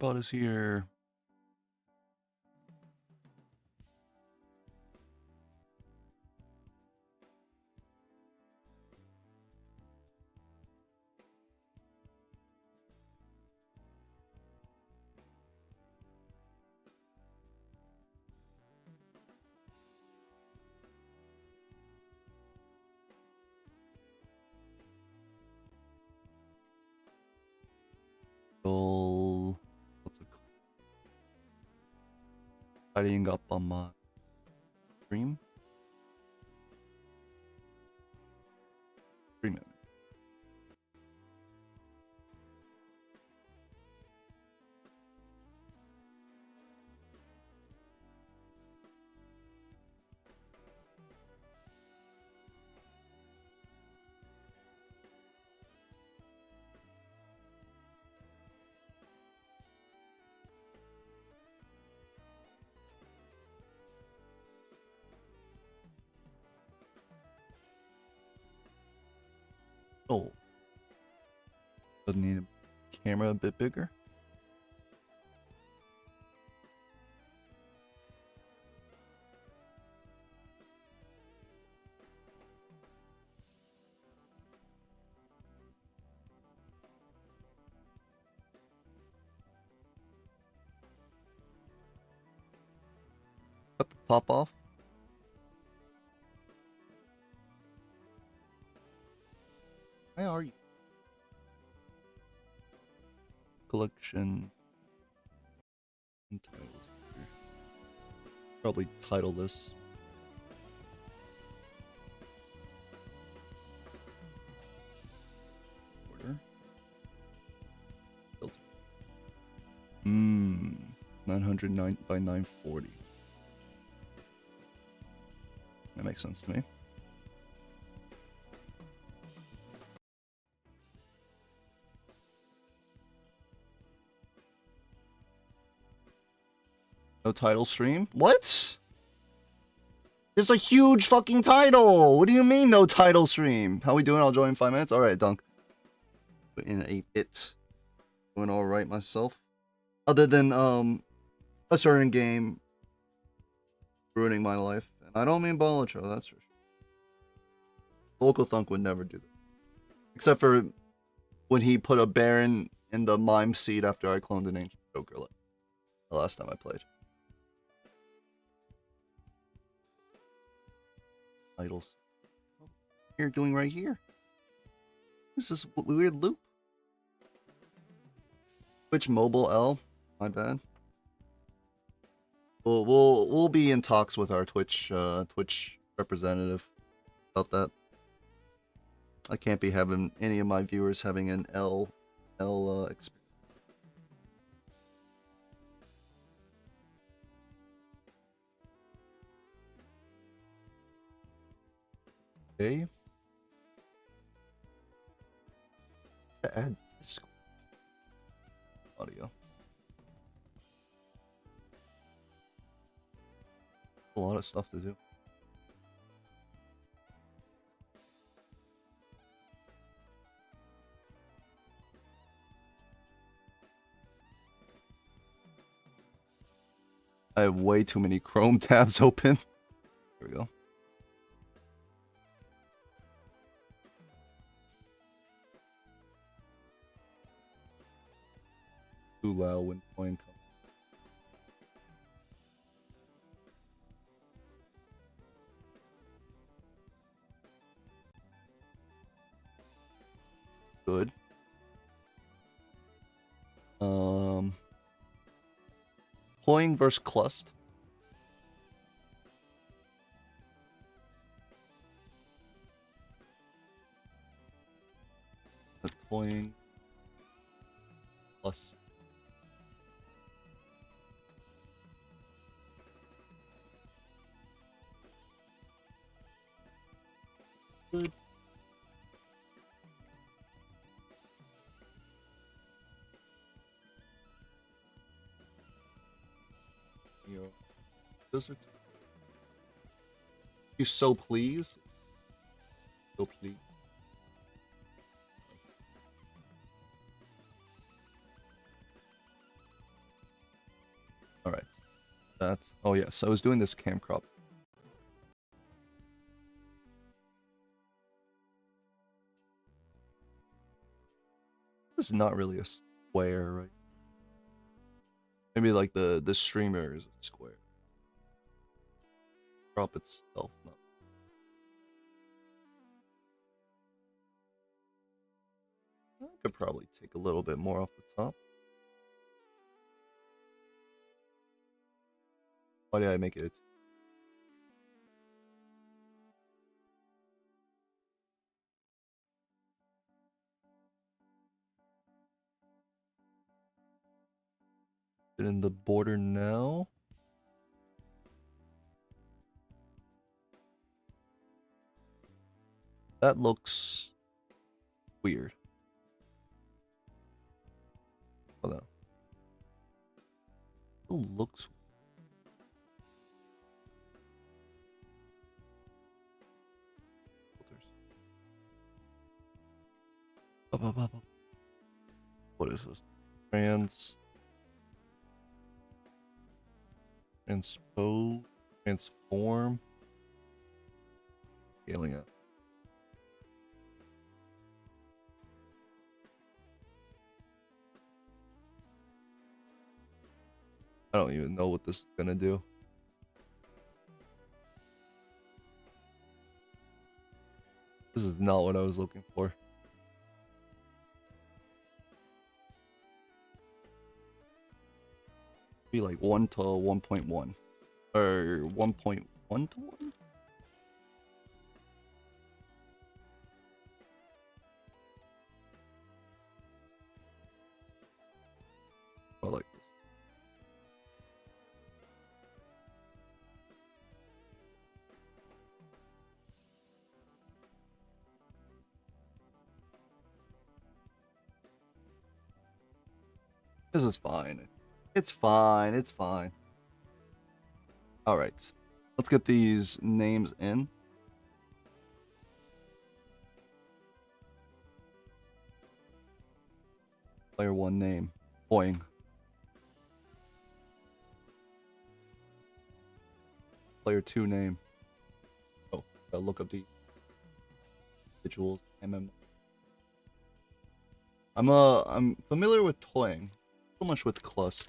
Robot is here. What's it called? Tidying up on my stream. 3 minutes. Oh, doesn't need a camera a bit bigger. Cut the top off. Where are you? Collection. Titles. Probably title this. Order. Filter. 909 by 940. That makes sense to me. No title stream? What? There's a huge fucking title! What do you mean no title stream? How we doing? I'll join in 5 minutes. Alright, Dunk. In a bit. Doing alright myself. Other than, a certain game ruining my life. And I don't mean Balatro, that's for sure. Local Thunk would never do that. Except for when he put a Baron in the mime seed after I cloned an ancient Joker the last time I played. Titles. What you're doing right here? This is a weird loop. Twitch mobile L. My bad. We'll be in talks with our Twitch representative about that. I can't be having any of my viewers having an L experience. Okay. Add this audio. A lot of stuff to do. I have way too many Chrome tabs open. Here we go. Too loud when coin comes. Good. Coin versus Klust. The coin plus. Good. Those are. You so please. So please. that. Oh yes, I was doing this cam crop. This is not really a square, right? Maybe like the streamer is a square. Crop itself, no. I could probably take a little bit more off the top. Why did I make it? Put in the border now. That looks weird. Hold on. It looks filters. Up. What is this? Transpose, transform, scaling up. I don't even know what this is gonna do. This is not what I was looking for. Be like 1 to 1.1 or 1.1 to 1. I like this. This is fine. It's fine. It's fine. All right. Let's get these names in. Player 1 name. Boing. Player 2 name. Oh, gotta look up the individuals. I'm familiar with toying. So much with Klust.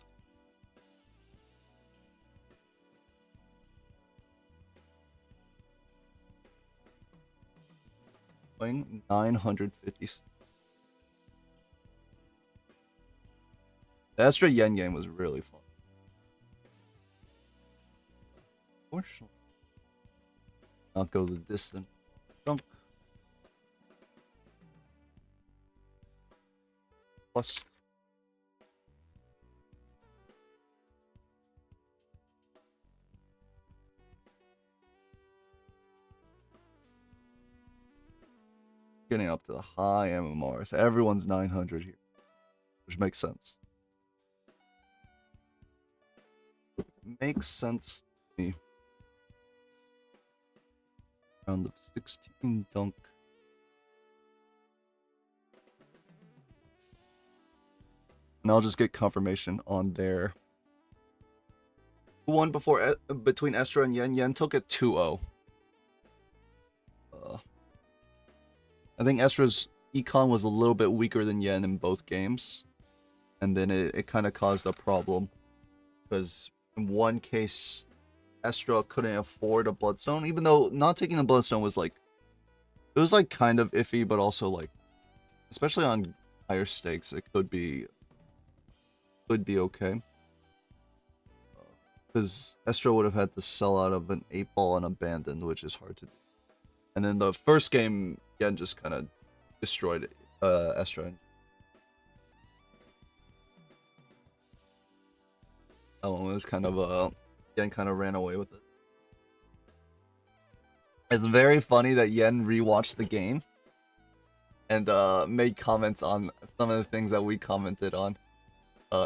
Playing 950. The Astra Yen game was really fun. Unfortunately, not go the distance. Junk. Plus. Getting up to the high MMRs. Everyone's 900 here, which makes sense. Makes sense to me. Round of 16 dunk. And I'll just get confirmation on there. Who won before between Estra and Yen? Yen took it 2-0. I think Estra's econ was a little bit weaker than Yen in both games. And then it kind of caused a problem. Because in one case, Estra couldn't afford a Bloodstone. Even though not taking the Bloodstone was like... It was like kind of iffy, but also like... Especially on higher stakes, it could be okay. Because Estra would have had to sell out of an 8-ball and Abandoned, which is hard to do. And then the first game, Yen just kind of destroyed Estra. That one was kind of Yen kind of ran away with it. It's very funny that Yen rewatched the game and made comments on some of the things that we commented on,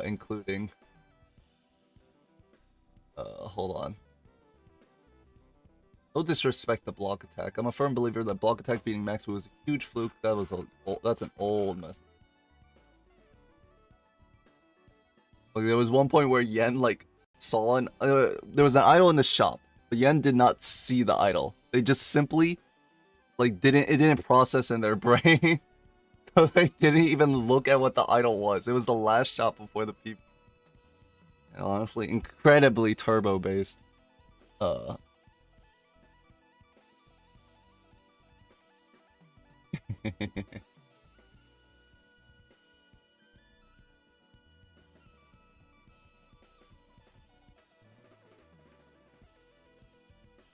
including hold on. No disrespect to block attack. I'm a firm believer that block attack beating Maxwell was a huge fluke. That's an old mess. Like, there was one point where Yen like saw there was an idol in the shop, but Yen did not see the idol. They just simply like didn't process in their brain. So they didn't even look at what the idol was. It was the last shop before the people. And honestly, incredibly turbo based.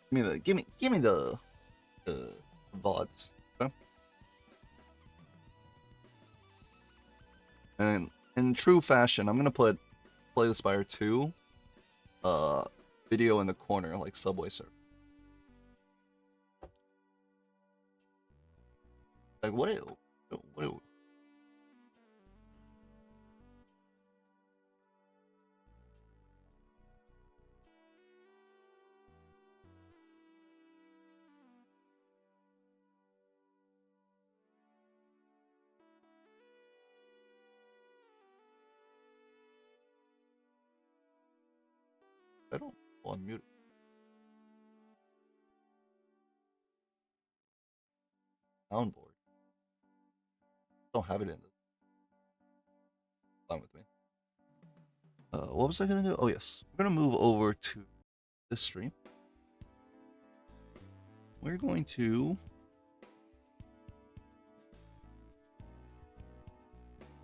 Give me the VODs. Okay? And in true fashion, I'm gonna put Play the Spire 2 video in the corner like Subway Surf. Like what I don't unmute it. Soundboard. Don't have it in this. Fine with me. What was I gonna do? Oh yes, we're gonna move over to this stream. We're going to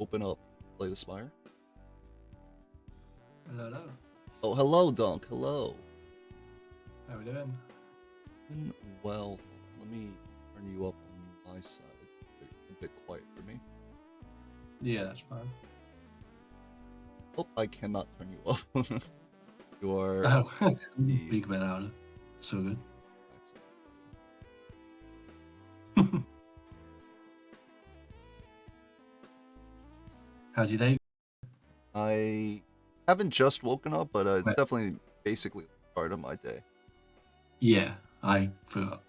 open up Play the Spire. Hello. Oh, hello, Dunk. Hello. How we doing? Well, let me turn you up on my side. A bit quiet for me. Yeah, that's fine. Oh, I cannot turn you up. You are. Oh, speak a bit louder. So good. How's your day? I haven't just woken up, but it's Right. definitely basically part of my day. Yeah, I forgot.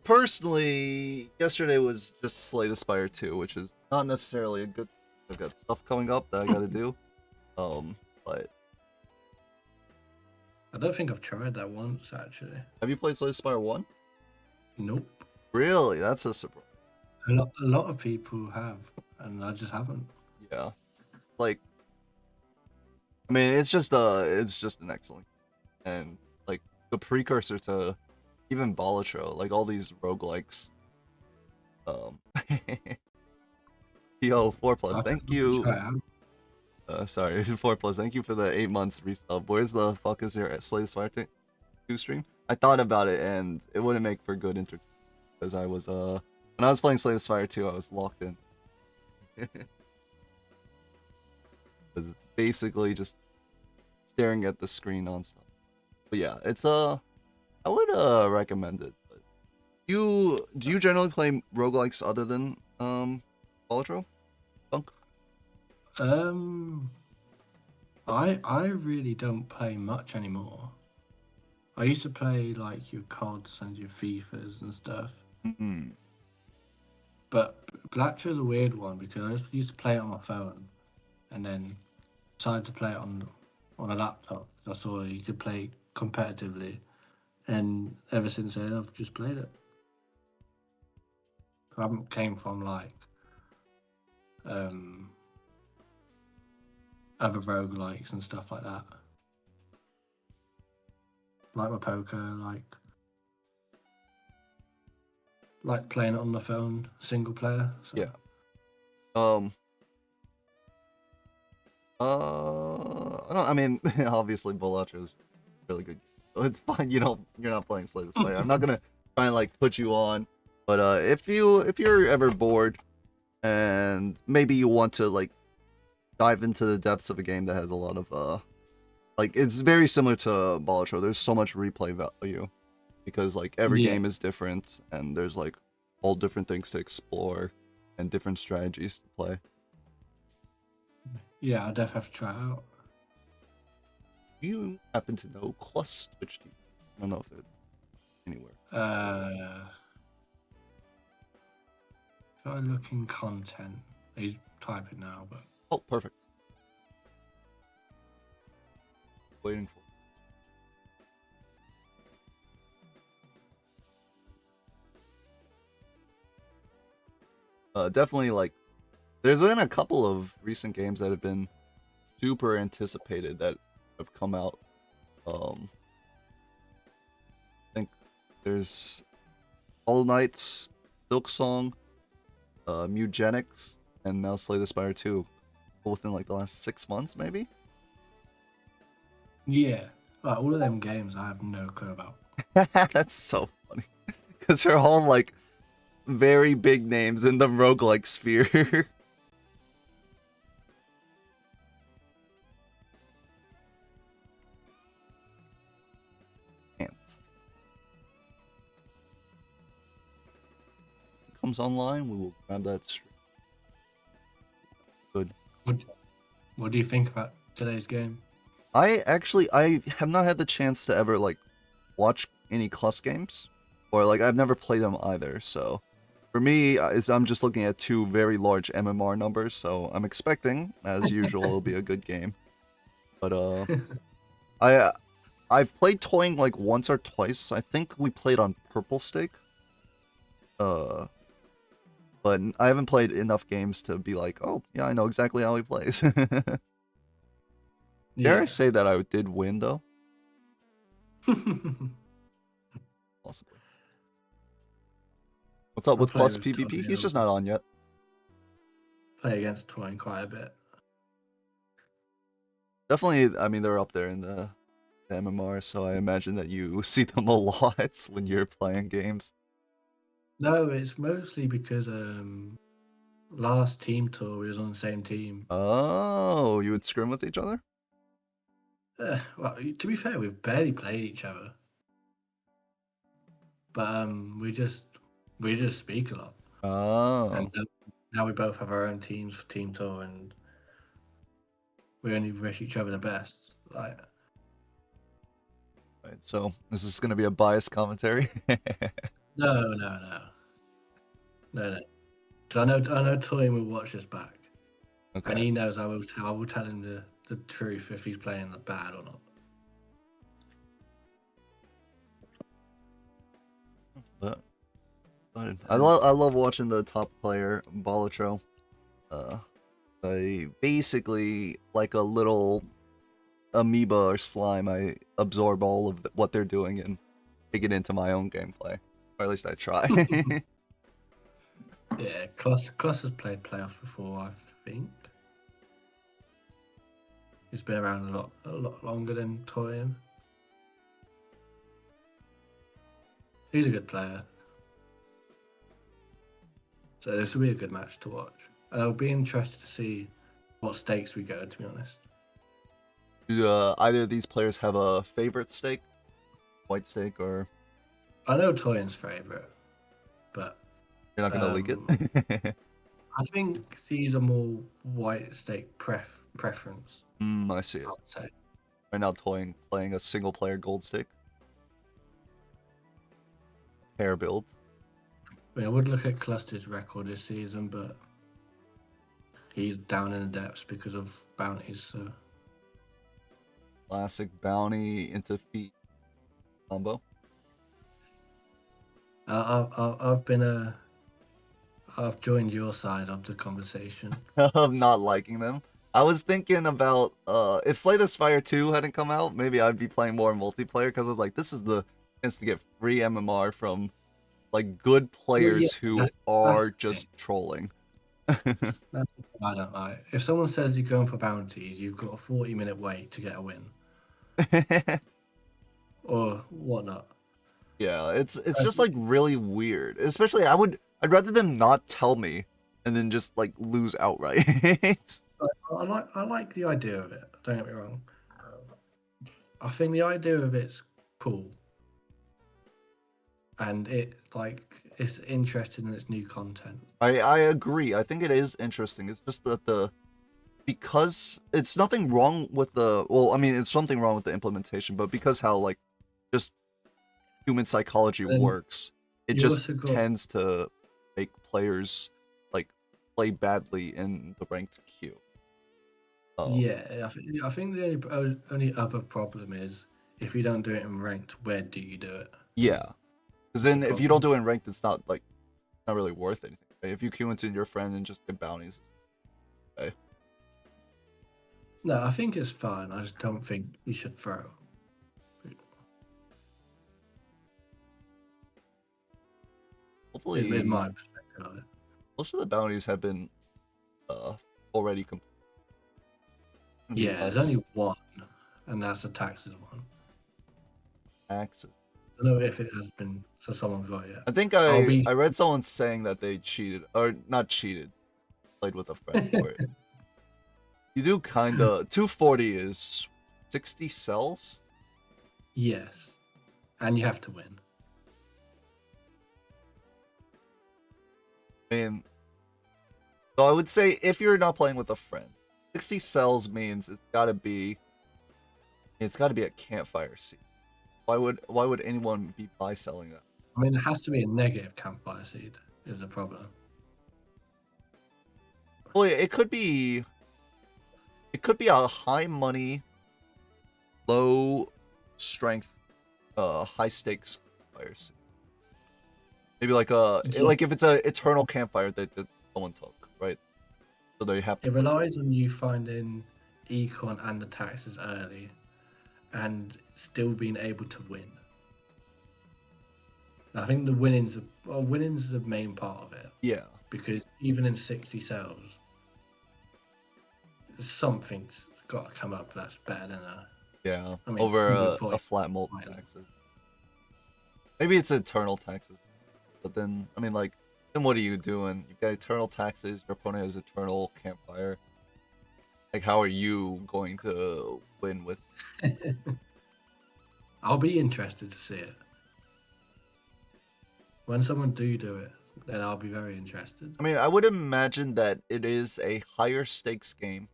Personally, yesterday was just Slay the Spire 2, which is not necessarily a good. I've got stuff coming up that I gotta do. But I don't think I've tried that once actually. have you played Slay the Spire 1? Nope. Really? That's a surprise. A lot of people have, and I just haven't. Yeah. Like, I mean, it's just an excellent, and like the precursor to even Balatro, like all these roguelikes. Yo, 4+, thank you. Sorry, 4+, thank you for the 8 months resub. Where's the fuck is your Slay the Spire 2 stream? I thought about it, and it wouldn't make for good entertainment, because I was, when I was playing Slay the Spire 2, I was locked in. It's basically just staring at the screen nonstop. But yeah, it's, I would, recommend it. But do you generally play roguelikes other than, Balatro? Funk? I really don't play much anymore. I used to play like your CODs and your FIFAs and stuff. Mm-hmm. But Balatro is a weird one because I just used to play it on my phone, and then decided to play it on a laptop. I saw you could play competitively, and ever since then I've just played it. I came from like other roguelikes and stuff like that, like my poker, like playing it on the phone, single player. So. Yeah. I mean, obviously Balatro is really good. So it's fine. You're not playing Slay the Spire. I'm not gonna try and like put you on, but if you're ever bored and maybe you want to like dive into the depths of a game that has a lot of like it's very similar to Balatro. There's so much replay value because like every game is different and there's like all different things to explore and different strategies to play. Yeah, I'll definitely have to try it out. Do you happen to know Klust Twitch TV? I don't know if they're anywhere. If I look in content, he's typing now, but Oh, perfect. Waiting for. Definitely, like, there's been a couple of recent games that have been super anticipated that have come out. I think there's Hollow Knights, Silk Song, Mugenics, and now Slay the Spire 2, within like the last 6 months, maybe. yeah, like all of them games I have no clue about. That's so funny because they're all like very big names in the roguelike sphere. Can't. Comes online, we will grab that stream. Good. What do you think about today's game? I have not had the chance to ever like watch any Klust games, or like I've never played them either. So for me, I'm just looking at two very large MMR numbers. So I'm expecting, as usual, it'll be a good game. But I've played toying like once or twice. I think we played on Purple Stake. But I haven't played enough games to be like, oh yeah, I know exactly how he plays. Dare I say that I did win though? Possibly. What's up with Klust PvP? He's just not on yet. Play against Twine quite a bit. Definitely, I mean, they're up there in the MMR, so I imagine that you see them a lot when you're playing games. No, it's mostly because last team tour we was on the same team. Oh, you would scrim with each other? Well, to be fair, we've barely played each other, but we just speak a lot. Oh, and now we both have our own teams for team tour, and we only wish each other the best. Like, right, so this is going to be a biased commentary. no. Because I know Toyin will watch this back, Okay. and he knows I will tell him the truth if he's playing bad or not. But I love watching the top player Balatro. I basically like a little amoeba or slime. I absorb all of what they're doing and take it into my own gameplay, or at least I try. Yeah, Klust has played playoffs before, I think. He's been around a lot longer than Toyin. He's a good player. So this will be a good match to watch. And I'll be interested to see what stakes we go, to be honest. Do either of these players have a favorite stake? White stake, or I know Toyin's favourite, but you're not gonna leak it? I think these are more white stake preference. I see it. I would say. Right now, playing a single player gold stake. Pair build. I mean, I would look at Klust's record this season, but he's down in the depths because of bounties. So Classic bounty into feet combo. I've joined your side of the conversation. Of not liking them. I was thinking about if Slay the Spire 2 hadn't come out, maybe I'd be playing more multiplayer because I was like, this is the chance to get free MMR from like good players who are just trolling. That's what I don't like. If someone says you're going for bounties, you've got a 40-minute wait to get a win. Or whatnot. Yeah, it's just like really weird. Especially I'd rather them not tell me and then just like lose outright. I like the idea of it. Don't get me wrong. I think the idea of it's cool, and it's interesting and it's new content. I agree. I think it is interesting. It's just that because it's nothing wrong with it's something wrong with the implementation, but because how like just human psychology works, it just tends to make players play badly in the ranked queue. Yeah, I think the only other problem is if you don't do it in ranked, where do you do it? Yeah, because then if you don't Problem. do it in ranked, it's not like not really worth anything. Right? If you queue into your friend and just get bounties, okay. No, I think it's fine. I just don't think you should throw. Is my Hopefully, perspective of it. most of the bounties have been already complete. Yeah, there's only one, and that's the taxes one. Access. I don't know if it has been, so someone got it. I think I read someone saying that they cheated, or not cheated, played with a friend for it. You do kinda 240 is 60 cells? Yes, and you have to win. I mean, so I would say if you're not playing with a friend, 60 cells means it's gotta be a campfire seed. Why would anyone be buy selling that? I mean, it has to be a negative campfire seed is the problem. Well, it could be a high money, low strength, high stakes campfire seed. Maybe like like if it's a eternal campfire that someone took, right? So they have to It relies on you finding econ and the taxes early, and still being able to win. I think the winnings is the main part of it. Yeah. Because even in 60 cells, something's got to come up that's better than a. Yeah. I mean, Over a flat multi items. taxes. Maybe it's eternal taxes. But then I mean like then what are you doing? You've got eternal taxes, your opponent has eternal campfire. Like how are you going to win with I'll be interested to see it. When someone do it, then I'll be very interested. I mean, I would imagine that it is a higher stakes game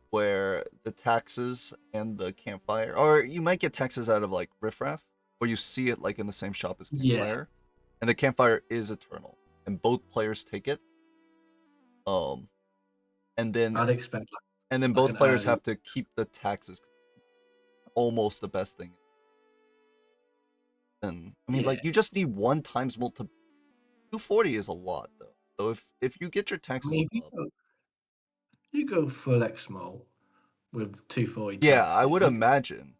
where the taxes and the campfire, or you might get taxes out of like riffraff, or you see it like in the same shop as campfire, and the campfire is eternal, and both players take it. And then I'd expect both players have to keep the taxes. Almost the best thing. And I mean, like you just need 1 times multiple. 240 is a lot though. So if you get your taxes up, you go full X-Mol with 240 yeah, taxes, I would imagine.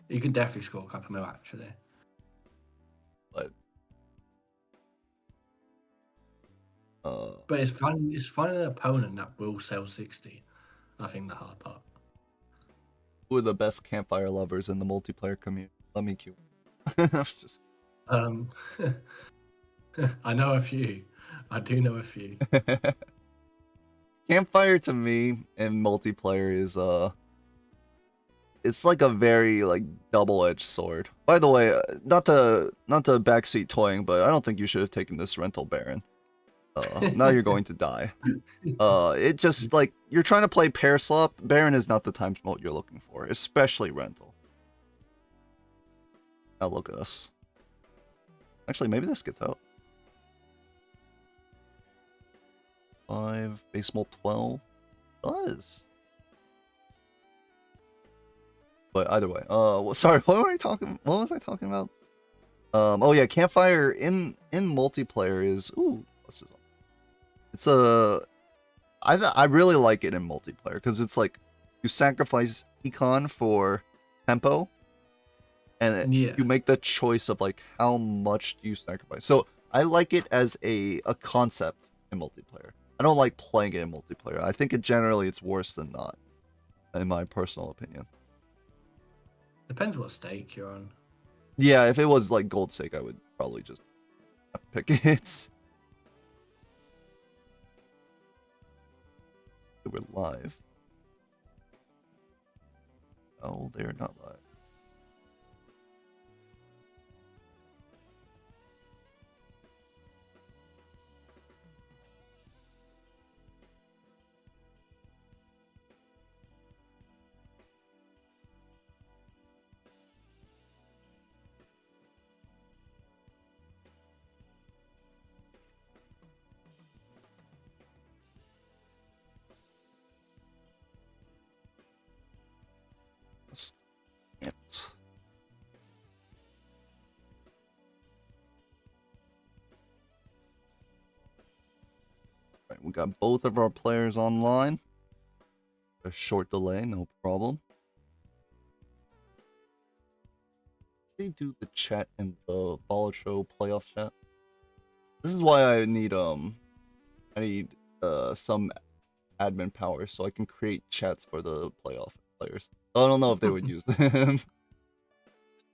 You could definitely score a couple mil actually. But it's finding an opponent that will sell 60. I think the hard part. Who are the best campfire lovers in the multiplayer community? Let me cue. Just... I know a few. I do know a few. Campfire to me in multiplayer is it's like a very like double-edged sword. By the way, not to backseat toying, but I don't think you should have taken this rental Baron. Now you're going to die. It just like you're trying to play pair slop. Baron is not the time mode you're looking for, especially rental. Now look at us. Actually, maybe this gets out. 5 base mult 12 does. But either way, sorry, what was I talking about? Oh yeah, campfire in multiplayer is it's I really like it in multiplayer because it's like you sacrifice econ for tempo, and you make the choice of like how much do you sacrifice. So I like it as a concept in multiplayer. I don't like playing it in multiplayer. I think it's worse than not, in my personal opinion. Depends what stake you're on. Yeah, if it was like gold stake, I would probably just pick it. We're live. Oh, they're not live. got both of our players online. A short delay, no problem. They do the chat in the Balatro playoffs chat. This is why I need some admin power so I can create chats for the playoff players. I don't know if they would use them.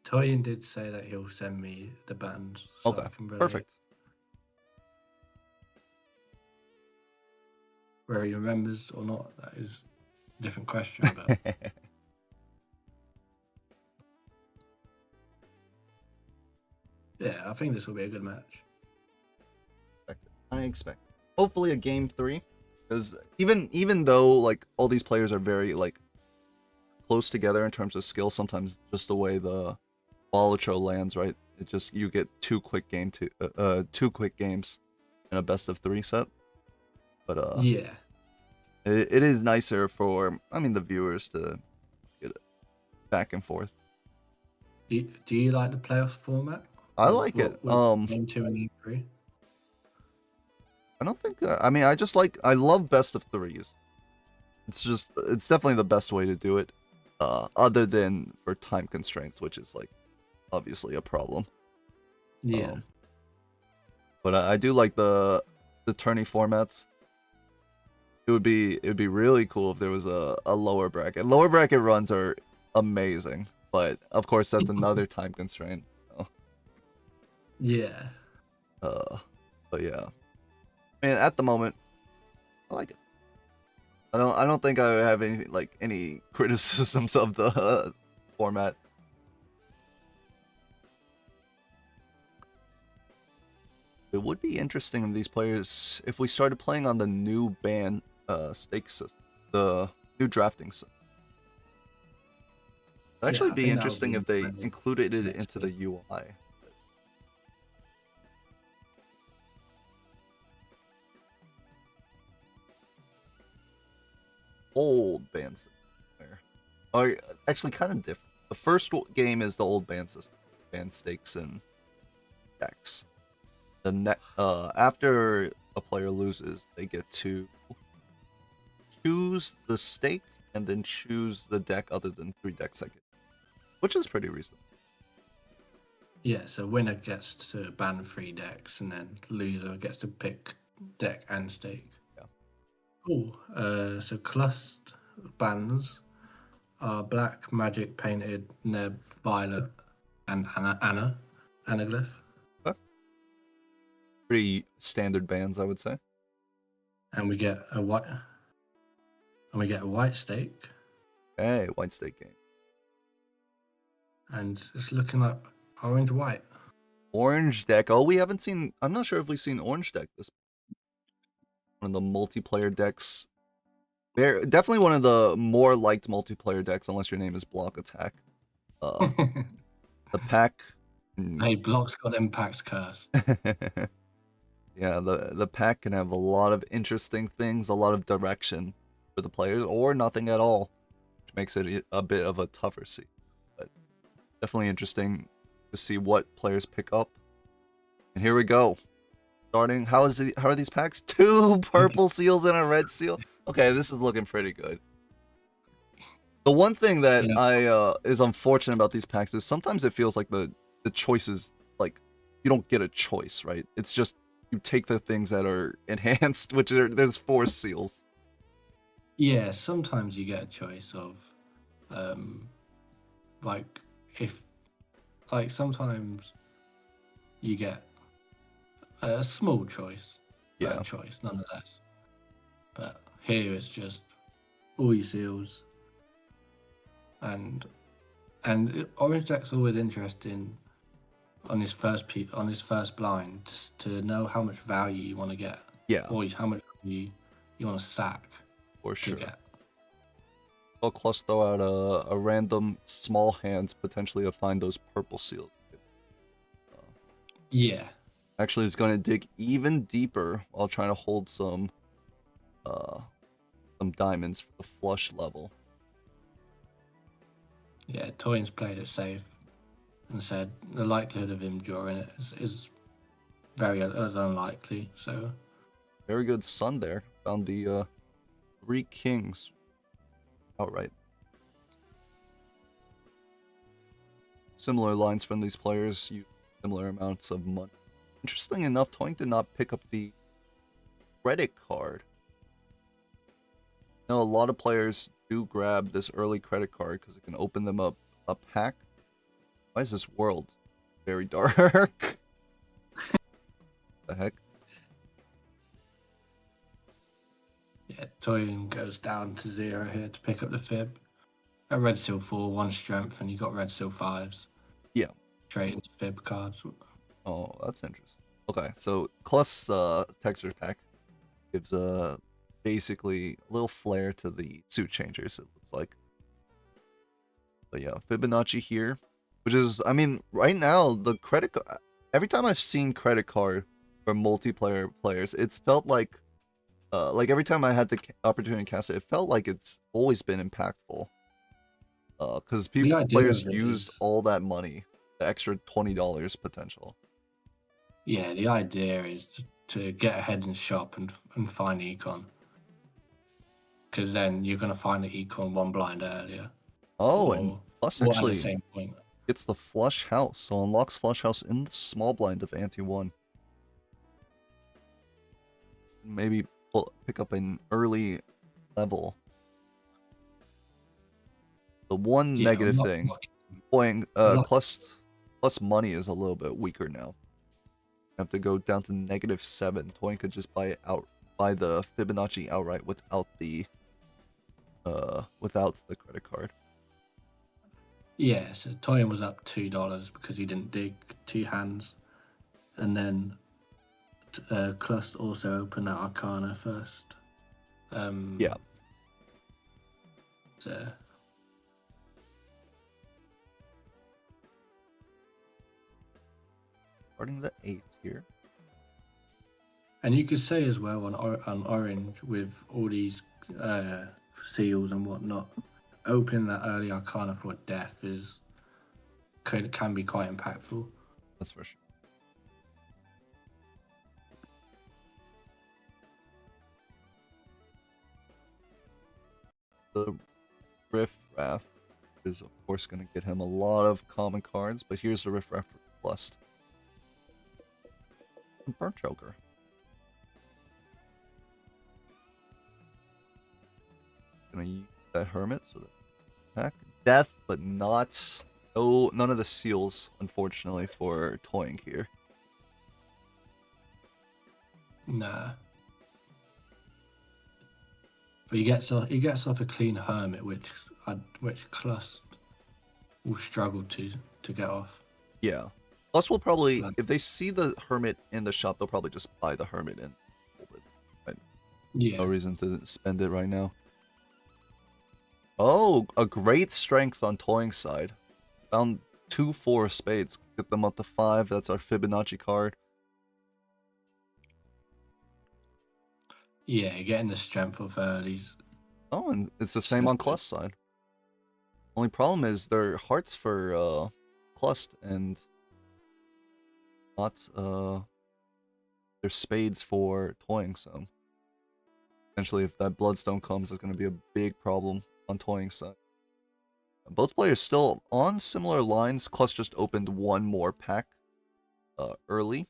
Toyin did say that he'll send me the bands, so Okay, I can perfect. Whether he remembers or not, that is a different question. But yeah, I think this will be a good match. I expect. Hopefully a game 3, because even though like all these players are very like close together in terms of skill, sometimes just the way the Balatro lands, right? It just you get two quick games in a best of 3 set. But yeah, it is nicer for the viewers to get it back and forth. do you like the playoff format? I like it. Game 2 and game 3. I don't think. I love best of 3s. It's definitely the best way to do it. Other than for time constraints, which is like obviously a problem. Yeah. But I do like the tourney formats. It would be really cool if there was a lower bracket. Lower bracket runs are amazing, but of course that's another time constraint. Yeah. But yeah. At the moment, I like it. I don't think I have any criticisms of the format. It would be interesting if these players, if we started playing on the new ban stake system, the new drafting system. It'd actually be interesting if they included it into the UI. Old ban system are actually kind of different. The first game is the old ban system, ban stakes and decks. After a player loses, they get to choose the stake and then choose the deck other than 3 decks I get, which is pretty reasonable. Yeah, so winner gets to ban 3 decks, and then loser gets to pick deck and stake. Yeah. Cool. So Klust bans are Black, Magic, Painted, Neb, Violet, and Anaglyph. Okay. Pretty standard bans, I would say. And we get a white stake. Hey, white stake game. And it's looking like orange-white. Orange deck. Oh, we haven't seen. I'm not sure if we've seen orange deck. This one of the multiplayer decks. They're definitely one of the more liked multiplayer decks, unless your name is Block Attack. The pack. Hey, Block's got impacts cursed. Yeah, the pack can have a lot of interesting things, a lot of direction for the players, or nothing at all, which makes it a bit of a tougher seed. But definitely interesting to see what players pick up. And here we go. Starting, how are these packs? 2 purple seals and a red seal. Okay, this is looking pretty good. The one thing that is unfortunate about these packs is sometimes it feels like the choices, like you don't get a choice, right? It's just you take the things that are enhanced, there's 4 seals. Yeah, sometimes you get a choice of, sometimes you get a small choice, but a choice nonetheless. But here it's just all your seals, and orange deck's always interesting on his first blind to know how much value you want to get. Yeah. Or how much value you want to sack. For sure. To get. I'll Klust throw out a random small hand potentially to find those purple seals. Yeah. Actually, it's going to dig even deeper while trying to hold some diamonds for the flush level. Yeah, Toyin's played it safe and said the likelihood of him drawing it is very unlikely. So very good sun there. Found the 3 kings outright. Similar lines from these players use similar amounts of money. Interesting enough, Toink did not pick up the credit card. Now, a lot of players do grab this early credit card because it can open them up a pack. Why is this world very dark? The heck? Yeah, Toyin goes down to 0 here to pick up the fib. A red seal 4, 1 strength, and you got red seal 5s. Yeah. Trade into fib cards. Oh, that's interesting. Okay, so Klust texture pack gives basically a little flair to the suit changers, it looks like. But yeah, Fibonacci here, which is, I mean, right now, the credit every time I've seen credit card for multiplayer players, it's felt like every time I had the opportunity to cast it, it felt like it's always been impactful. Because players used all that money, the extra $20 potential. Yeah, the idea is to get ahead in shop and find econ. Because then you're going to find the econ 1 blind earlier. Oh, and plus actually at the same point. It's the flush house, so unlocks flush house in the small blind of ante 1. Maybe pick up an early level. The one negative thing, Klust money is a little bit weaker now. You have to go down to -7. Toyin could just buy the Fibonacci outright without the credit card. Yeah, so Toyin was up $2 because he didn't dig 2 hands, and then Klust also opened that Arcana first. Yeah. So. Starting the 8th here. And you could say as well on orange with all these seals and whatnot, opening that early Arcana for death can be quite impactful. That's for sure. The Riff Raff is of course going to get him a lot of common cards, but here's the Riff Raff for Klust. Burnt Joker. Gonna use that Hermit so that attack death, but none of the seals, unfortunately, for Toying here. Nah. But he gets off a clean Hermit, which Klust will struggle to get off. Yeah. Plus, will probably, if they see the Hermit in the shop, they'll probably just buy the Hermit and hold it. Right? Yeah. No reason to spend it right now. Oh, a great strength on Toying's side. Found 2 4 spades. Get them up to 5. That's our Fibonacci card. Yeah, getting the strength of these. Oh, and it's the same on Klust's side. Only problem is their hearts for Klust and not their spades for Toying, so essentially if that Bloodstone comes, it's going to be a big problem on Toying's side. Both players still on similar lines. Klust just opened 1 more pack early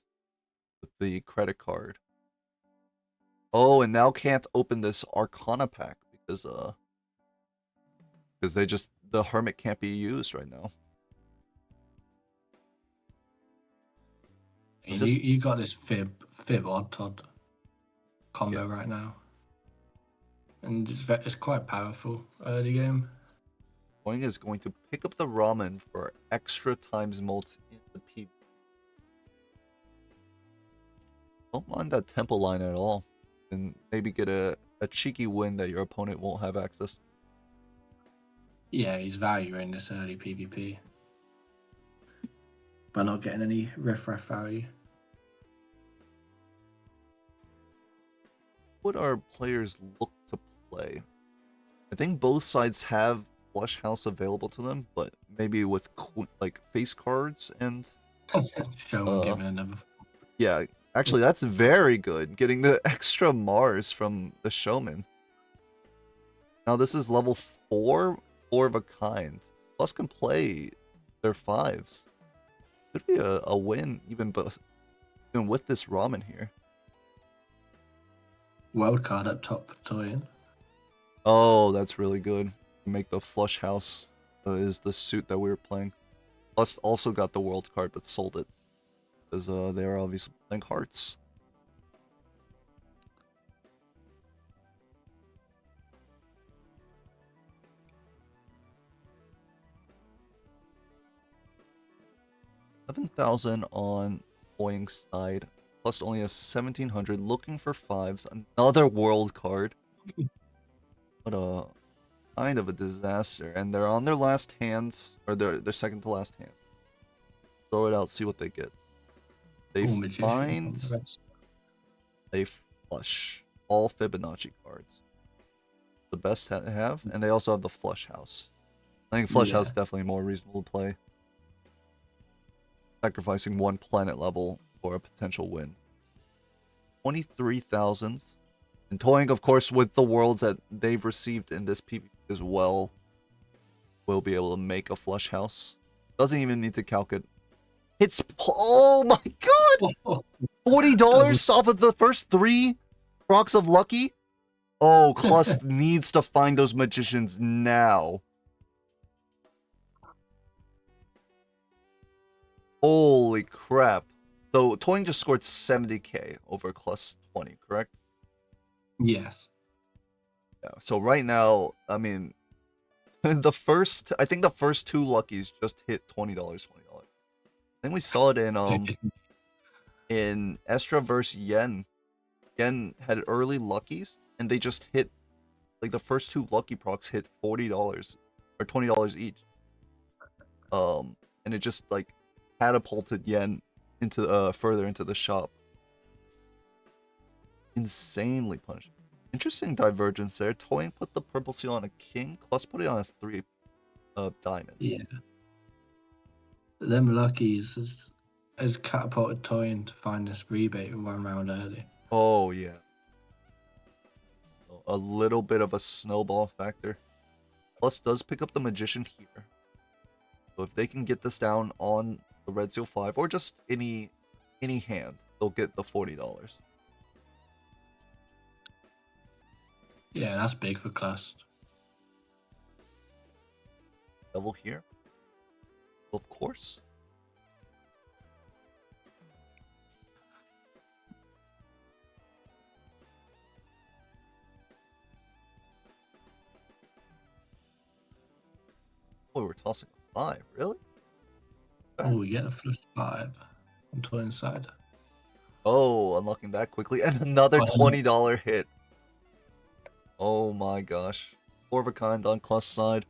with the credit card. Oh, and now can't open this Arcana pack because the Hermit can't be used right now. You got this fib odd Todd combo right now, and it's quite powerful early game. Toying is going to pick up the ramen for extra times multi in the PB. Don't mind that temple line at all, and maybe get a cheeky win that your opponent won't have access. Yeah, he's value in this early PvP. By not getting any riff-raff value. What our players look to play? I think both sides have Flush House available to them, but maybe with like face cards and Show him giving another. Yeah, Actually, that's very good. Getting the extra Mars from the Showman. Now this is level 4, 4 of a kind. Plus can play their 5s. Could be a win even with this ramen here. World card up top for Toyin. Oh, that's really good. Make the flush house is the suit that we were playing. Plus also got the world card but sold it. Because they're obviously playing hearts. $11,000 on Boeing's side. Plus only a 1,700. Looking for 5s. Another world card. What a kind of a disaster. And they're on their last hands. Or their second to last hand. Throw it out, see what they get. They find a flush. All Fibonacci cards. The best they have. And they also have the flush house. I think flush house definitely more reasonable to play. Sacrificing one planet level for a potential win. 23,000. And toying, of course, with the worlds that they've received in this PvP as well, will be able to make a flush house. Doesn't even need to calculate. Oh my god! $40 off of the first 3 rocks of lucky? Oh, Klust needs to find those magicians now. Holy crap. So, Toying just scored 70k over Klust 20, correct? Yes. Yeah, so right now, I mean, I think the first 2 luckies just hit $20. I think we saw it in Estra versus Yen. Yen had early luckies, and they just hit, like the first 2 lucky procs hit $40 or $20 each. And it just like catapulted Yen into further into the shop. Insanely punishing. Interesting divergence there. Toying put the purple seal on a king. Klust put it on a 3 diamond. Yeah. Them luckies has catapulted Toyin to find this rebate 1 round early. Oh, yeah. A little bit of a snowball factor. Klust does pick up the magician here. So if they can get this down on the red seal 5 or just any hand, they'll get the $40. Yeah, that's big for Klust. Double here. Of course. Oh, we're tossing a 5, really? Oh, we get a flush 5 on Toyin's side. Oh, unlocking that quickly. And another $20 hit. Oh my gosh. 4 of a kind on Klust's side.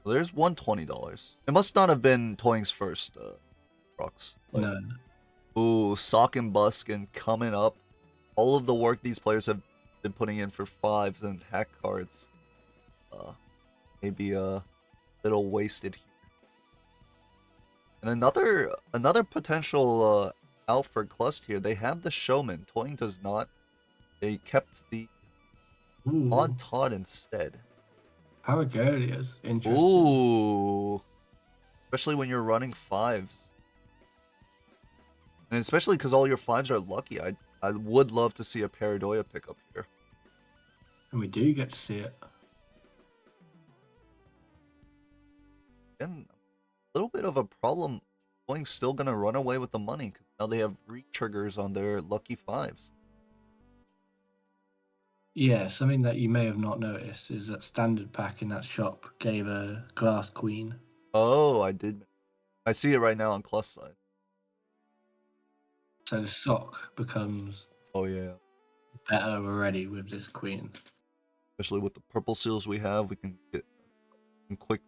Well, there's $120. It must not have been Toying's first rocks. No. Ooh, Sock and Buskin coming up. All of the work these players have been putting in for 5s and hack cards. Maybe a little wasted here. And another potential out for Klust here. They have the Showman. Toying does not. They kept the Odd Todd instead. Paragolia's interesting. Ooh. Especially when you're running 5s. And especially because all your 5s are lucky. I would love to see a Paradoia pickup here. And we do get to see it. And a little bit of a problem. Toying's still going to run away with the money because now they have re-triggers on their lucky 5s. Yeah, something that you may have not noticed is that standard pack in that shop gave a glass queen. Oh, I did. I see it right now on Klust's side. So the sock becomes Oh, yeah. better already with this queen. Especially with the purple seals we have, we can get some quick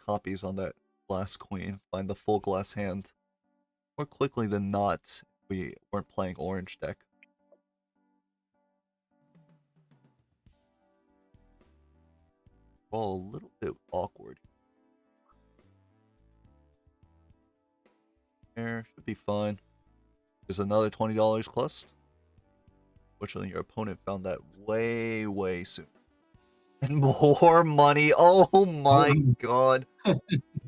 copies on that glass queen. Find the full glass hand more quickly than not if we weren't playing orange deck. Oh, a little bit awkward. There should be fine. There's another $20 Klust. Fortunately, your opponent found that way soon. And more money. Oh my god.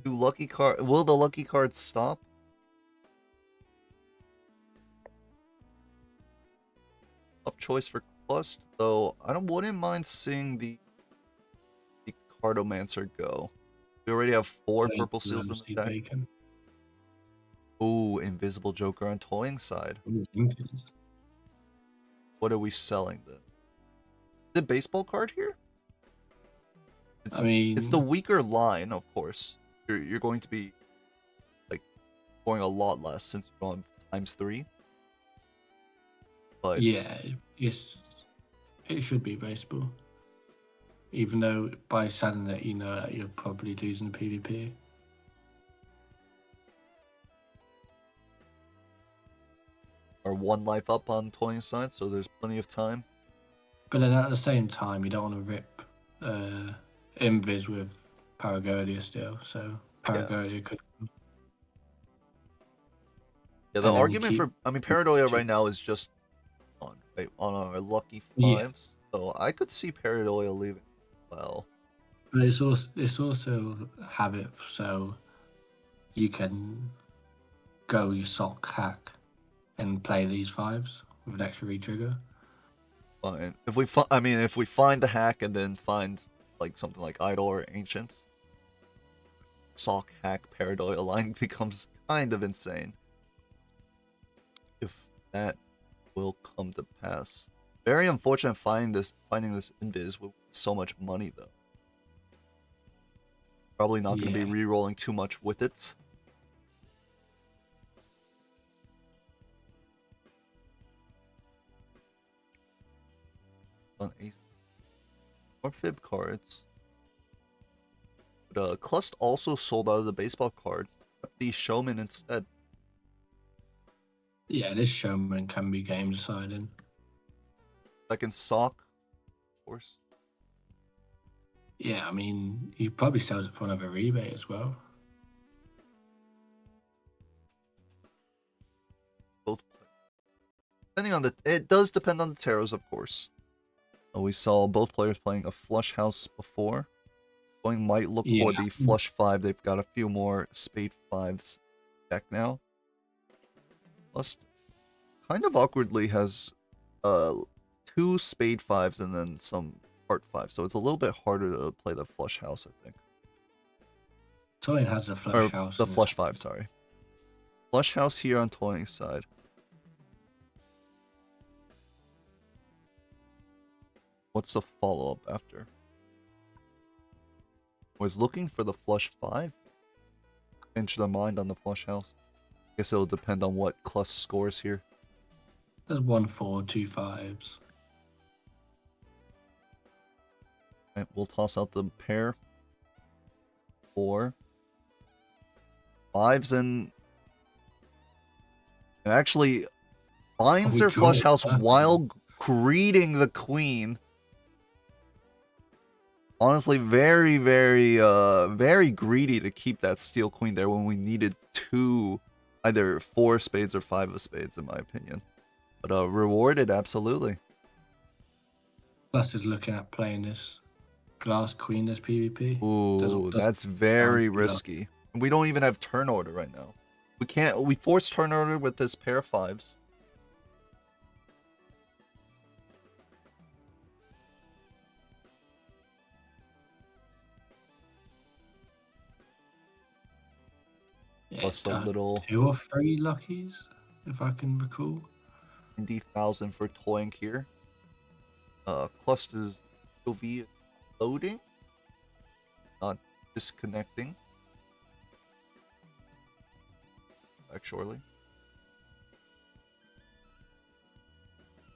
Will the lucky cards stop? Tough choice for Klust, though I wouldn't mind seeing the Cardomancer go. We already have 4 purple seals in the deck. Bacon. Ooh, Invisible Joker on toying side. What are we selling then? Is it baseball card here? It's the weaker line, of course. You're going to be like going a lot less since you're on ×3. But yeah, it should be baseball. Even though by selling it, you know that you're probably losing the PvP. Are 1 life up on toying side, so there's plenty of time. But then at the same time, you don't want to rip Invis with Paragodia still, so Paragodia could. Yeah, the argument for Paradoia right now is just on our lucky 5s, so I could see Paradoia leaving. Well, but it's also have it so you can go your sock hack and play these 5s with an extra retrigger. Fine. If we find the hack and then find like something like Idol or Ancients, sock hack Paradoia line becomes kind of insane. If that will come to pass. Very unfortunate finding this Invis with so much money though. Probably not going to be re-rolling too much with it. On ace. More fib cards. But Klust also sold out of the baseball card. The Showman instead. Yeah, this Showman can be game deciding. Second sock, of course. Yeah, I mean, he probably sells it for another rebate as well. Both. Depending on it does depend on the tarots, of course. We saw both players playing a flush house before. Going might look for the flush 5. They've got a few more spade 5s deck now. Plus, kind of awkwardly has 2 spade 5s and then some heart 5, so it's a little bit harder to play the flush house, I think. Toying has a flush house. The flush 5, sorry. Flush house here on Toying's side. What's the follow-up after? Was looking for the flush 5. Change their mind on the flush house. Guess it'll depend on what Klust scores here. There's 1 4, 2 5s. Alright, we'll toss out the pair. 4. 5s and actually finds their flush house while greeting the queen. Honestly, very greedy to keep that steel queen there when we needed 2, either 4 spades or 5 of spades, in my opinion. But rewarded, absolutely. Plus is looking at playing this glass queen as PvP. Ooh, that's very risky. We don't even have turn order right now. We force turn order with this pair of 5s. Yeah, Plus a little 2 or 3 luckies, if I can recall. 90,000 for toying here. Klust is OV loading, not disconnecting. Actually,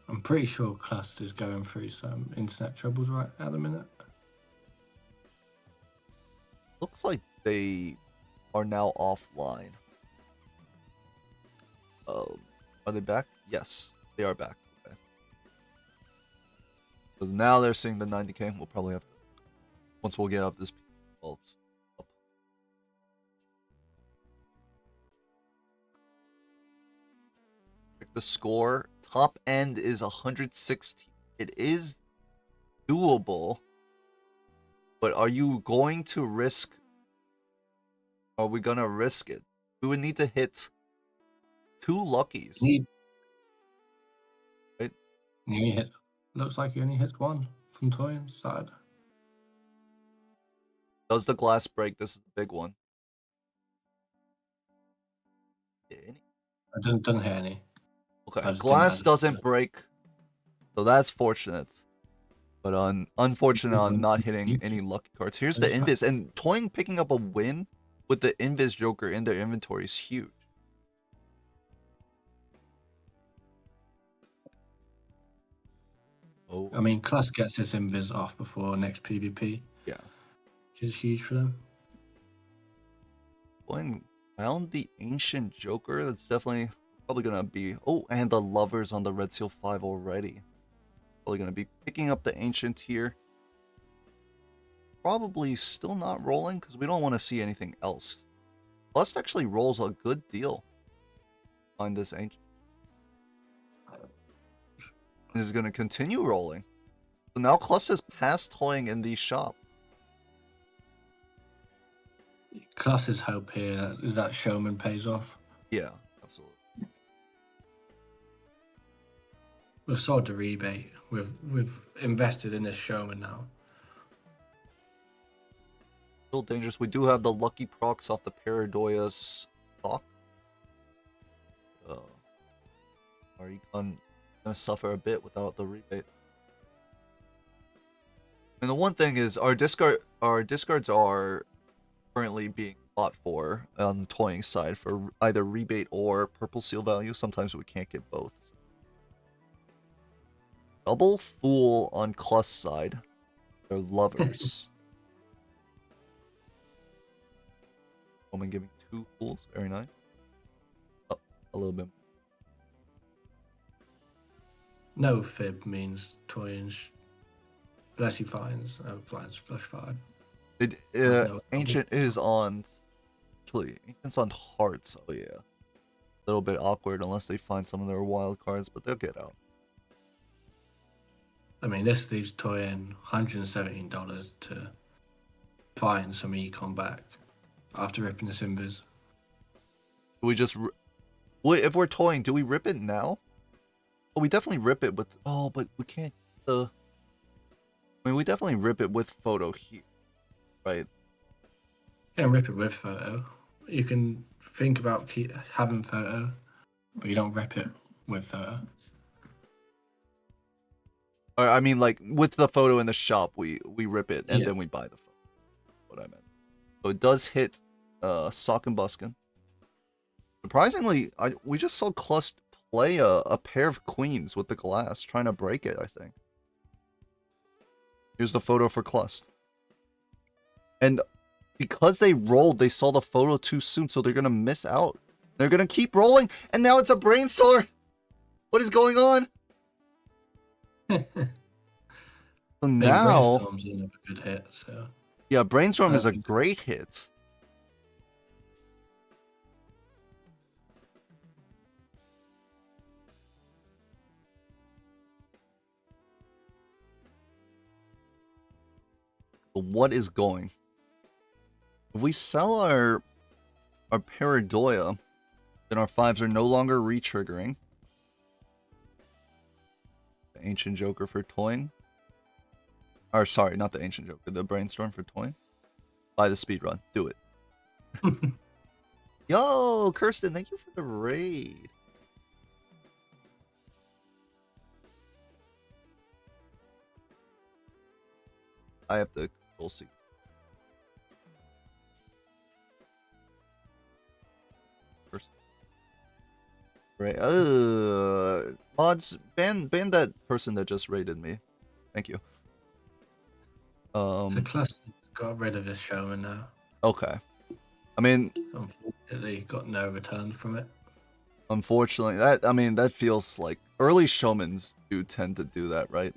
I'm pretty sure Klust is going through some internet troubles right at the minute. looks like they are now offline. Are they back? Yes, they are back. Okay. So now they're seeing the 90k. We'll probably have to, once we'll get up this up. check the score. Top end is 116. It is doable. But are you going to risk? Are we gonna risk it? We would need to hit 2 luckies. Need, Right? he only hit, looks like he only hits one from Toyin's side. Does the glass break? This is the big one. It doesn't hit any. Okay, glass doesn't break, so that's fortunate. But unfortunate on not hitting any lucky cards. Here's the Invis, and Toying picking up a win with the Invis Joker in their inventory is huge. Oh, I mean, Klust gets his Invis off before next PvP. Yeah. Which is huge for them. Toying found the Ancient Joker. That's definitely probably gonna be. Oh, and the Lovers on the Red Seal 5 already. Probably gonna be picking up the Ancient here. Probably still not rolling because we don't want to see anything else. Klust actually rolls a good deal on this Ancient. This is going to continue rolling. So now Klust is past Toying in the shop. Klust's hope here is that Showman pays off. Yeah, absolutely. We've sold the rebate. We've invested in this Showman now. Still dangerous. We do have the lucky procs off the Paradoya stock. Are you gonna suffer a bit without the rebate? And the one thing is our discards are currently being bought for on Toying side for either rebate or purple seal value. Sometimes we can't get both. Double fool on Klust side. They're Lovers. Woman giving 2 fools. Very nice. Up a little bit. No fib means Toyin's unless he finds flies flush 5. Ancient is on. Actually, Ancient's on hearts. Oh yeah. A little bit awkward unless they find some of their wild cards, but they'll get out. I mean, this leaves Toyin $117 to find some econ back after ripping the Invis. We just. If we're toying, do we rip it now? Oh, we definitely rip it with. Oh, but we can't. I mean, we definitely rip it with photo here, right? Yeah, rip it with photo. You can think about having photo, but you don't rip it with photo. Or, I mean, like with the photo in the shop, we rip it and then we buy the photo. What I meant. So it does hit Sock and Buskin. Surprisingly, we just saw Klust play a pair of queens with the glass, trying to break it, I think. Here's the photo for Klust. And because they rolled, they saw the photo too soon, so they're going to miss out. They're going to keep rolling, and now it's a brainstorm. What is going on? So now... Brainstorm's a good hit, so... Yeah, Brainstorm is a great hit. But what is going? If we sell our Paradoya, then our 5s are no longer re-triggering. The Ancient Joker for toying. Or sorry, not the Ancient Joker, the Brainstorm for toying. Buy the speedrun. Do it. Yo, Kirsten, thank you for the raid. I have to control C. First. Right. Mods, ban that person that just raided me. Thank you. So Klust got rid of his Showman now. Okay. I mean, unfortunately, got no return from it. Unfortunately, that feels like early Showmans do tend to do that, right?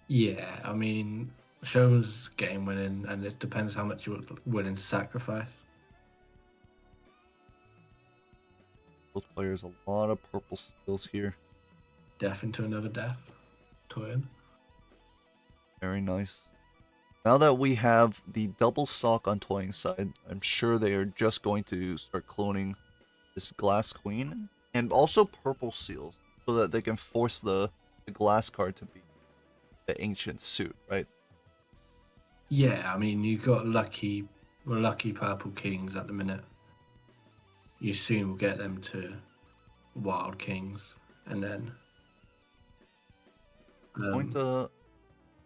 Yeah, I mean, Showman's game winning, and it depends how much you're willing to sacrifice. Both players, a lot of purple seals here. Death into another death. Turn. Very nice. Now that we have the double sock on toying side, I'm sure they are just going to start cloning this glass queen and also purple seals so that they can force the glass card to be the ancient suit, right? Yeah, I mean, you got lucky purple kings at the minute. You soon will get them to wild kings, and then Going to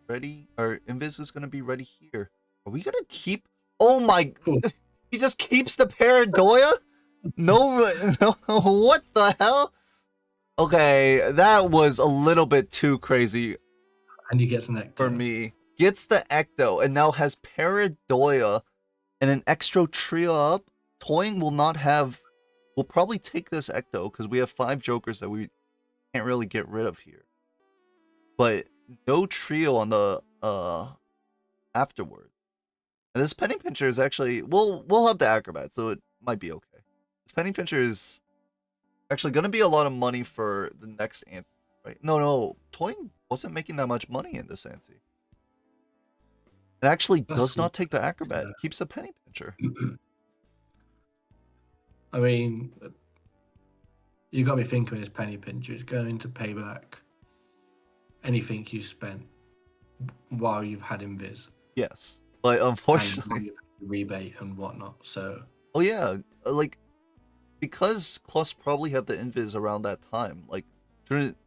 ready. Our Invis is gonna be ready here. Are we gonna keep? Oh my! Cool. He just keeps the Paradoya? No, no. What the hell? Okay, that was a little bit too crazy and he gets an Ecto. for me. Gets the Ecto and now has Paradoya and an extra trio up. Toying will not have. We'll probably take this Ecto because we have 5 Jokers that we can't really get rid of here. But no trio on the afterward. And this Penny Pincher is actually we'll have the Acrobat, so it might be okay. This Penny Pincher is actually gonna be a lot of money for the next ante, right? No, Toying wasn't making that much money in this ante. It actually does not take the Acrobat, it keeps the Penny Pincher. I mean, you got me thinking this Penny Pincher is going to pay back anything you spent while you've had Invis. Yes, but unfortunately, rebate and whatnot. So. Oh yeah, like because Klust probably had the Invis around that time. Like, shouldn't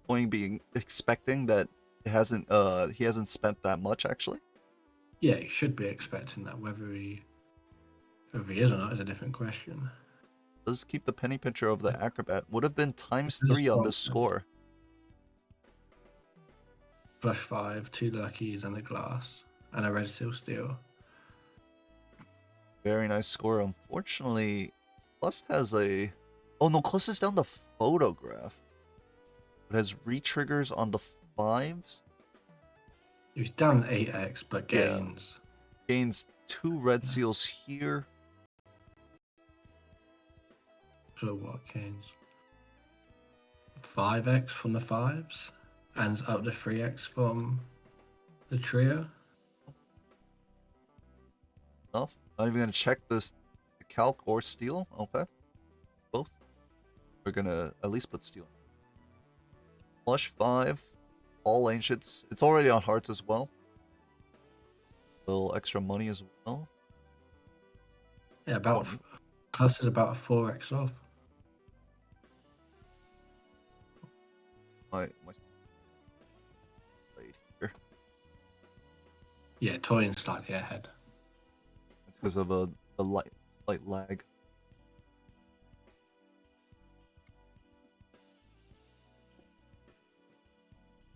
Toying be expecting that he hasn't spent that much actually? Yeah, he should be expecting that. Whether he is or not is a different question. Does keep the Penny Pincher of the Acrobat. Would have been ×3 on this score. Flush 5, 2 luckies and a glass. And a red seal steel. Very nice score. Unfortunately, Klust has a... Oh no, Klust is down the photograph. It has re-triggers on the 5s. He was down an 8x, but gains. Yeah. Gains 2 red seals here. So what gains? 5x from the 5s. And up to 3x from the trio. Enough. Not even gonna check this calc or steel. Okay. Both. We're gonna at least put steel. Flush 5. All ancients. It's already on hearts as well. A little extra money as well. Yeah, about Klust is about a 4x off. My blade here. Yeah, Toying's slightly ahead. It's because of a slight lag.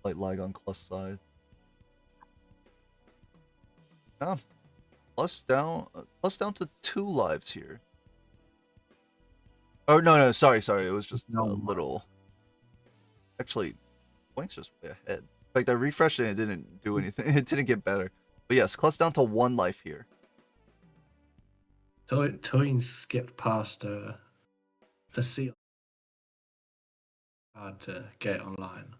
Slight lag on Klust's side. Yeah. Klust down to 2 lives here. Oh no, sorry. It was just a little. Actually, Toying's just way ahead. In fact, I refreshed it and it didn't do anything. It didn't get better. But yes, Klust down to 1 life here. Toying skipped past a seal. Hard to get online.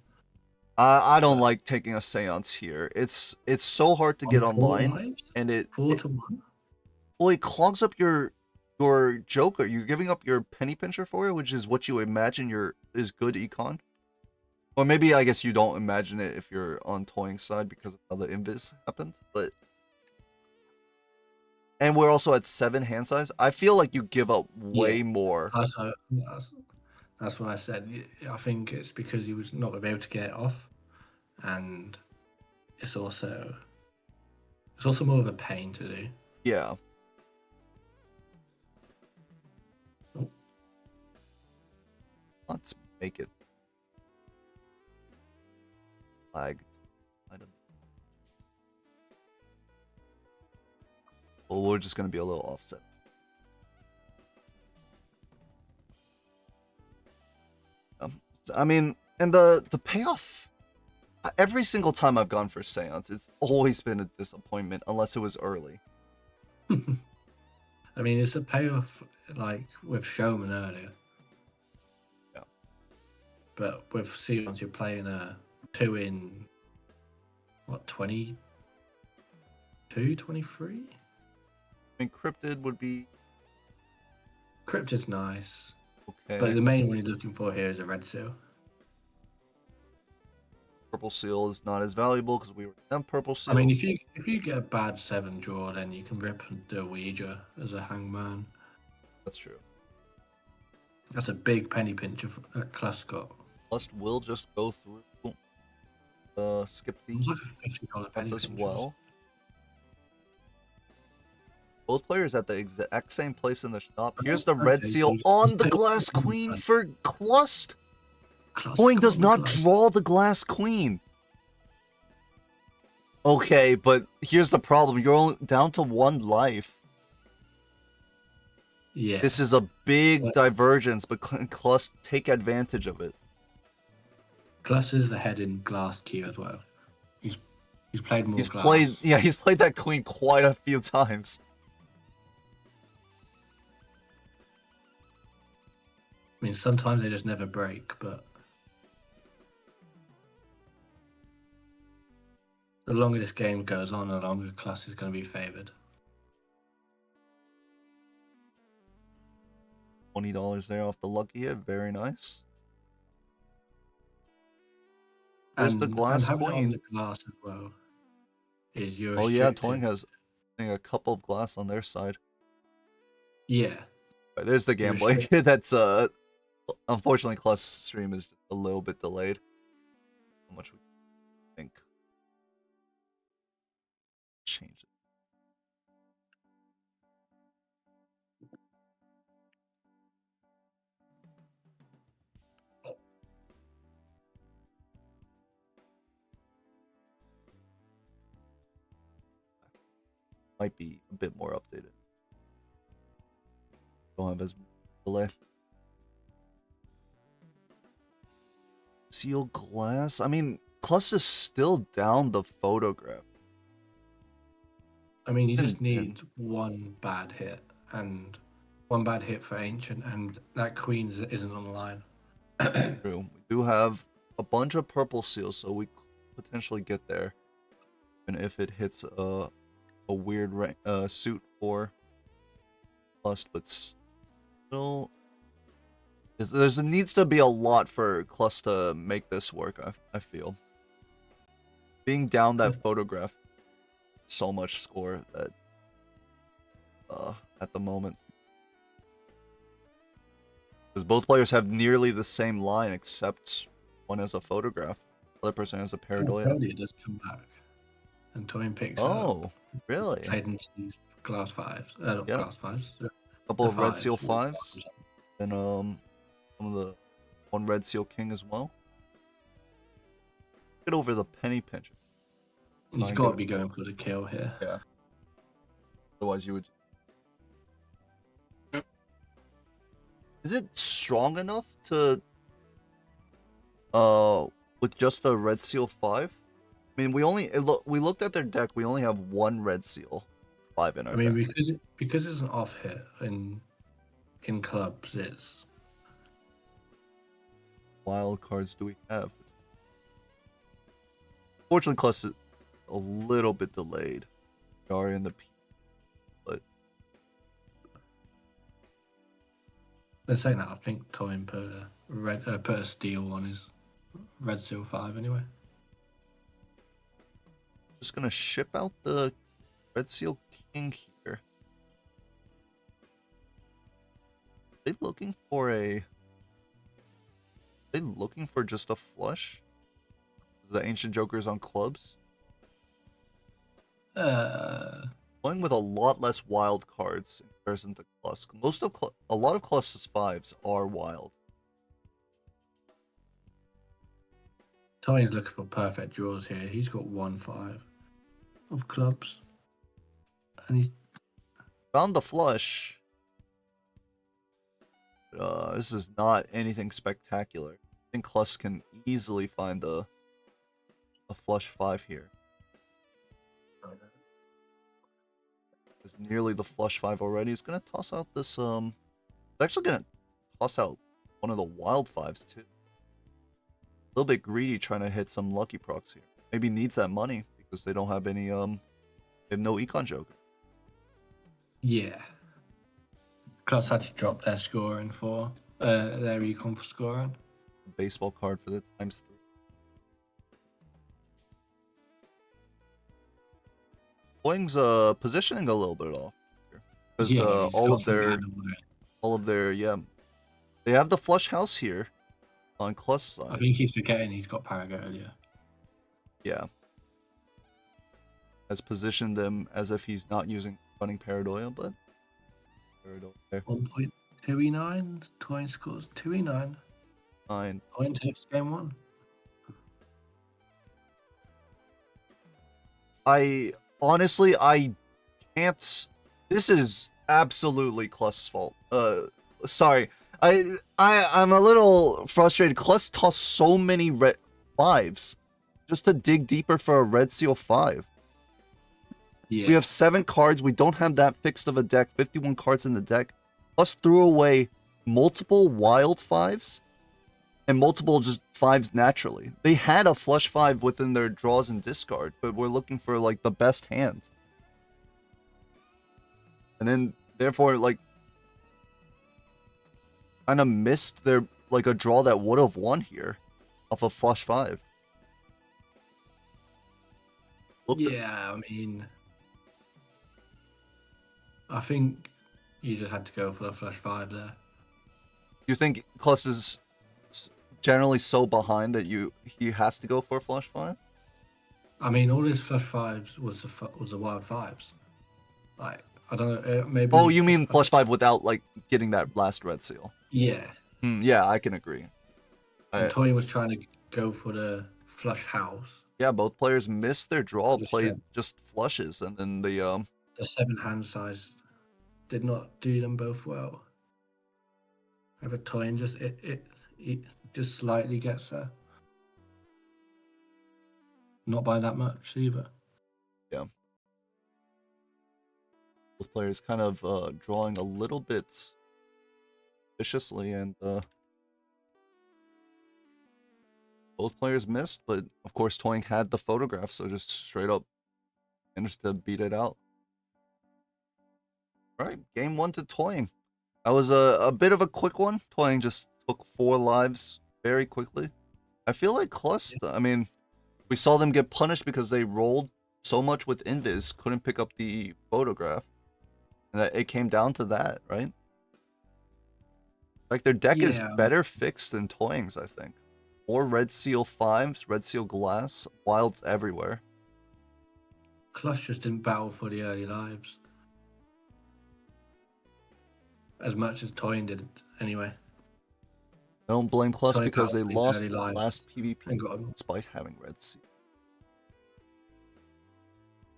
I don't like taking a seance here. It's so hard to get online, lives? and 4 to 1. Well, it clogs up your Joker. You're giving up your Penny Pincher for it, which is what you imagine is good econ. Or maybe I guess you don't imagine it if you're on Toying's side because of how the Invis happened, but. And we're also at 7 hand size. I feel like you give up way more. That's what I said. I think it's because he was not going to be able to get it off, and it's also more of a pain to do. Yeah. Oh. Let's make it lag. I don't know. Well, we're just gonna be a little offset. I mean, and the payoff. Every single time I've gone for seance, it's always been a disappointment unless it was early. I mean, it's a payoff like with Showman earlier. But with Seons, you're playing a 2 in, what, 22, 23? Encrypted would be Cryptid's nice. okay. But the main one you're looking for here is a red seal. Purple seal is not as valuable because we were have purple seals. I mean, if you get a bad 7 draw, then you can rip the Ouija as a hangman. That's true. That's a big penny pincher Klust got. Klust will just go through. Skip It was the like a $50 penny as pincher. well. Both players at the exact same place in the shop. Here's the red seal on the glass queen for Klust. Coin does not draw the glass queen. Okay, but here's the problem. You're only down to 1 life. Yeah. This is a big divergence, but Klust take advantage of it. Klust is the head in glass key as well. He's played more glass. He's played that queen quite a few times. I mean, sometimes they just never break, but the longer this game goes on, the longer Klust is going to be favoured. $20 there off the lucky hit. Very nice. There's the glass and queen. On the glass as well is your. Oh yeah, Toying has I think a couple of glass on their side. Yeah. Right, there's the gambling. That's unfortunately Klust's stream is just a little bit delayed. How much we think? Change it. Might be a bit more updated. Don't have as delay. Seal glass. I mean, Klust is still down the photograph. I mean, you just need one bad hit, and one bad hit for Ancient, and that queen isn't on the line. True. We do have a bunch of purple seals, so we could potentially get there. And if it hits a weird suit for Klust, but still, there needs to be a lot for Klust to make this work. I feel being down that photograph, so much score that at the moment, because both players have nearly the same line except one has a photograph, the other person has a paranoia. It does come back, and Toyin picks up. Oh, really? Played into these glass 5s. Not yeah. Glass 5s. A couple of red seal 5s, and some of the one red seal king as well. Get over the penny pincher. He's got to be going for the kill here. Yeah. Otherwise, you would. Is it strong enough to, with just a red seal 5? I mean, we looked at their deck. We only have 1 red seal 5 in our deck. I mean, because it's an off hit in clubs, it's wild cards do we have? Fortunately, Klust is a little bit delayed. We are in the P, but let's say that I think Toyin put a steel on his red seal 5 anyway. Just gonna ship out the red seal king here. Are they looking for just a flush? The ancient jokers on clubs? Going with a lot less wild cards in comparison to Klust. A lot of Klust's 5s are wild. Toyin's looking for perfect draws here. He's got 1-5 of clubs, and he's found the flush. This is not anything spectacular. I think Klust can easily find a flush 5 here. It's nearly the flush 5 already. He's gonna toss out this. He's actually gonna toss out one of the wild 5s too. little bit greedy trying to hit some lucky procs here. Maybe needs that money because they don't have any they have no econ joker. Yeah. Klust had to drop their scoring for their econ for scoring. Baseball card for the ×3. Boing's positioning a little bit off here. Because Yeah, he's got some mana all of their they have the flush house here on Klust's side. I think he's forgetting he's got Paragon earlier. Yeah. Has positioned them as if he's not using running Paradoia, but Paradoia there. 1.2E9, Toyn scores 2E9. Fine. Toyn takes game 1. Honestly, I can't. This is absolutely Klust's fault. Sorry. I'm a little frustrated. Klust tossed so many red 5s just to dig deeper for a red seal 5. Yeah. We have 7 cards. We don't have that fixed of a deck. 51 cards in the deck. Plus threw away multiple wild 5s and multiple just 5s naturally. They had a flush 5 within their draws and discard, but we're looking for like the best hand. And then therefore like kind of missed their like a draw that would have won here off a flush 5. Yeah, I mean, I think you just had to go for the flush 5 there. You think Klust is generally so behind that he has to go for a flush 5? I mean, all his flush 5s was the wild 5s. Like, I don't know, maybe. Oh, you mean flush 5 without like getting that last red seal? Yeah. Yeah, I can agree. And Toy was trying to go for the flush house. Yeah, both players missed their draw, played just flushes, and then the 7 hand size did not do them both well. However, Toy just it just slightly gets there. Not by that much either. Yeah. Both players kind of drawing a little bit viciously, and both players missed, but of course Toying had the photograph, so just straight up managed to beat it out. Alright, game 1 to Toying. That was a bit of a quick one. Toying just took 4 lives very quickly. I feel like Klust, I mean, we saw them get punished because they rolled so much with Invis, couldn't pick up the photograph. And it came down to that, right? Like, their deck is better fixed than Toying's, I think. 4 red seal 5s, red seal glass, wilds everywhere. Klust just didn't battle for the early lives. As much as Toyin did anyway. I don't blame Klust because they lost the last PvP despite having red seal.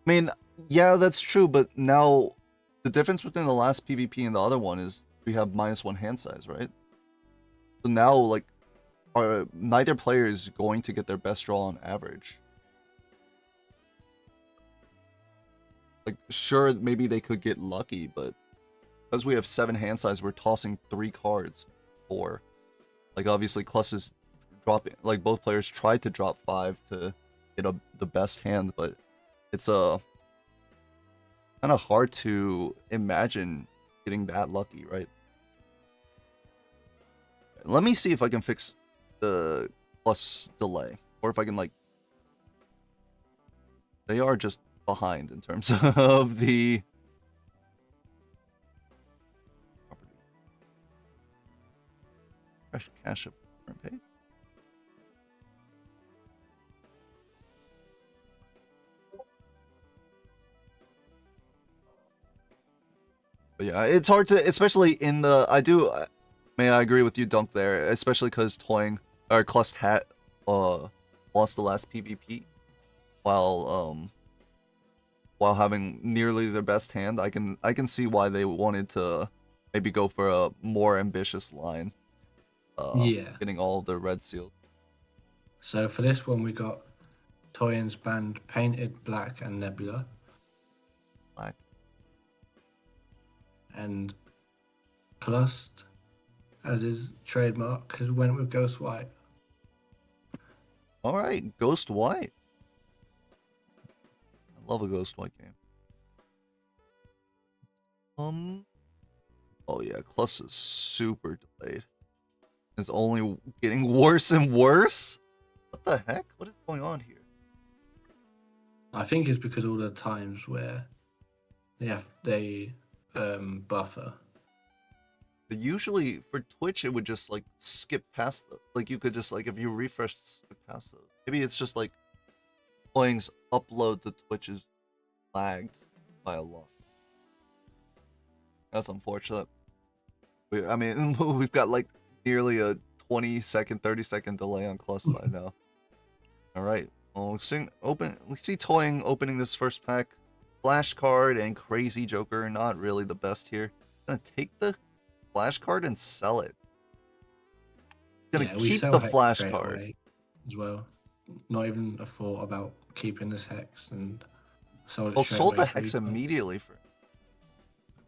I mean, yeah, that's true, but now the difference between the last PvP and the other one is we have -1 hand size, right? So now, like, neither player is going to get their best draw on average. Like, sure, maybe they could get lucky, but because we have 7 hand size, we're tossing 3 cards. 4. Like, obviously, Klust is dropping. Like, both players tried to drop 5 to get the best hand, but it's kind of hard to imagine getting that lucky, right? Let me see if I can fix the plus delay, or if I can, like, they are just behind in terms of the property. Fresh cash up current page. But yeah, it's hard to, especially in the, I agree with you, Dunk, there, especially because Klust had lost the last PvP while having nearly their best hand. I can see why they wanted to maybe go for a more ambitious line. Getting all of their red sealed. So for this one, we got Toyin's band Painted Black and Nebula. Black. And Klust, as his trademark, has went with Ghost White. Alright, Ghost White. I love a Ghost White game. Oh yeah, Klust is super delayed. It's only getting worse and worse? What the heck? What is going on here? I think it's because all the times where they buffer. But usually for Twitch it would just like skip past the, like you could just like if you refresh skip past those. Maybe it's just like Toying's upload to Twitch is lagged by a lot. That's unfortunate. I mean, we've got like nearly a 20-second, 30-second delay on Klust side now. All right. Well, we see Toying opening this first pack. Flash card and Crazy Joker, not really the best here. Gonna take the flash card and sell it. Gonna keep the flash card as well. Not even a thought about keeping this hex and sold it. Oh, sold the hex immediately for.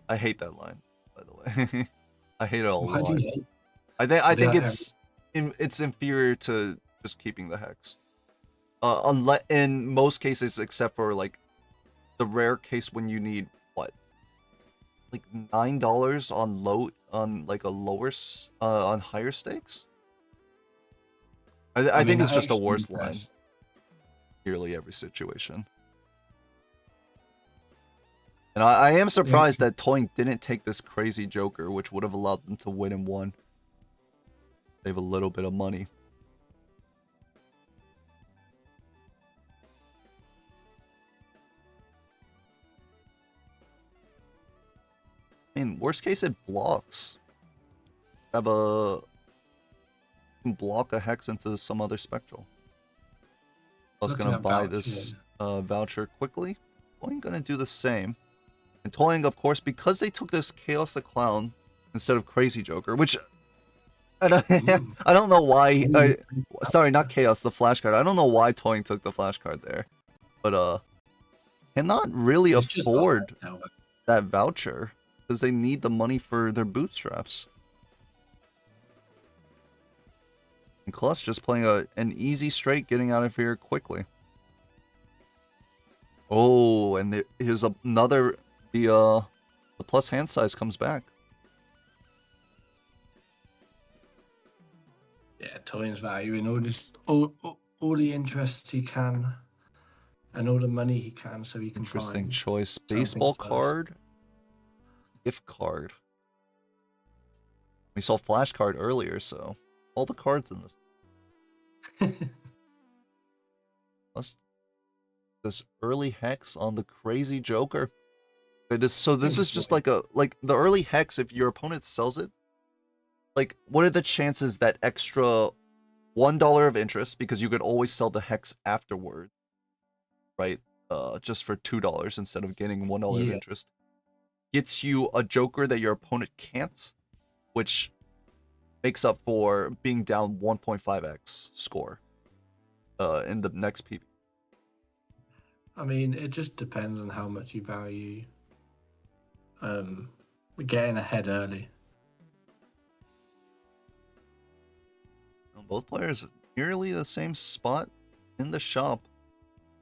I hate that line, by the way. I hate it a lot. Do you hate? I think it's inferior to just keeping the hex. Unless in most cases, except for like the rare case when you need what, like $9 on like a lower on higher stakes. I think it's just a worse line. Nearly every situation. And I am surprised that Toying didn't take this Crazy Joker, which would have allowed them to win in one. Save a little bit of money. I mean, worst case, it blocks. Have a... block a hex into some other spectral. I was going to buy this voucher quickly. Toying going to do the same. And Toying, of course, because they took this Chaos the Clown instead of Crazy Joker, which... I don't know why... sorry, not Chaos, the flash card. I don't know why Toying took the flash card there. But, cannot really afford that voucher. Because they need the money for their bootstraps. And Klust just playing an easy straight, getting out of here quickly. Oh, and here's another... The plus hand size comes back. Yeah, Toying's valuing all the interests he can, and all the money he can, so he can. Interesting choice. Baseball card, gift card. We saw flash card earlier, so all the cards in this. Plus, this early hex on the Crazy Joker. This is just like the early hex. If your opponent sells it, like what are the chances that extra $1 of interest, because you could always sell the hex afterward, right? Just for $2 instead of getting $1 of interest, gets you a Joker that your opponent can't, which makes up for being down 1.5x score in the next PV. I mean, it just depends on how much you value getting ahead early. Both players nearly the same spot in the shop.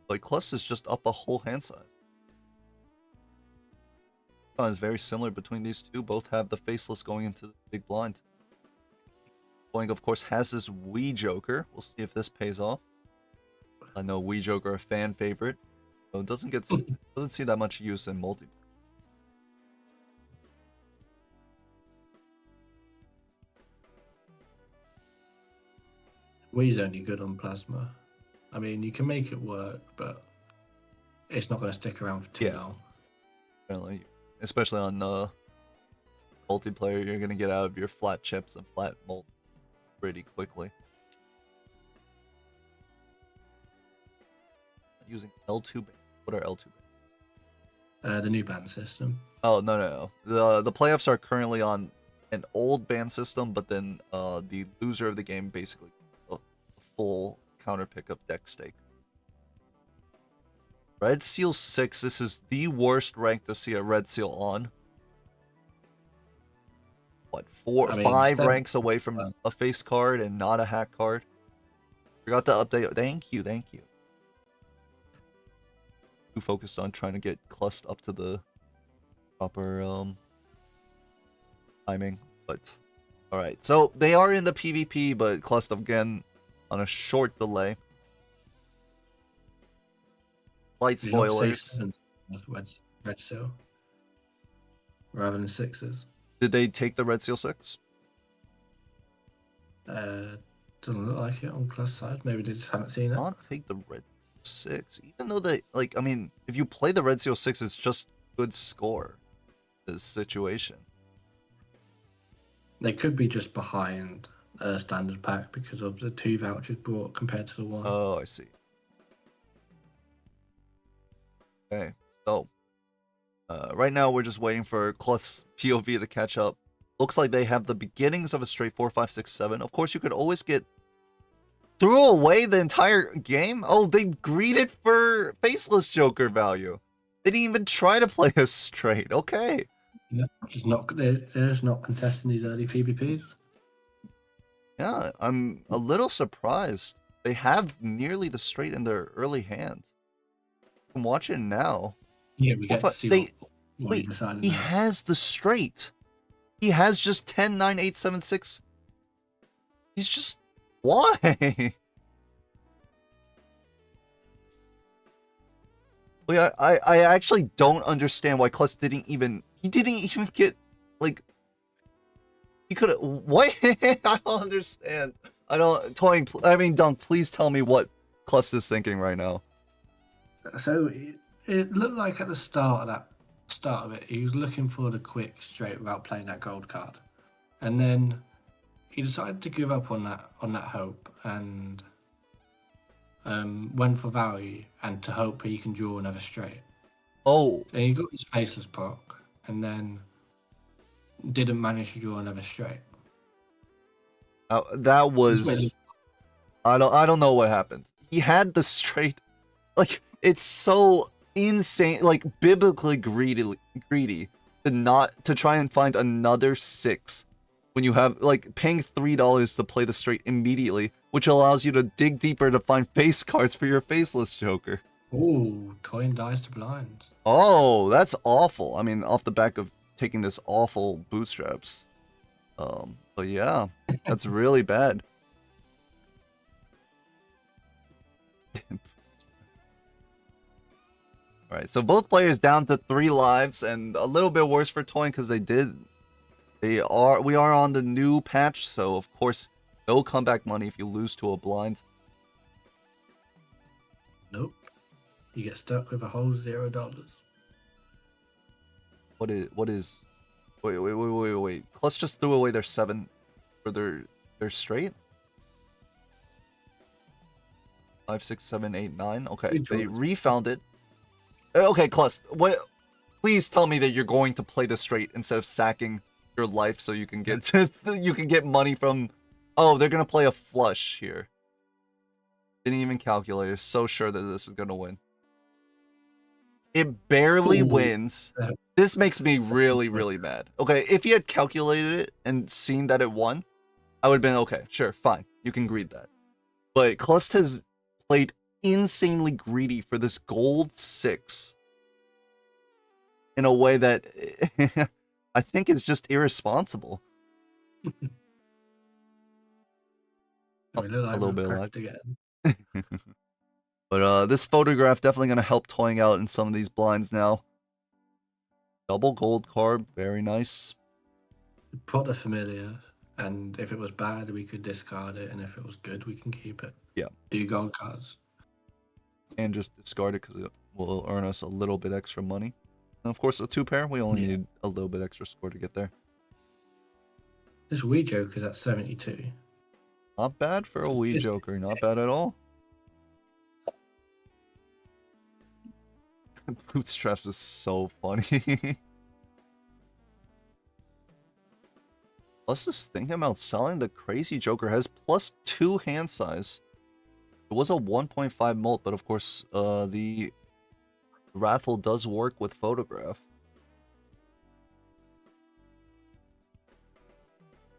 Like Klust is just up a whole hand size. It's very similar between these two. Both have the faceless going into the big blind. Toying, of course, has this Wii Joker. We'll see if this pays off. I know Wii Joker a fan favorite, so it doesn't see that much use in multiplayer. Wii's only good on plasma. I mean, you can make it work, but it's not going to stick around for too long. Definitely. Especially on multiplayer, you're going to get out of your flat chips and flat mold pretty quickly. Using L2 band. What are L2 bands? The new band system. Oh, no. The playoffs are currently on an old band system, but then the loser of the game basically a full counter pickup deck stake. Red Seal 6, this is the worst rank to see a Red Seal on. What, 5 ranks away from a face card and not a hack card? Forgot to update. Thank you. Too focused on trying to get Klust up to the proper timing, but all right. So they are in the PvP, but Klust again on a short delay. Light Did you not say spoilers. 7s with red seal rather than 6s? Did they take the Red Seal 6? Doesn't look like it on Klust side. Maybe they just haven't seen it. Not take the Red 6, even though they like. I mean, if you play the Red Seal 6, it's just good score. This situation. They could be just behind a standard pack because of the 2 vouchers brought compared to the 1. Oh, I see. Okay, so right now we're just waiting for Klust POV to catch up. Looks like they have the beginnings of a straight 4, 5, 6, 7. Of course, you could always threw away the entire game. Oh, they greeted for Faceless Joker value. They didn't even try to play a straight. Okay. Yeah, they're just not contesting these early PvPs. Yeah, I'm a little surprised. They have nearly the straight in their early hand. I'm watching now. Yeah, we get to see what wait, he decided. He now. has the straight. He has just 10, 9, 8, 7, 6. He's just... Why? Wait, I actually don't understand why Klust didn't even... He didn't even get, like... He could have... What? I don't understand. I don't... Toying... I mean, Dunk, please tell me what Klust is thinking right now. So it looked like at the start of it, he was looking for the quick straight without playing that gold card, and then he decided to give up on that hope and went for value and to hope he can draw another straight. Oh. And he got his faceless proc and then didn't manage to draw another straight. That was... I don't know what happened. He had the straight... Like, it's so insane, like biblically greedy to try and find another 6 when you have like paying $3 to play the straight immediately, which allows you to dig deeper to find face cards for your Faceless Joker. Oh, Toyin dies to blinds. Oh, that's awful. I mean, off the back of taking this awful bootstraps. But yeah, that's really bad. Alright, so both players down to 3 lives, and a little bit worse for Toyin because we are on the new patch, so of course no comeback money if you lose to a blind. Nope. You get stuck with a whole $0. What is wait. Klust just threw away their 7 for their straight? 5, 6, 7, 8, 9. Okay, they refound it. Okay, Klust, please tell me that you're going to play the straight instead of sacking your life so you can get you can get money from... Oh, they're gonna play a flush here. Didn't even calculate. It's so sure that this is gonna win. It barely wins. This makes me really, really mad. Okay, if he had calculated it and seen that it won, I would have been okay, sure, fine. You can greed that. But Klust has played insanely greedy for this gold 6 in a way that I think is just irresponsible. A little bit alive. But this photograph definitely going to help Toying out in some of these blinds now. Double gold card, very nice. Put the familiar, and if it was bad, we could discard it, and if it was good, we can keep it. Yeah. 2 gold cards. And just discard it because it will earn us a little bit extra money. And of course, a 2-pair, we only need a little bit extra score to get there. This Wii Joker's at 72. Not bad for a Wii Joker, not bad at all. Bootstraps is so funny. Let's just think about selling the Crazy Joker. Has +2 hand size. It was a 1.5 mult, but of course, the Raffle does work with Photograph.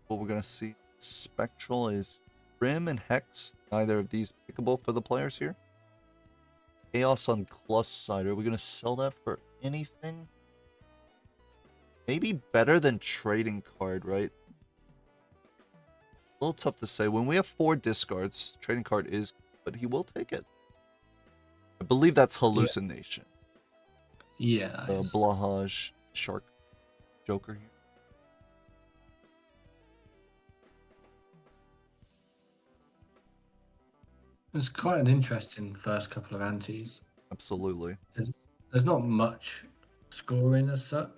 What we're gonna see, Spectral is Rim and Hex, neither of these pickable for the players here. Chaos on Klust side. Are we going to sell that for anything? Maybe better than trading card, right? A little tough to say. When we have 4 discards, trading card is, but he will take it. I believe that's Hallucination. Yeah. Nice. Blahaj Shark Joker here. It's quite an interesting first couple of antes. Absolutely. There's not much scoring as such.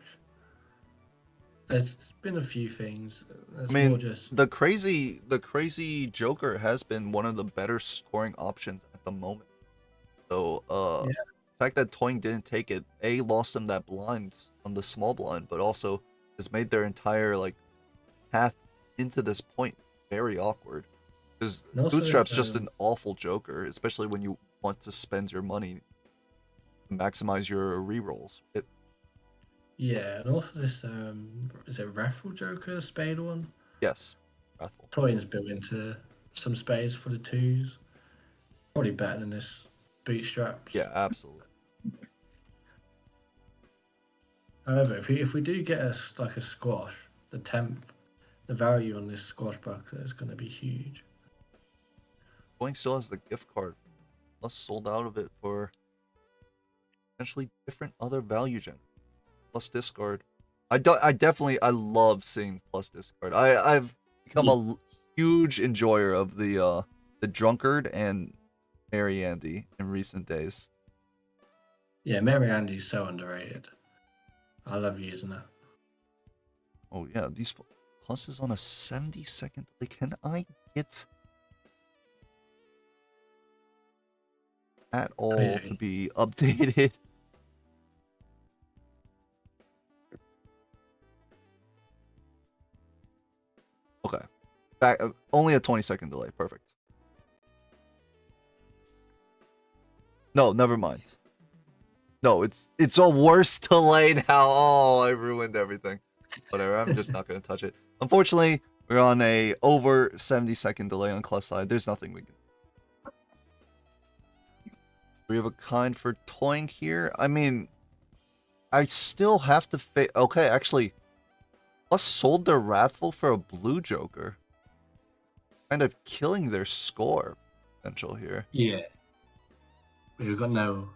There's been a few things. There's more just the crazy Joker has been one of the better scoring options at the moment. So, the fact that Toying didn't take it, lost them that blind on the small blind, but also has made their entire like path into this point very awkward. Because Bootstrap's just an awful Joker, especially when you want to spend your money to maximize your rerolls. Yeah, and also this is it Raffle Joker, the spade one? Yes, Wrathful. Toying's built into some spades for the 2s. Probably better than this Bootstraps. Yeah, absolutely. However, if we do get a squash, the value on this squash buckler is going to be huge. Toying still has the gift card. Plus sold out of it for potentially different other value gen. Plus discard. I love seeing plus discard. I've become a huge enjoyer of the Drunkard and Mary Andy in recent days. Yeah, Mary Andy's so underrated. I love using that. Oh yeah, these Klust is on a 70-second delay. Can I get at all to be updated? Okay. Back only a 20-second delay. Perfect. No, never mind. No, it's a worse delay now. Oh, I ruined everything. Whatever, I'm just not going to touch it. Unfortunately, we're on a over 70-second delay on Klust side. There's nothing we can do. 3 of a kind for Toying here. I mean, I still have to okay, actually, Klust sold their Wrathful for a blue Joker. Kind of killing their score potential here. Yeah. We've got no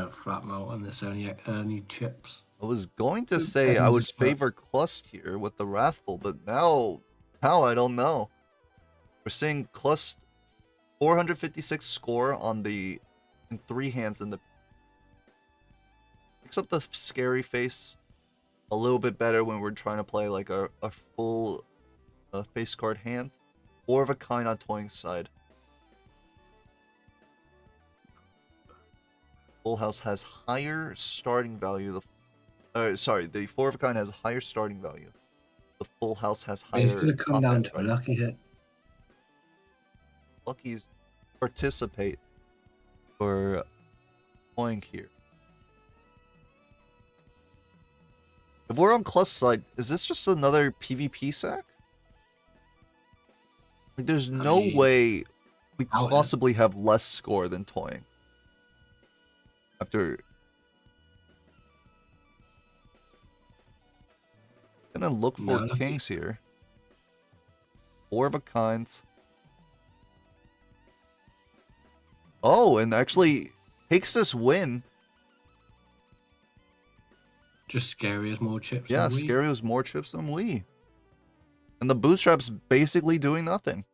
flat mode and there's only chips. I was going to say I would favor Klust here with the Wrathful, but now I don't know. We're seeing Klust 456 score on in 3 hands in the picks up the scary face a little bit better when we're trying to play like a full face card hand. 4 of a kind on Toying's side. Full house has higher starting value. The 4 of a kind has higher starting value. The full house has higher. It's going to come down to a lucky hit. Luckies participate for Toying here. If we're on Klust side, is this just another PvP sack? Like, there's no way we possibly have less score than Toying. After gonna look for kings here. 4 of a kind. Oh, and actually takes this win. Just Scary has more chips. Yeah, Scary has more chips than we. And the Bootstrap's basically doing nothing.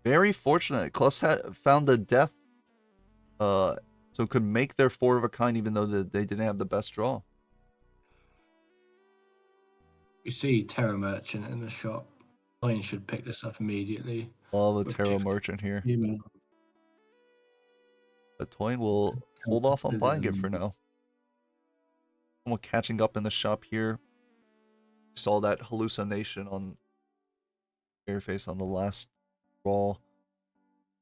Very fortunate. Klust had found the death. So could make their 4 of a kind even though they didn't have the best draw. You see Terror Merchant in the shop. Toying should pick this up immediately. Love a Terror Merchant here. But Toying will hold off on buying it for now. Someone catching up in the shop here. Saw that hallucination on Airface on the last draw.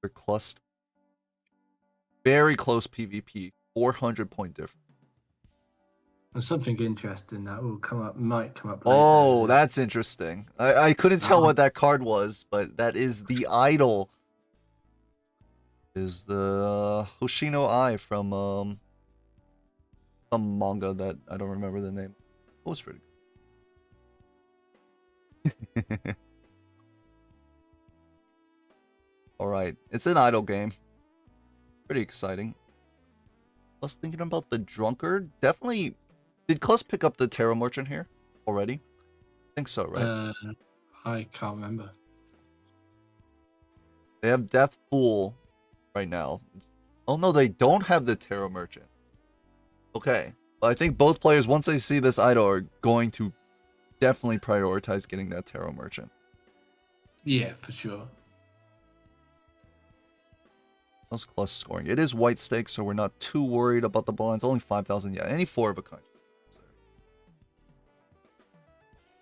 For Klust. Very close PvP. 400 point difference. And something interesting that will come up, might come up later. Oh, that's interesting. I couldn't tell Uh-huh. what that card was, but that is the idol. Is the Hoshino Eye from some manga that I don't remember the name. It was pretty good. Alright, it's an idle game. Pretty exciting. I was thinking about the drunkard. Definitely. Did Klust pick up the Tarot Merchant here already? I think so, right? I can't remember. They have Death Fool right now. Oh no, they don't have the Tarot Merchant. Okay. But I think both players, once they see this idol, are going to definitely prioritize getting that Tarot Merchant. Yeah, for sure. How's Klust scoring? It is white stakes, so we're not too worried about the blinds. Only 5,000. Yeah, any 4 of a kind.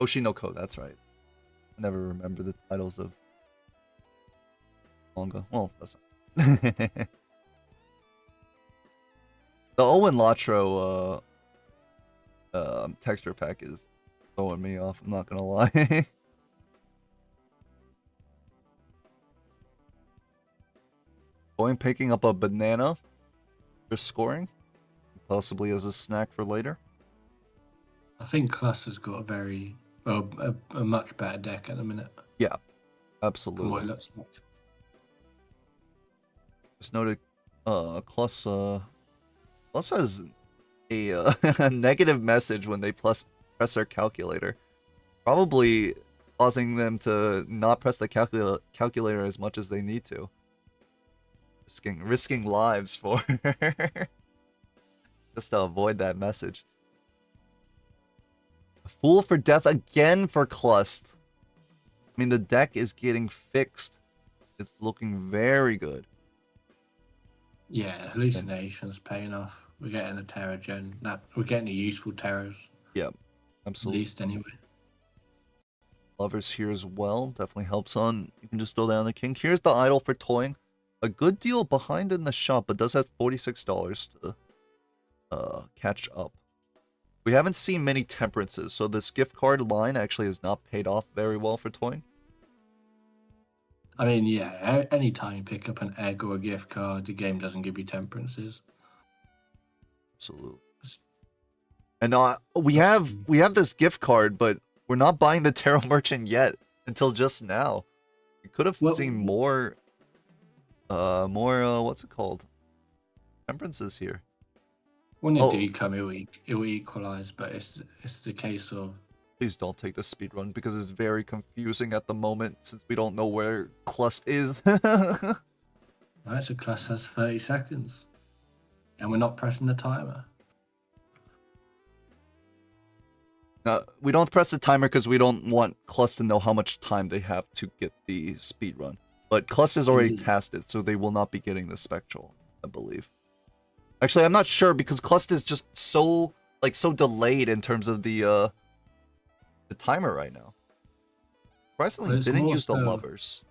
Oshinoko, that's right. I never remember the titles of manga. Well, that's not. The Owen Latro texture pack is throwing me off, I'm not gonna lie. Going picking up a banana for scoring, possibly as a snack for later. I think Klust has got a much better deck at the minute. Yeah, From what absolutely. it looks like. Just noted, Klust has a, a negative message when they press their calculator, probably causing them to not press the calculator as much as they need to. Risking lives for just to avoid that message. A Fool for Death again for Klust. I mean, the deck is getting fixed. It's looking very good. Yeah, hallucinations paying off. We're getting a terror gen. We're getting the useful terrors. Yep, At absolutely. least anyway. Lovers here as well. Definitely helps on. You can just throw down the king. Here's the idol for toying. A good deal behind in the shop, but does have $46 to catch up. We haven't seen many temperances, so this gift card line actually has not paid off very well for toying. I mean, yeah, anytime you pick up an egg or a gift card, the game doesn't give you temperances. Absolutely. And we have this gift card, but we're not buying the Tarot Merchant yet until just now. We could have seen more what's it called? Temperances here. When they do come, it will equalize, but it's the case of. Please don't take the speedrun because it's very confusing at the moment since we don't know where Klust is. Right, so Klust has 30 seconds. And we're not pressing the timer. We don't press the timer because we don't want Klust to know how much time they have to get the speedrun. But Klust has already passed it, so they will not be getting the Spectral, I believe. Actually, I'm not sure because Klust is just so delayed in terms of the timer right now. Surprisingly, didn't use the lovers.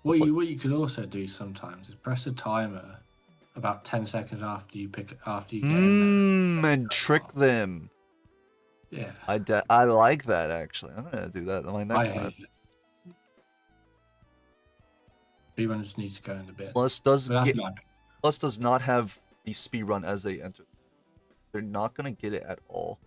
What you could also do sometimes is press the timer about 10 seconds after you get in there. And trick them. Yeah. I like that actually. I'm gonna do that on my next time. Speedrun just needs to go in a bit. Plus does not have the speedrun as they enter. They're not gonna get it at all.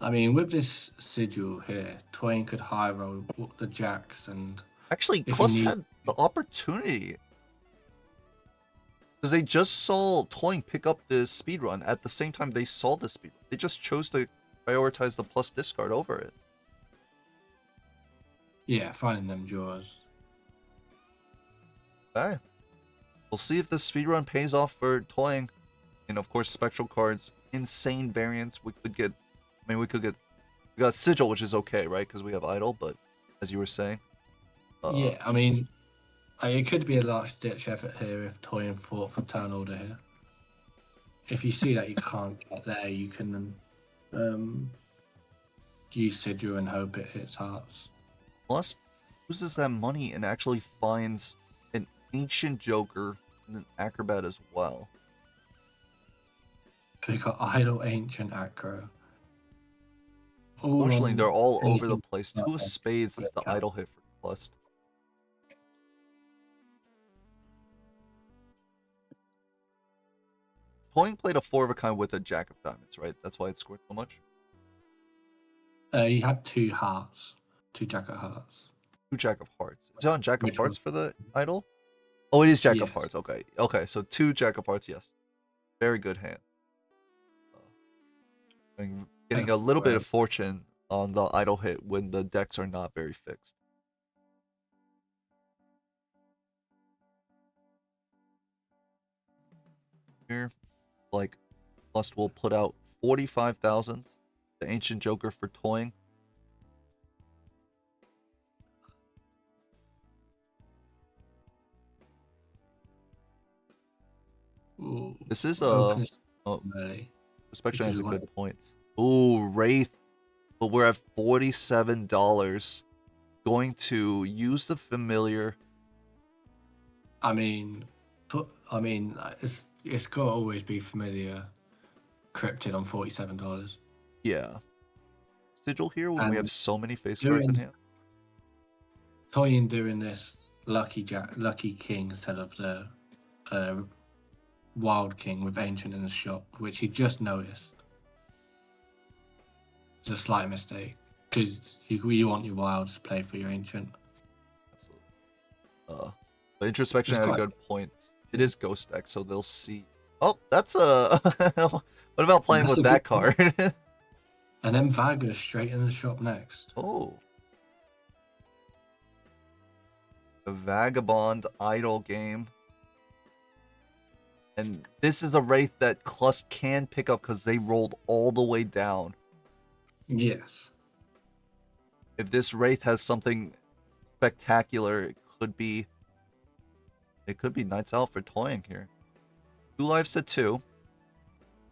I mean, with this sigil here, Twain could high roll the jacks and. Actually, Klust had the opportunity. Because they just saw Twain pick up the speedrun at the same time they saw the speedrun. They just chose to prioritize the plus discard over it. Yeah, finding them draws. Okay. We'll see if the speedrun pays off for toying. And of course, spectral cards, insane variants. We got Sigil, which is okay, right? Because we have Idol, but as you were saying. Yeah, I mean, it could be a large ditch effort here if toying fought for turn order here. If you see that you can't get there, you can use Sigil and hope it hits hearts. Plus, uses that money and actually finds an Ancient Joker and an Acrobat as well. We got Idle, Ancient, Acro. All Unfortunately, on they're all over the anything place. but Two of like spades is quick the out. idle hit for Klust. Toying played a 4 of a kind with a jack of diamonds, right? That's why it scored so much. He had 2 hearts, 2 jack of hearts. 2 jack of hearts. Is it on jack of Which hearts was for the idol? Oh, it is jack of yes. hearts. Okay. Okay, so 2 jack of hearts, yes. Very good hand. Getting a little bit of fortune on the idle hit when the decks are not very fixed. Here, like, Klust will put out 45,000. The Ancient Joker for toying. Ooh, This is open oh, early Inspection because has a we good wanted- point. Ooh, Wraith. But we're at $47. Going to use the familiar. I mean, it's got to always be familiar. Cryptid on $47. Yeah. Sigil here when we have And so many face cards in hand. Toyin doing this lucky king instead of the wild king with ancient in the shop, which he just noticed. It's a slight mistake because you want your wilds to play for your ancient. Absolutely. The introspection It's had a quite- good point. It is ghost deck, so they'll see. Oh, that's a. What about playing That's with a that good card? And then Vaga straight in the shop next. Oh. The Vagabond idle game. And this is a Wraith that Klust can pick up because they rolled all the way down. Yes. If this Wraith has something spectacular, it could be Nights Out for toying here. 2 lives to 2.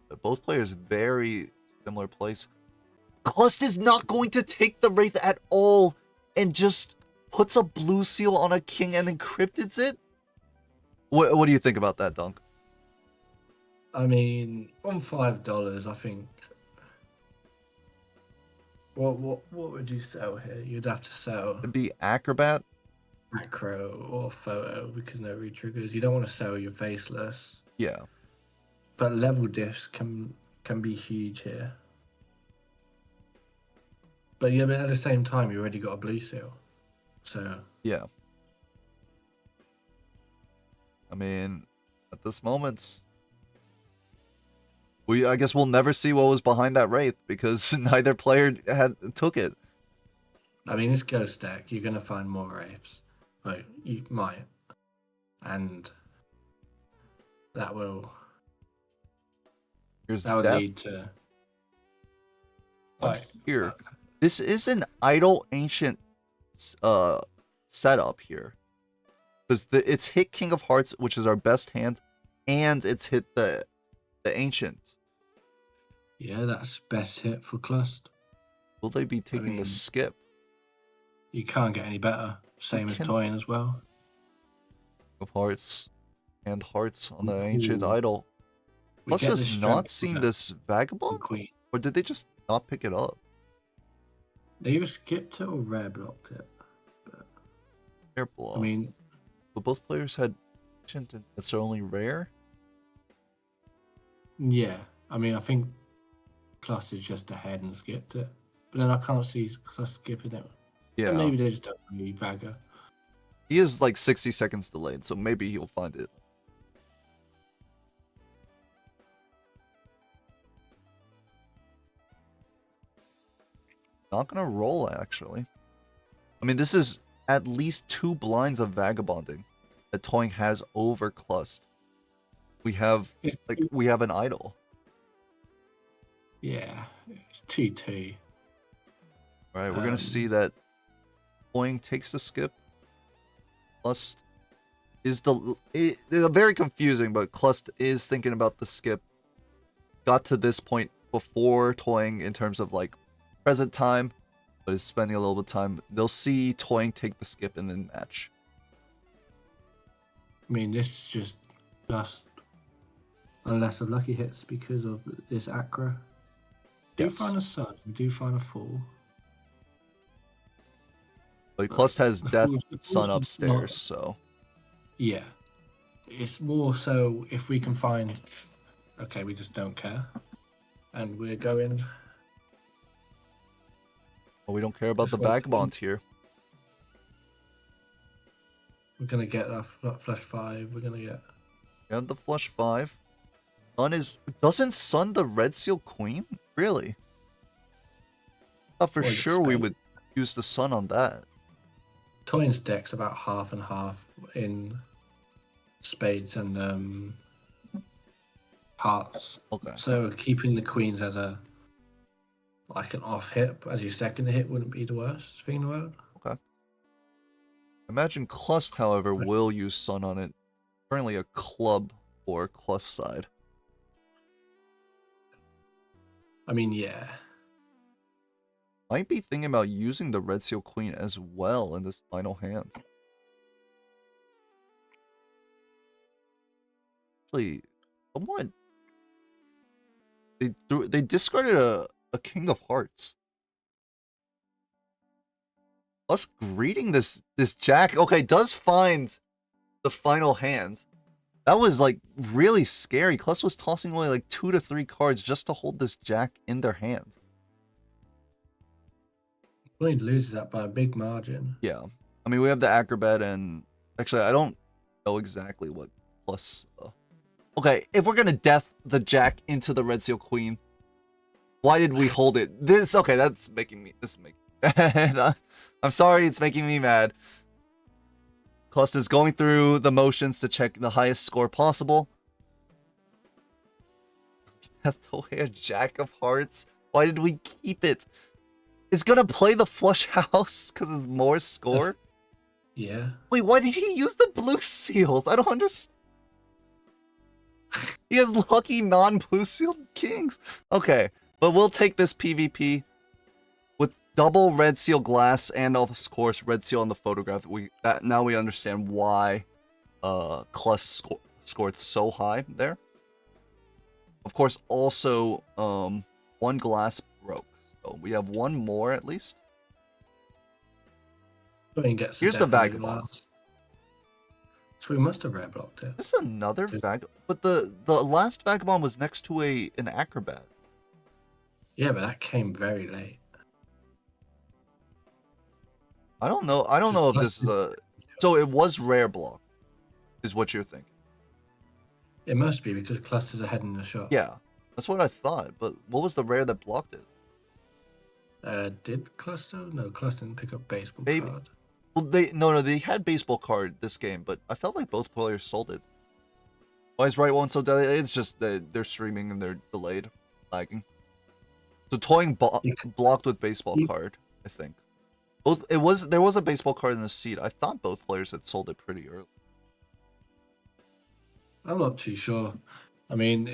But both players very similar place. Klust is not going to take the Wraith at all and just puts a blue seal on a king and encrypts it? What do you think about that, Dunk? I mean, on $5, I think. What would you sell here? You'd have to sell It'd be Acrobat. macro or photo because no re-triggers. You don't want to sell your faceless. Yeah. But level diffs can be huge here. But yeah, but at the same time, you already got a blue seal. So Yeah. I mean, at this moment, I guess we'll never see what was behind that Wraith because neither player took it. I mean, it's ghost deck. You're gonna find more wraiths. Well, you might, and that will Here's would Death. lead to Like here. This is an idle ancient setup here. Because it's hit King of Hearts, which is our best hand, and it's hit the ancient. Yeah, that's best hit for Klust. Will they be taking the skip? You can't get any better. Same as Toyin as well. Of Hearts and Hearts on the ancient idol. Plus, has not seen this Vagabond? Or did they just not pick it up? They either skipped it or rare blocked it. But, Careful. I mean, but both players had ancient and it's only rare? yeah. I mean, I think Klust is just ahead and skipped it. But then I can't see Klust skipping it. Yeah. And maybe they just don't really Vaga. He is like 60 seconds delayed, so maybe he'll find it. Not gonna roll, actually. I mean, this is at least 2 blinds of Vagabonding that Toying has over Klust. We have an idol. Yeah, it's 2-2. All right, we're gonna see that Toying takes the skip. Klust is they're very confusing, but Klust is thinking about the skip. Got to this point before Toying in terms of like present time, but is spending a little bit of time. They'll see Toying take the skip and then match. I mean, this is just unless of lucky hits because of this Acra. Do Yes. find a sun, we do find a fool. But Klust has The Death fool's Sun not- upstairs, so Yeah. It's more so if we can find. Okay, we just don't care. And we're going. well, we don't care about Just the wait for Vagabond here. We're going to get that flush 5. We're going to get. We have the flush 5. Sun is... Doesn't Sun the Red Seal Queen? Really? I thought for Or is it sure we spade? would use the Sun on that. Toyne's deck's about half and half in spades and hearts. Okay. So keeping the queens as a like an off hit as your second hit wouldn't be the worst thing in the world. Imagine Klust, however, will use Sun on it. Currently a club or Klust side. I mean, yeah. Might be thinking about using the Red Seal Queen as well in this final hand. Actually, somewhat... They discarded a King of Hearts. Us greeting this Jack. Okay, does find the final hand. That was like really scary. Klust was tossing away like 2 to 3 cards just to hold this Jack in their hand. Toyne loses that by a big margin. Yeah. I mean, we have the Acrobat and... Actually, I don't know exactly what plus... Okay, if we're gonna death the Jack into the Red Seal Queen, why did we hold it? Okay, that's making me... This is making... I'm sorry, it's making me mad. Klust is going through the motions to check the highest score possible. Death away a Jack of Hearts. Why did we keep it? It's gonna play the flush house because of more score? Yeah. Wait, why did he use the blue seals? I don't understand. He has lucky non-blue sealed kings. Okay, but we'll take this PvP with double red seal glass and of course red seal on the photograph. Now we understand why Klust scored so high there. Of course, also one glass broke. So we have one more at least. Toyne gets Here's the definitely Vagabond. last. So we must have rare blocked it. This is another but the last Vagabond was next to an Acrobat. Yeah, but that came very late. I don't know if this is a... So it was rare block, is what you're thinking. It must be because Klust is ahead in the shot. Yeah, that's what I thought. But what was the rare that blocked it? Did Klust though? No, Klust didn't pick up baseball Maybe. card. Well, they had baseball card this game, but I felt like both players sold it. Why is right one so delayed? It's just that they're streaming and they're delayed, lagging. So Toying blocked with baseball card, I think. There was a baseball card in the seat. I thought both players had sold it pretty early. I'm not too sure. I mean,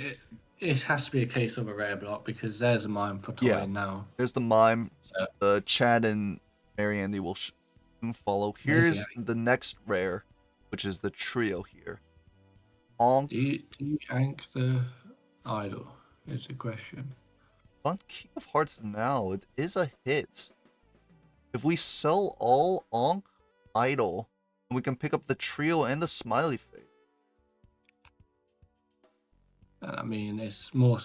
it has to be a case of a rare block because there's a mime for Toying now. There's the mime. So, The Chad and Mary Andy will soon follow. Here's the next rare, which is the trio here. On do you ank the idol? Is the question. on King of Hearts now, it is a hit. If we sell all Ankh Idol, we can pick up the trio and the smiley face. I mean, it's more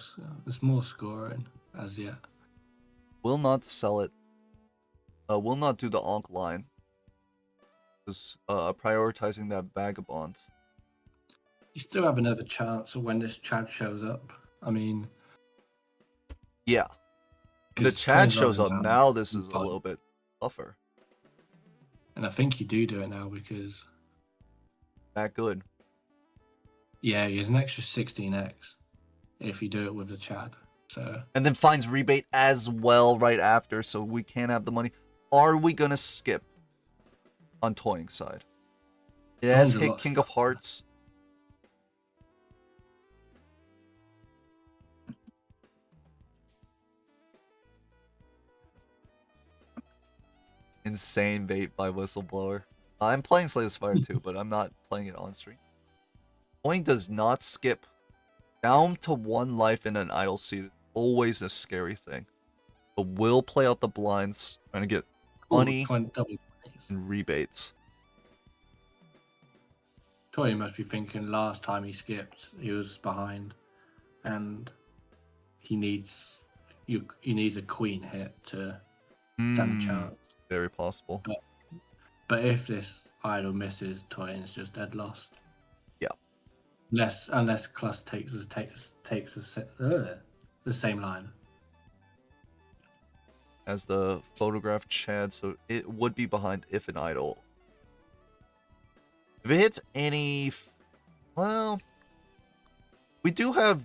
scoring as yet. Will not sell it. Will not do the Ankh line. Just prioritizing that Vagabond. You still have another chance of when this Chad shows up. I mean, Yeah. When the Chad shows up now, this is a little bit tougher. And I think you do it now because That good. yeah, he has an extra 16x if you do it with the Chad. So And then finds rebate as well right after, so we can't have the money. Are we gonna skip on Toying side? It has hit King of Hearts. Insane bait by Whistleblower. I'm playing Slay the Spire too, but I'm not playing it on stream. Toying does not skip Down to 1 life in an idle seat is always a scary thing. But we'll play out the blinds, trying to get money double. and rebates. Tori must be thinking last time he skipped, he was behind, and he needs a queen hit to stand a chance. Very possible. But if this idol misses, Torian's just dead lost. Yeah. Unless Klust takes the same line. As the photograph Chad, so it would be behind if an idol. If it hits any, well, we do have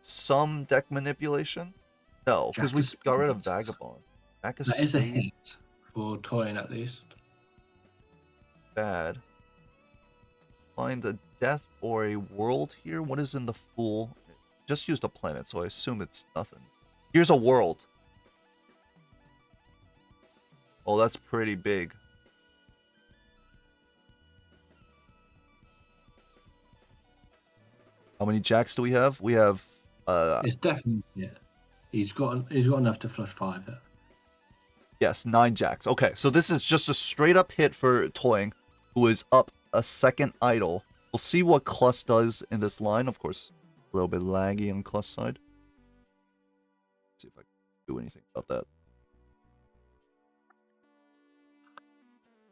some deck manipulation. No, because we got rid of Vagabond. That is a hit for Torian at least. Bad. Find a death or a world here. What is in the Fool? Just used a planet, so I assume it's nothing. Here's a world. Oh, that's pretty big. How many jacks do we have? We have it's definitely, yeah. He's got enough to flush 5 it. Yes, 9 jacks. Okay, so this is just a straight up hit for Toying, who is up a second idol. We'll see what Klust does in this line. Of course, a little bit laggy on Klust's side. See if I can do anything about that.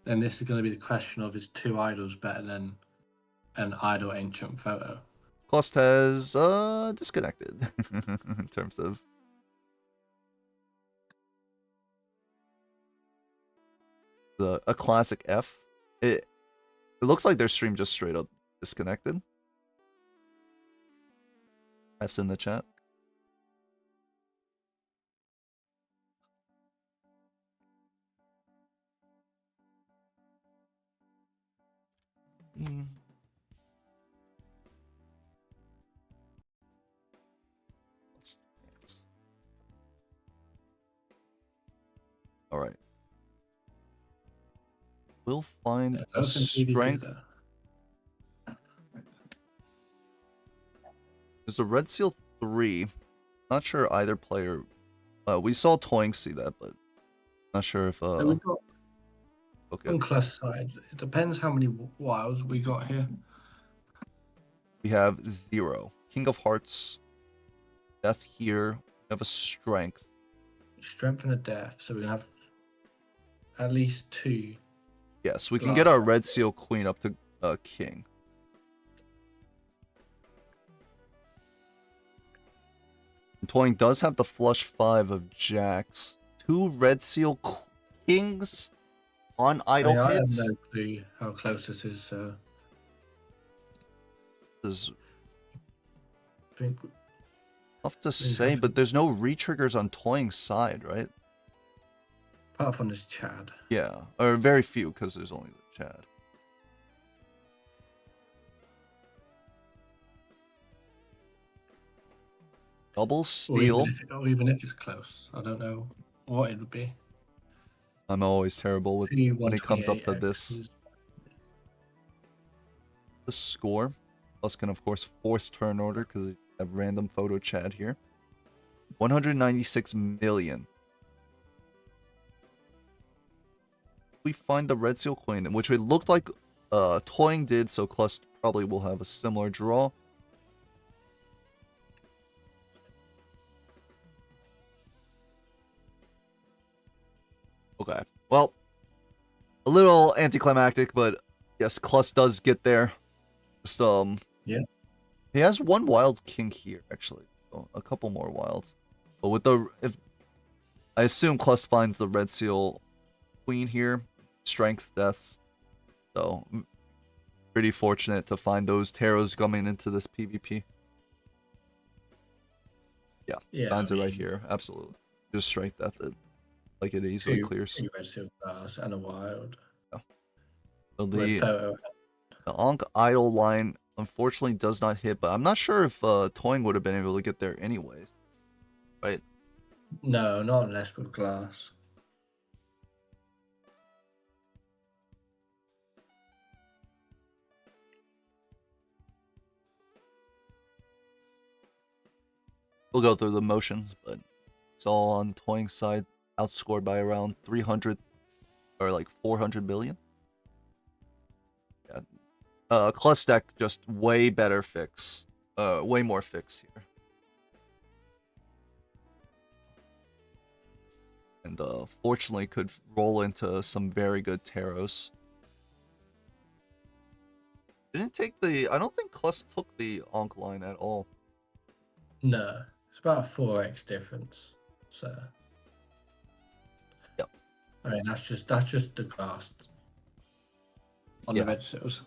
Then this is going to be the question of, is 2 idols better than an idol ancient photo? Klust has disconnected in terms of a classic F. It looks like their stream just straight up disconnected. F's in the chat. All right. We'll find a strength. There's a Red Seal 3. Not sure either player. We saw Toying see that, but not sure if. So we got okay. On Klust's side, it depends how many wilds we got here. We have 0. King of Hearts. Death here. We have a strength. Strength and a death. So we're gonna have at least 2. Yes, we can get our Red Seal Queen up to King. And Toying does have the flush 5 of jacks. 2 Red Seal Kings on idle hits. I have no clue how close this is, so. This is I think tough to say, but there's no re-triggers on Toying's side, right? apart from this Chad. Yeah, or very few, because there's only the Chad. Double steal. Or even if it's close. I don't know what it would be. I'm always terrible with when it comes up to this. The score. Plus can, of course, force turn order, because I have random photo Chad here. 196 million. We find the Red Seal Queen, which it looked like Toying did, so Klust probably will have a similar draw. Okay, well, a little anticlimactic, but yes, Klust does get there. Just yeah, he has 1 wild king here actually, so a couple more wilds. But with the I assume Klust finds the Red Seal Queen here, strength deaths. So pretty fortunate to find those tarots coming into this PvP. Yeah, finds it right here, absolutely. Just strength death it. Like it easily clears. 2 Red Seal Glass and a wild. Yeah. So the Ankh idle line unfortunately does not hit, but I'm not sure if Toying would have been able to get there anyways. Right? No, not unless with glass. we'll go through the motions, but it's all on Toying's side, outscored by around 300 or like 400 billion. Yeah. Klust deck just way better fix. Way more fixed here. And fortunately could roll into some very good taros. Didn't take the... I don't think Klust took the Onk line at all. No, it's about a 4x difference. So, yep. I mean, that's just the Klust on the red seals.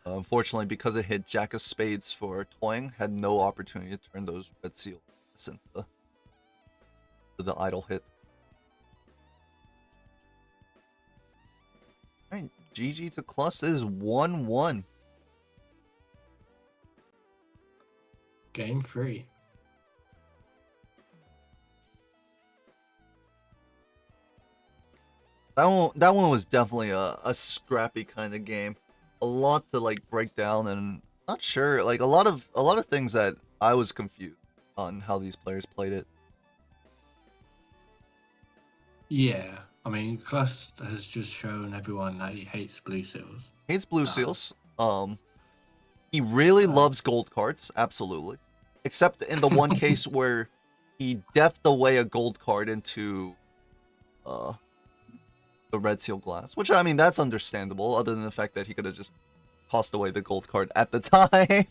Unfortunately, because it hit Jack of Spades for Toying, had no opportunity to turn those red seals into the idle hit. Alright, GG to Klust is 1-1. Game 3. That one was definitely a scrappy kind of game. A lot to like break down, and not sure, like a lot of things that I was confused on how these players played it. Yeah, I mean, Klust has just shown everyone that he hates blue seals. Hates blue seals. He really loves gold cards, absolutely. Except in the one case where he deathed away a gold card into the red seal glass, which I mean that's understandable, other than the fact that he could have just tossed away the gold card at the time and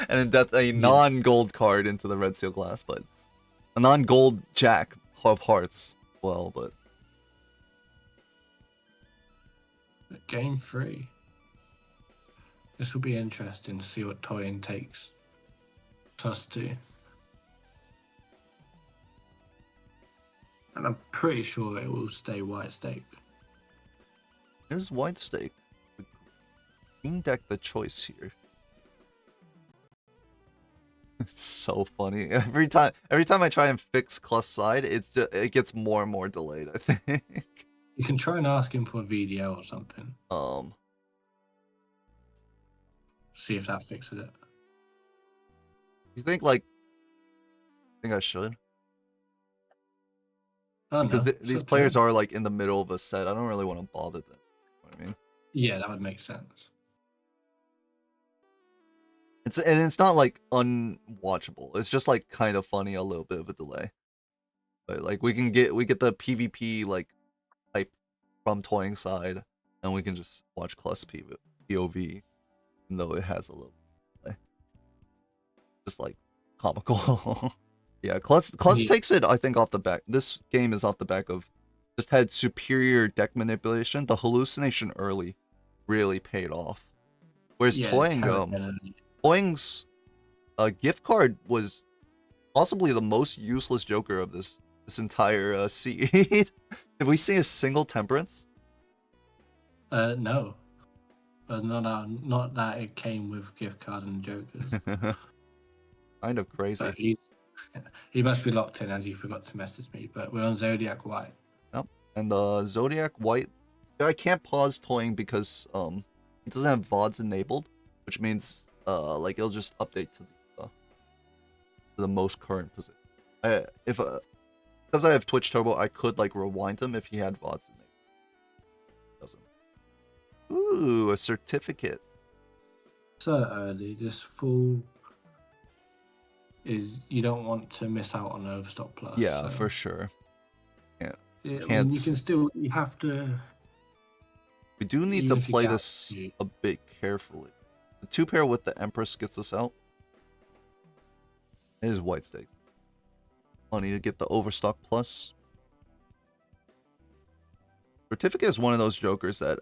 then death a non-gold card into the red seal glass, but a non-gold jack of hearts. Well, but Game 3. This will be interesting to see what Toyin takes Klust to. And I'm pretty sure it will stay white stake. Is white stake. Green deck the choice here. It's so funny. Every time I try and fix Klust's side, it gets more and more delayed, I think. You can try and ask him for a VDO or something. See if that fixes it. You think like I think I should? Because these players are like in the middle of a set. I don't really want to bother them. You know what I mean? Yeah, that would make sense. It's not like unwatchable. It's just like kind of funny, a little bit of a delay. But like we get the PvP like type from Toying side, and we can just watch Klust POV, even though it has a little delay. Just like comical. Yeah, Klust takes it, I think, off the back. This game is off the back of just had superior deck manipulation. The hallucination early really paid off. Whereas Toying's gift card was possibly the most useless Joker of this entire seed. Did we see a single Temperance? No. But not that it came with gift card and Jokers. Kind of crazy. He must be locked in as he forgot to message me, but we're on Zodiac White. Yep. And Zodiac White, I can't pause Toying because it doesn't have VODs enabled, which means like it'll just update to the most current position. Because I have Twitch Turbo, I could like rewind him if he had VODs enabled. Doesn't. Ooh, a certificate. So early, this full is you don't want to miss out on Overstock Plus. Yeah, so. for sure. Yeah. I mean, you can still, you have to. We do need to play this a bit carefully. The 2-pair with the Empress gets us out. It is white stakes. I need to get the Overstock Plus. Certificate is one of those jokers that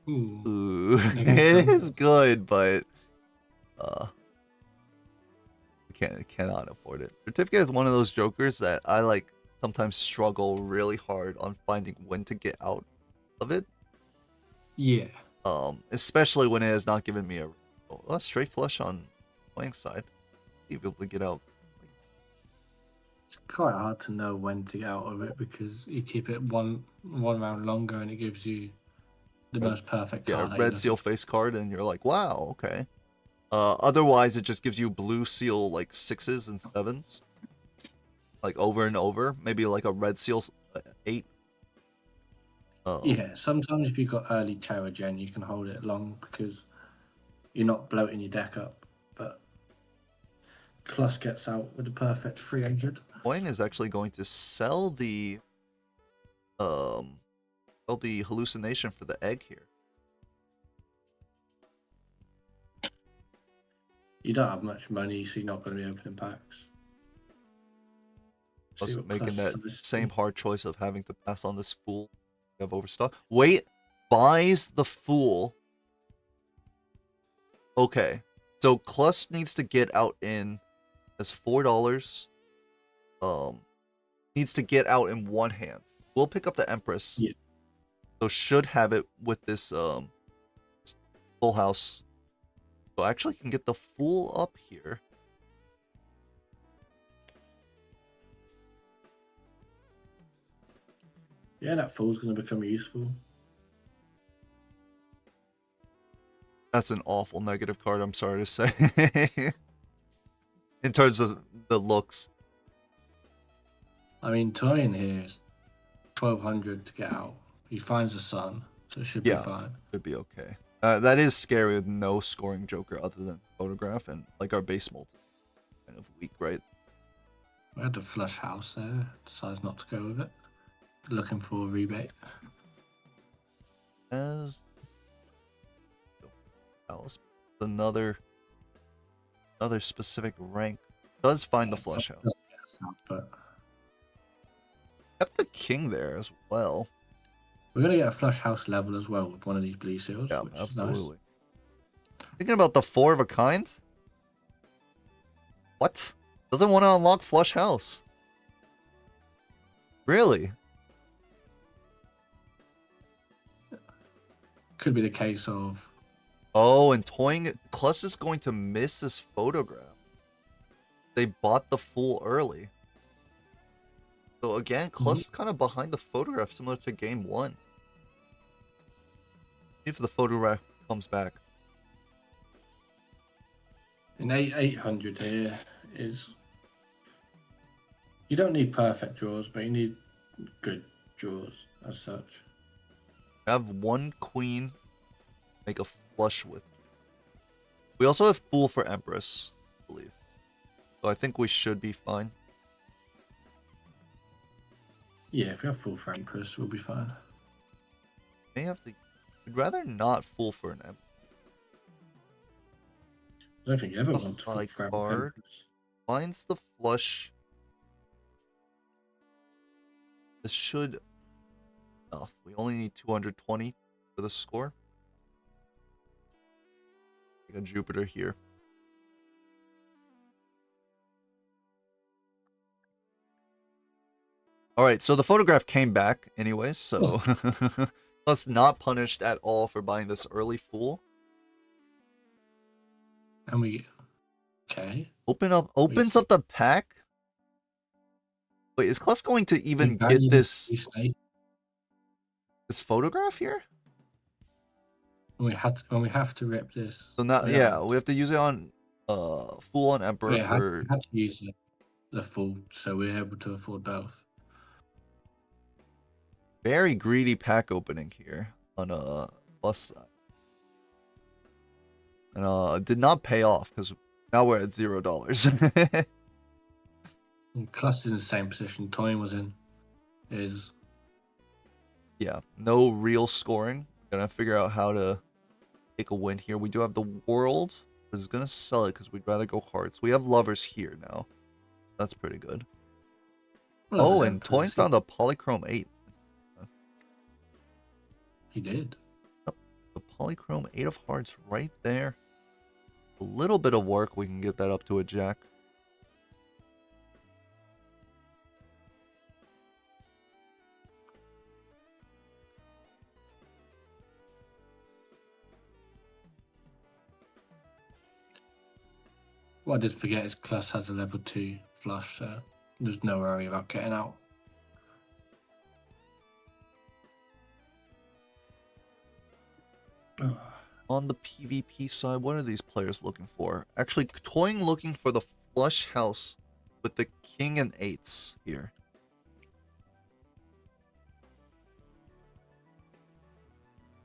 it is good, but cannot afford it. Certificate is one of those jokers that I like sometimes struggle really hard on finding when to get out of it. Yeah. Especially when it has not given me a straight flush on playing side. Be able to get out. It's quite hard to know when to get out of it because you keep it one round longer and it gives you the most perfect card. Yeah, red seal face card, and you're like, wow, okay. Otherwise, it just gives you blue seal like 6s and 7s. like over and over. Maybe like a red seal 8. Yeah, sometimes if you've got early Terra Gen, you can hold it long because you're not bloating your deck up. But Klust gets out with the perfect 300. Boeing is actually going to sell the hallucination for the egg here. You don't have much money, so you're not going to be opening packs. Plus See what making Klust that does. same hard choice of having to pass on this fool. You have overstock. Wait, buys the fool. Okay, so Klust needs to get out in as $4. Needs to get out in one hand. We'll pick up the Empress. Yeah. So should have it with this full house. So actually can get the fool up here. Yeah, that fool's going to become useful. That's an awful negative card, I'm sorry to say. In terms of the looks. I mean, Toyin here is 1200 to get out. He finds the sun, so it should be fine. Should be okay. That is scary with no scoring joker other than photograph, and like our base multi. Kind of weak, right? We had the flush house there. Decides not to go with it. Looking for a rebate. As house, another specific rank does find the flush house. But Kept the king there as well. we're gonna get a flush house level as well with one of these blue seals. Yeah, which absolutely. Is nice. Thinking about the 4 of a kind. What? Doesn't want to unlock flush house. Really? Could be the case of. Oh, and toying. Klust is going to miss this photograph. They bought the fool early. So again, Klust kind of behind the photograph, similar to game 1. See if the photograph comes back. An 800 here is. You don't need perfect draws, but you need good draws as such. Have one queen, make a flush with. We also have fool for Empress, I believe. So I think we should be fine. Yeah, if we have full for Empress, we'll be fine. May have to. We'd rather not fool for an Empress. I don't think you ever want to full for Card Empress. finds the flush. This should enough. We only need 220 for the score. Take a Jupiter here. All right, so the photograph came back anyways, so plus not punished at all for buying this early fool. And we opens up the pack. Wait, is Klust going to even get this photograph here? When we have to rip this. So now, we have to use it on fool on Emperor for. Had to use the full, so we're able to afford both. Very greedy pack opening here on a plus side. And did not pay off because now we're at $0. Klust is in the same position Toyin was in. Yeah, no real scoring. Gonna figure out how to take a win here. We do have the world. This is gonna sell it because we'd rather go hearts. We have lovers here now. That's pretty good. Well, and Toyin found a polychrome 8. He did. The polychrome 8 of hearts right there. A little bit of work, we can get that up to a jack. What I did forget is Klust has a level 2 flush, so there's no worry about getting out. On the PvP side, what are these players looking for? Actually, Toyin looking for the flush house with the king and eights here.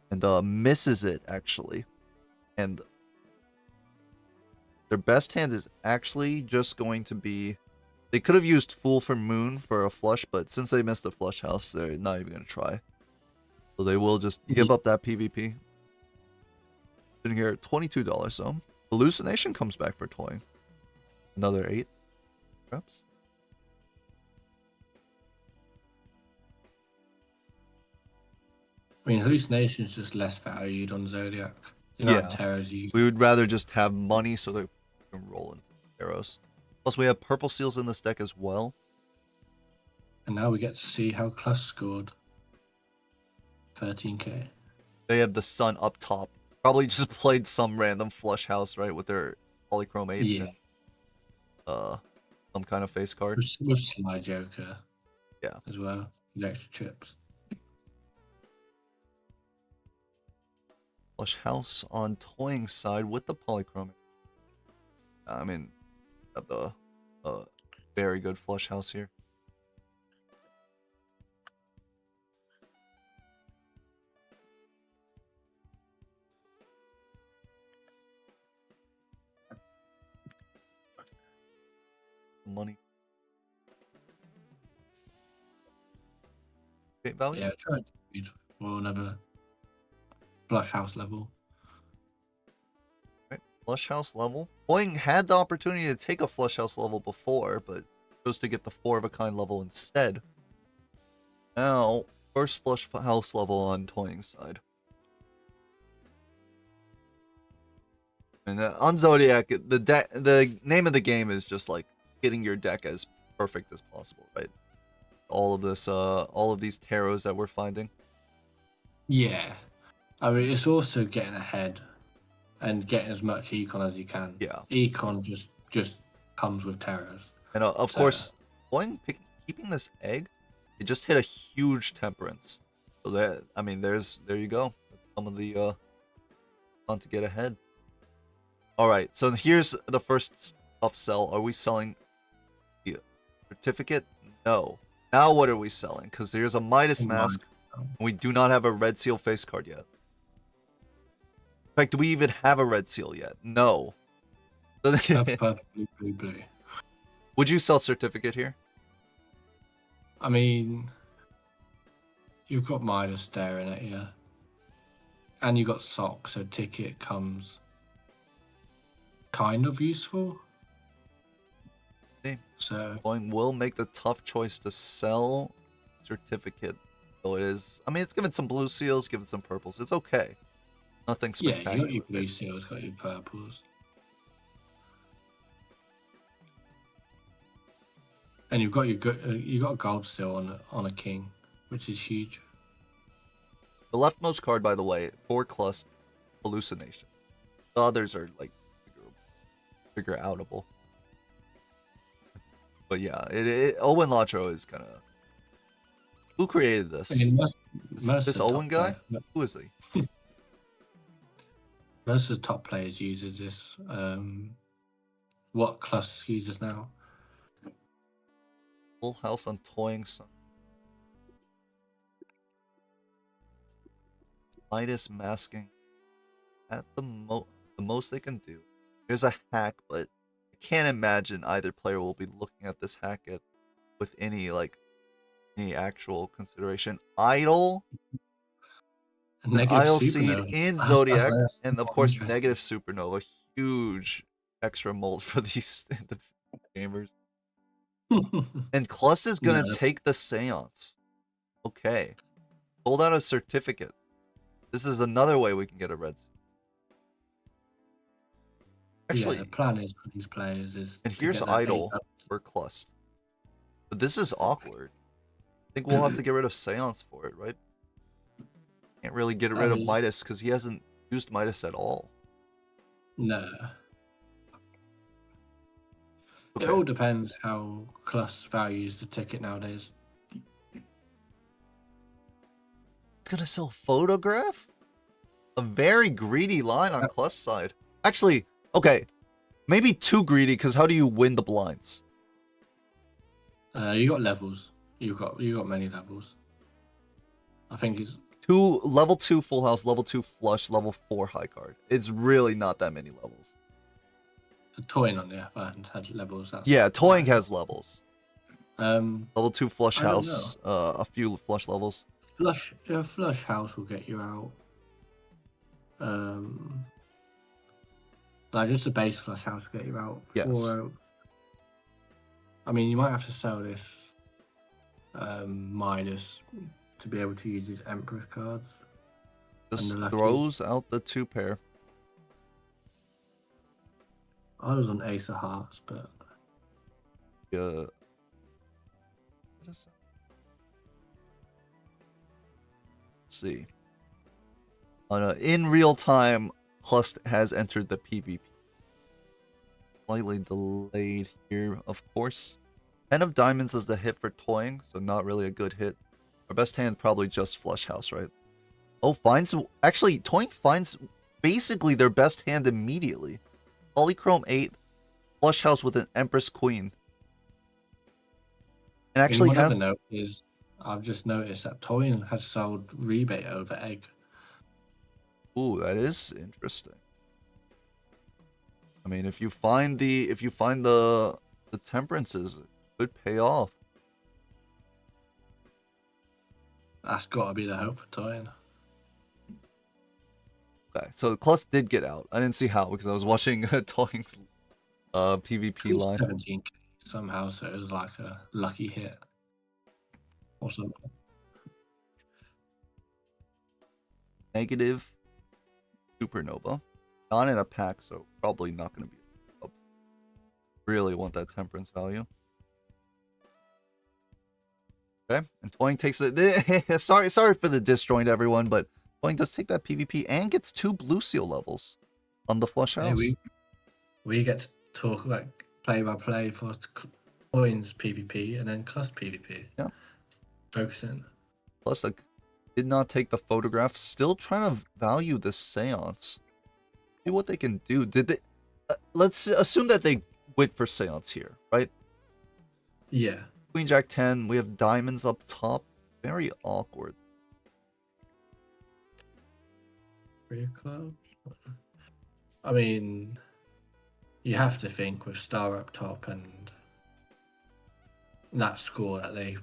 And misses it, actually. And their best hand is actually just going to be... They could have used Fool for Moon for a flush, but since they missed the flush house, they're not even going to try. So they will just give up that PvP. Sitting here at $22, so Hallucination comes back for toying. Another 8, perhaps. I mean, Hallucination's just less valued on Zodiac. Yeah. Terrors you... We would rather just have money so that we can roll into arrows. Plus, we have purple seals in this deck as well. And now we get to see how Klust scored. 13k. They have the sun up top. Probably just played some random flush house, right, with their Polychrome 8. Yeah. And, some kind of face card. With Sly Joker. Yeah. As well. With extra chips. Flush house on toying side with the Polychrome. I mean, have the very good flush house here. Money. Great value? Yeah, try to read for another flush house level. Right, flush house level. Boeing had the opportunity to take a flush house level before, but chose to get the 4 of a kind level instead. Now, first flush house level on toying side. And on Zodiac, the name of the game is just like getting your deck as perfect as possible, right? All of these tarots that we're finding. Yeah. I mean, it's also getting ahead and getting as much econ as you can. Yeah. Econ just comes with terrors. And of course, keeping this egg, it just hit a huge temperance. So that, I mean, there you go. Some of the fun to get ahead. All right, so here's the first tough sell. Are we selling the certificate? No. Now what are we selling? Because there's a Midas mask, and we do not have a red seal face card yet. In fact, do we even have a red seal yet? No. Purple, blue. Would you sell certificate here? I mean, you've got Midas staring at you. And you've got Sock, so ticket comes kind of useful. Okay. So Boeing will make the tough choice to sell certificate. So it is, I mean, it's given some blue seals, given some purples. It's okay. Nothing spectacular. Yeah, you got your blue seals, got your purples. And you've got you got a gold seal on a king, which is huge. The leftmost card, by the way, for Klust, Hallucination. The others are like figure outable. But yeah, Owen Latro is kind of... Who created this? I mean, this Owen guy? Who is he? Most of the top players uses this. What Klust uses now? Full house on toying some. Midas masking. At the most they can do. There's a hack, but I can't imagine either player will be looking at this hack with any actual consideration. Idle. Idle Seed in Zodiac, and of course negative Supernova. Huge extra mold for these the gamers. And Klust is gonna take the Seance. Okay. Hold out a certificate. This is another way we can get a red. Actually, the plan is for these players is. And here's Idle for Klust. But this is awkward. I think we'll have to get rid of Seance for it, right? Can't really get rid of Midas because he hasn't used Midas at all. No. Okay. It all depends how Klust values the ticket nowadays. It's gonna sell Photograph? A very greedy line on Klust's side. Actually, okay. Maybe too greedy because how do you win the blinds? You got levels. You got many levels. I think it's Level 2 full house, level 2 flush, level 4 high card. It's really not that many levels. Toying on the other hand had levels. Yeah, Toying has levels. Level 2 flush I don't house, a few flush levels. Flush house will get you out. Like just the base flush house will get you out. Yes. I mean, you might have to sell this Midas to be able to use these Empress cards. Just throws out the 2 pair. I was on Ace of Hearts, but Let's see. In real time, Klust has entered the PvP. Slightly delayed here, of course. 10 of diamonds is the hit for toying, so not really a good hit. Our best hand probably just flush house, right? Oh, finds actually toying finds basically their best hand immediately. Polychrome 8, flush house with an Empress Queen. And actually has. Note is I've just noticed that toying has sold rebate over egg. Ooh, that is interesting. I mean, if you find the temperances, it could pay off. That's got to be the hope for toying. Okay, so Klust did get out. I didn't see how because I was watching Toying's PvP live. 17k somehow, so it was like a lucky hit or something. Negative supernova. Not in a pack, so probably not going to be up. Really want that temperance value. Okay, and Toying takes it. sorry for the disjoint, everyone, but Toying does take that PvP and gets 2 blue seal levels on the flush house. Hey, we get to talk about play by play for Toying's PvP and then Klust PvP. Yeah, focusing. Plus, like, did not take the photograph. Still trying to value this seance. See what they can do. Did they? Let's assume that they went for seance here, right? Yeah. Queen Jack 10. We have diamonds up top. Very awkward. Rear club. I mean, you have to think with star up top and that score that they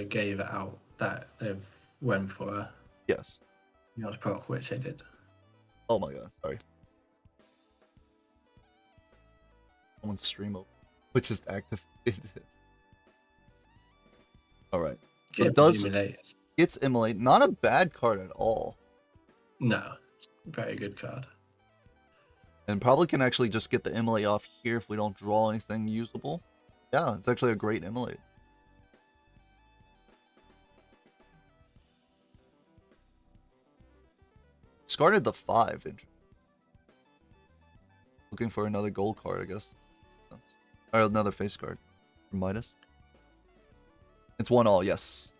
gave it out that they've went for a Yes. proc, which they did. Oh my god, sorry. Someone's stream open, which is activated. Alright. So it does it's immolate. Not a bad card at all. No. Very good card. And probably can actually just get the immolate off here if we don't draw anything usable. Yeah, it's actually a great immolate. Discarded the 5. Looking for another gold card, I guess. Or another face card. From Midas. It's 1-all, yes.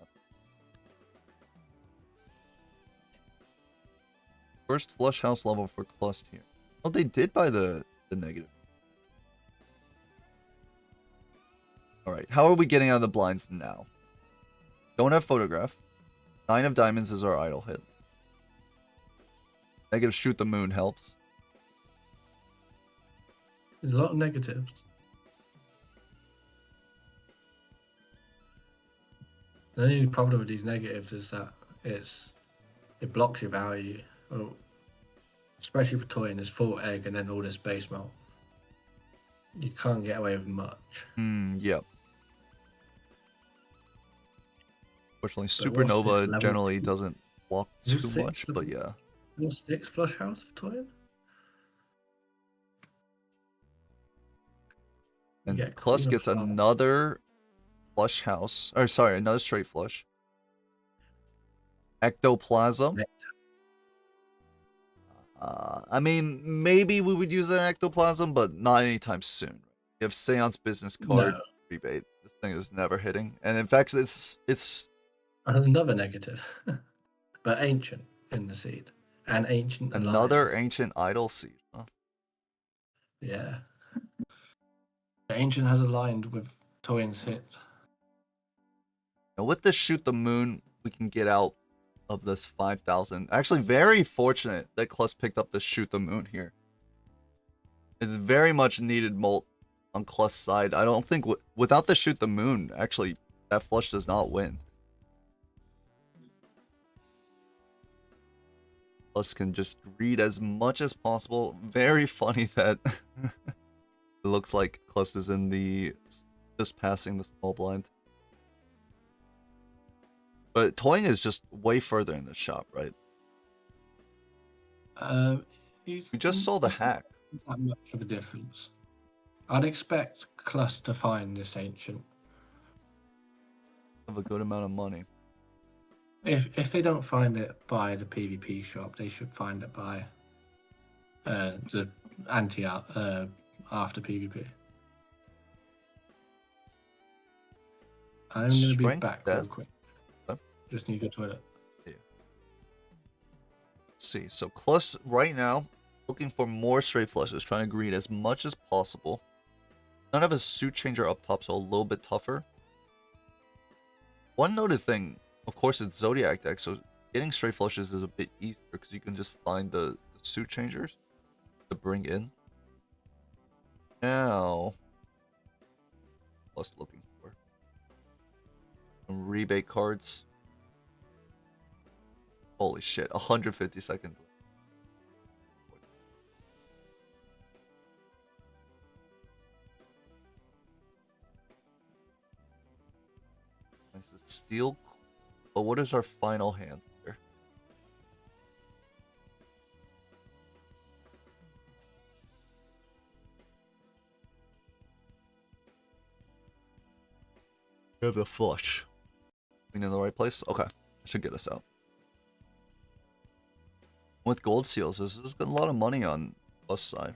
First flush house level for Klust here. Oh, they did buy the negative. Alright, how are we getting out of the blinds now? Don't have photograph. 9 of diamonds is our idle hit. Negative shoot the moon helps. There's a lot of negatives. The only problem with these negatives is that it blocks your value. Well, especially for toying, there's 4 egg and then all this base melt. You can't get away with much. Yep. Fortunately, Supernova generally doesn't block too much, but yeah. 6 flush house for toying? And Klust gets another flush house. Or sorry, another straight flush. Ectoplasm. I mean, maybe we would use an ectoplasm, but not anytime soon. You have Seance business card rebate. This thing is never hitting. And in fact, it's another negative. But ancient in the seed. And ancient another alliance. ancient idol seed, huh? Yeah. The ancient has aligned with Toyin's hit. And with this shoot the moon, we can get out of this 5,000. Actually, very fortunate that Klust picked up the shoot the moon here. It's very much needed molt on Klust's side. I don't think without the shoot the moon, actually, that flush does not win. Klust can just greed as much as possible. Very funny that it looks like Klust is in the just passing the small blind. But toying is just way further in the shop, right? We just saw the hack. Not much of a difference. I'd expect Klust to find this ancient. Have a good amount of money. If they don't find it by the PvP shop, they should find it by the anti after PvP. I'm gonna be back real quick. Huh? Just need to go to the toilet. Yeah. Let's see. So Klust right now looking for more straight flushes, trying to greed as much as possible. None of his suit changer up top, so a little bit tougher. One noted thing, of course, it's Zodiac deck, so getting straight flushes is a bit easier because you can just find the suit changers to bring in. Now, Klust looking for some rebate cards. Holy shit, 150 seconds. This is steel. But what is our final hand here? We have the flush. Queen in the right place? Okay. Should get us out. With gold seals, this is a lot of money on plus side.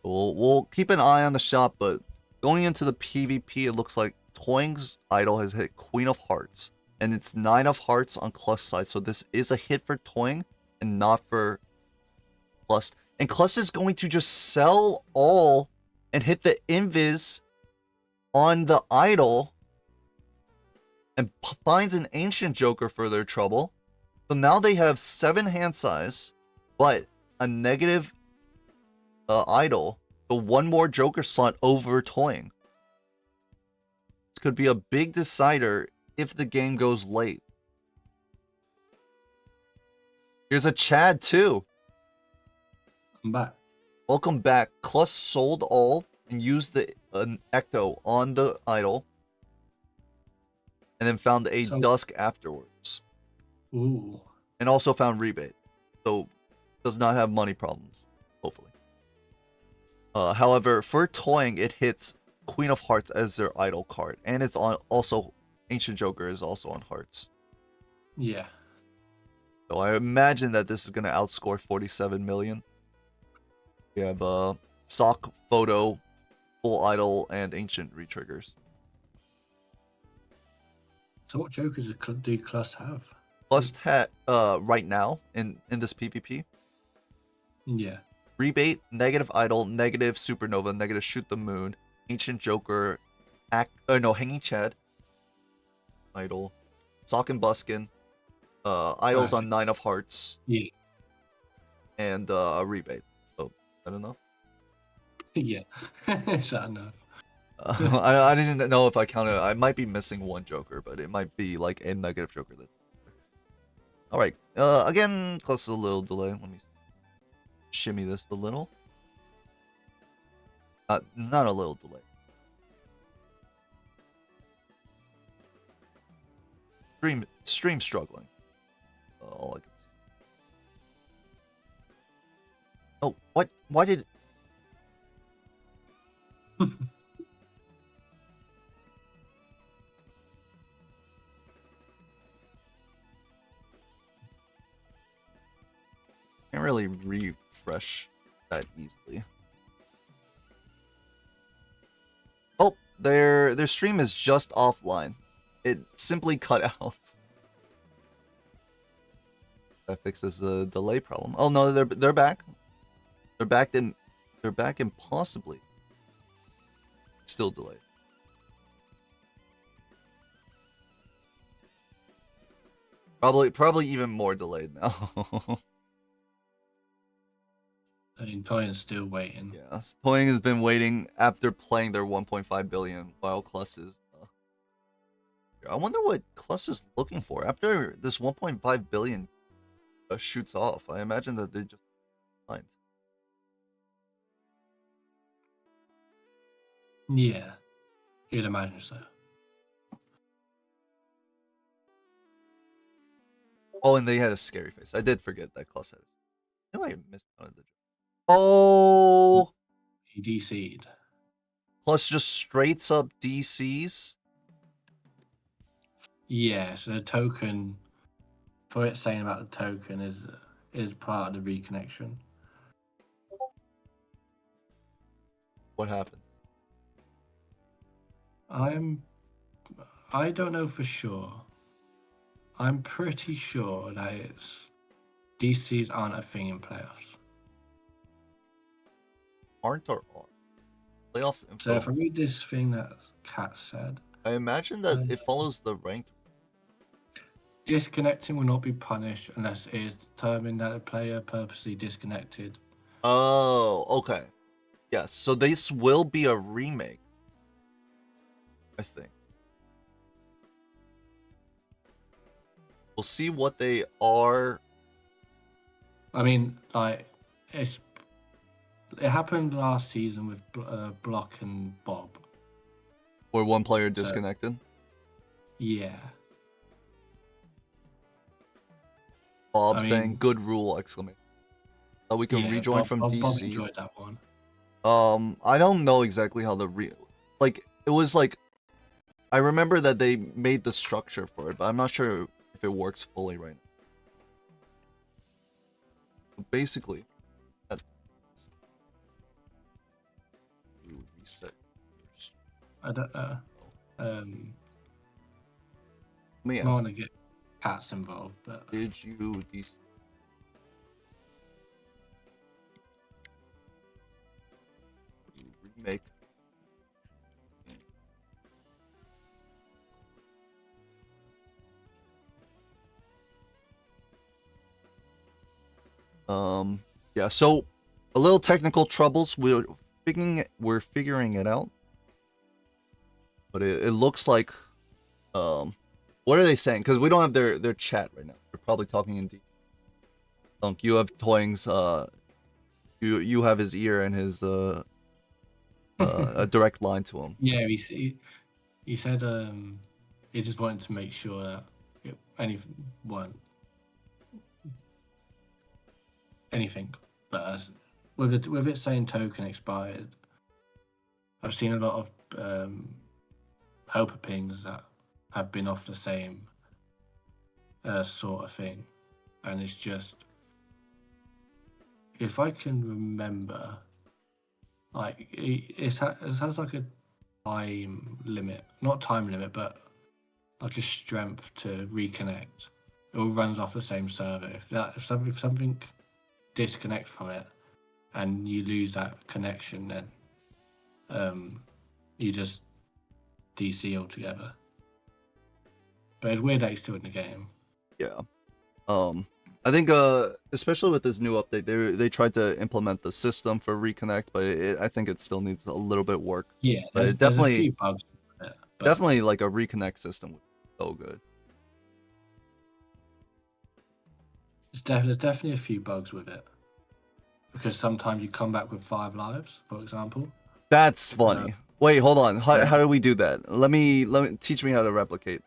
We'll keep an eye on the shop, but going into the PvP, it looks like Toying's idol has hit Queen of Hearts. And it's 9 of Hearts on Klust's side. So this is a hit for Toying and not for Klust. And Klust is going to just sell all and hit the invis on the idol and finds an ancient joker for their trouble. So now they have 7 hand size, but a negative idol. So 1 more joker slot over Toying. This could be a big decider if the game goes late. Here's a Chad too. I'm back. Welcome back. Klust sold all and used the Ecto on the idol. And then found a Dusk afterwards. Ooh. And also found rebate. So does not have money problems. Hopefully. However, for Toying, it hits Queen of Hearts as their idol card. And it's on also Ancient Joker is also on Hearts. Yeah. So I imagine that this is going to outscore 47 million. We have Sock, Photo, Full Idol, and Ancient retriggers. So what jokers do Klust have? Klust had right now in this PvP. Yeah. Rebate, negative Idol, negative Supernova, negative Shoot the Moon, Ancient Joker, Hanging Chad, Idol, Sock and Buskin, Idols on 9 of Hearts. Yeah. And a rebate. So, is that enough? Yeah. Is that enough? I didn't know if I counted. I might be missing 1 joker, but it might be like a negative joker. Alright. Again, close to a little delay. Let me shimmy this a little. Not a little delay. Stream struggling. All I can see. Oh, what? Why did... Can't really refresh that easily. Oh, their stream is just offline. It simply cut out. That fixes the delay problem. Oh no, they're back. They're back and possibly still delayed. Probably even more delayed now. I mean, Toying's still waiting. Yeah, Toying has been waiting after playing their 1.5 billion while Klust is. I wonder what Klust is looking for after this 1.5 billion shoots off. I imagine that they just find. Yeah, you'd imagine so. Oh, and they had a scary face. I did forget that Klust had. I know I missed one of the. Oh, He DC'd. Klust just straights up DCs. Yeah, so the token, for it saying about the token, is part of the reconnection. What happened? I don't know for sure. I'm pretty sure that it's DCs aren't a thing in playoffs. Aren't or are playoffs info? So if I read this thing that Kat said, I imagine that it follows the ranked. disconnecting will not be punished unless it is determined that a player purposely disconnected. Oh, okay. Yes, so this will be a remake, I think. We'll see what they are. I mean, like, it happened last season with Block and Bob. Where one player disconnected. Yeah. Bob I mean, saying "good rule!" exclamation. We can rejoin Bob, from Bob DC. enjoyed that one. I don't know exactly how the it was like. I remember that they made the structure for it, but I'm not sure if it works fully right now. Basically, that you reset. I don't know. Let me I ask. want to get cats involved, but Did you remake? Yeah, so a little technical troubles. We're figuring it out. But it looks like what are they saying? Because we don't have their chat right now. They're probably talking in deep. Dunk, you have Toying's you have his ear and his a direct line to him. yeah, he said he just wanted to make sure that anything, but with it saying token expired, I've seen a lot of helper pings that have been off the same sort of thing, and it's just, if I can remember, like it has like a time limit, not time limit, but like a strength to reconnect. It all runs off the same server. If something disconnects from it and you lose that connection, then you just DC altogether. But it's weird that he's still in the game. Yeah. I think especially with this new update, they tried to implement the system for reconnect, but I think it still needs a little bit work. Yeah, But there's a few bugs with it, but definitely like a reconnect system would be so good. there's definitely a few bugs with it. Because sometimes you come back with 5 lives, for example. That's funny. Wait, hold on. How do we do that? Let me teach me how to replicate.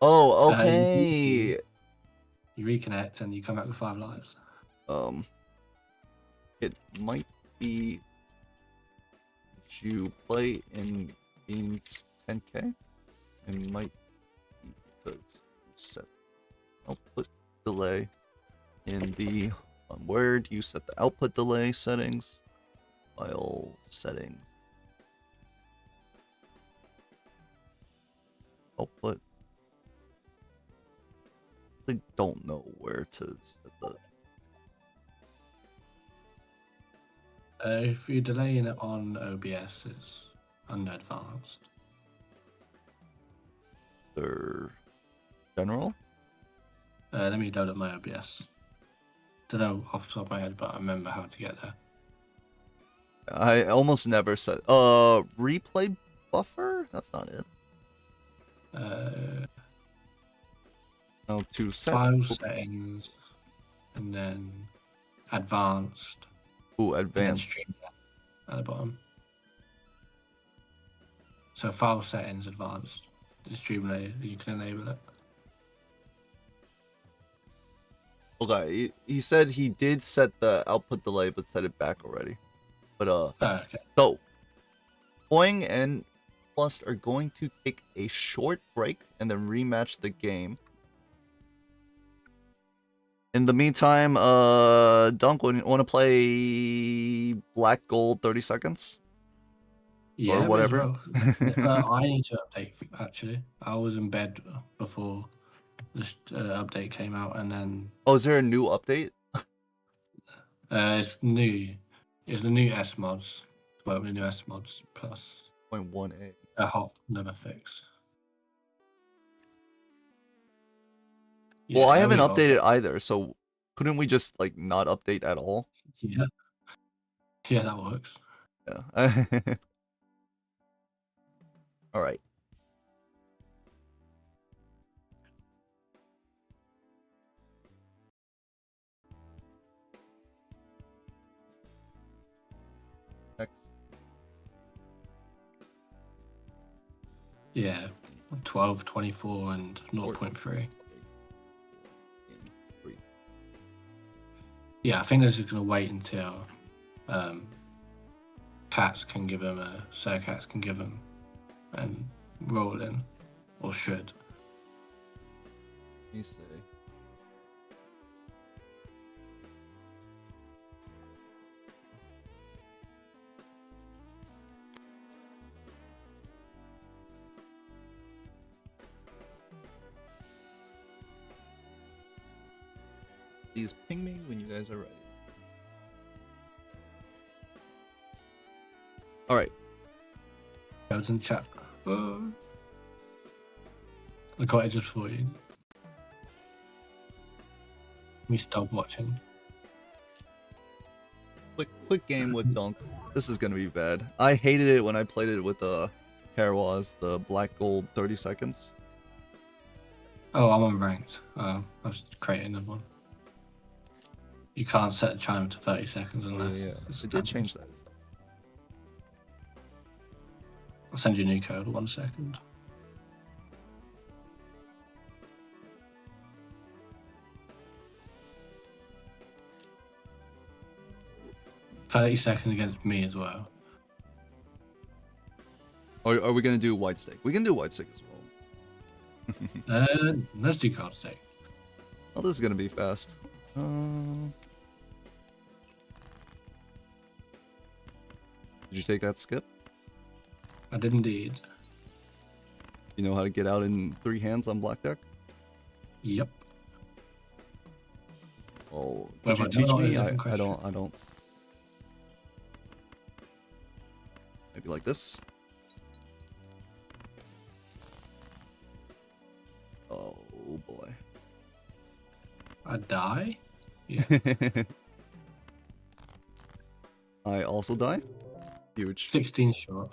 Oh, okay. You reconnect and you come back with 5 lives. It might be you play in Beans 10K. It might be because you set output delay in the word you set the output delay settings, file settings, output. I don't know where to set the. If you're delaying it on OBS, it's under advanced. Their general. Let me load up my OBS. Don't know off the top of my head, but I remember how to get there. I almost never said. Replay buffer? That's not it. No, to set. File settings, and then advanced. Ooh, And then advanced. stream at the bottom. So file settings, advanced. The stream layer, you can enable it. Okay, he said he did set the output delay, but set it back already. But Oh, okay. so Boing and Klust are going to take a short break and then rematch the game. In the meantime, Dunk, want to play Black Gold 30 seconds? Yeah, Or whatever? I need to update, actually. I was in bed before this update came out, and then... Oh, is there a new update? It's new. It's the new S mods. Well, the new S mods plus 0.18. a hot number fix. Well, I Yeah, haven't we updated either, so couldn't we just like not update at all? Yeah. Yeah, that works. Yeah. All right. Next. Yeah. 12, 24, and 0.3. Yeah, I think this is going to wait until Cats can give him Cats can give him and roll in, or should. Let me see. Please ping me when you guys are ready. All right. Goes in chat. I got it just for you. Let me stop watching. Quick game with Dunk. This is gonna be bad. I hated it when I played it with Herwaz, the Black Gold 30 seconds. Oh, I'm on ranked. I was creating another one. You can't set the timer to 30 seconds unless. Yeah. It's It did change that. I'll send you a new code. 1 second. $30 seconds against me as well. Are we gonna do white stick? We can do white stick as well. Let's do card stake. Oh, this is gonna be fast. Did you take that skip? I did indeed. You know how to get out in 3 hands on black deck? Yep. Well, Well, could you but teach no, me? it's a I different don't. Maybe like this. Oh boy. I die? Yeah. I also die? Huge. 16 short.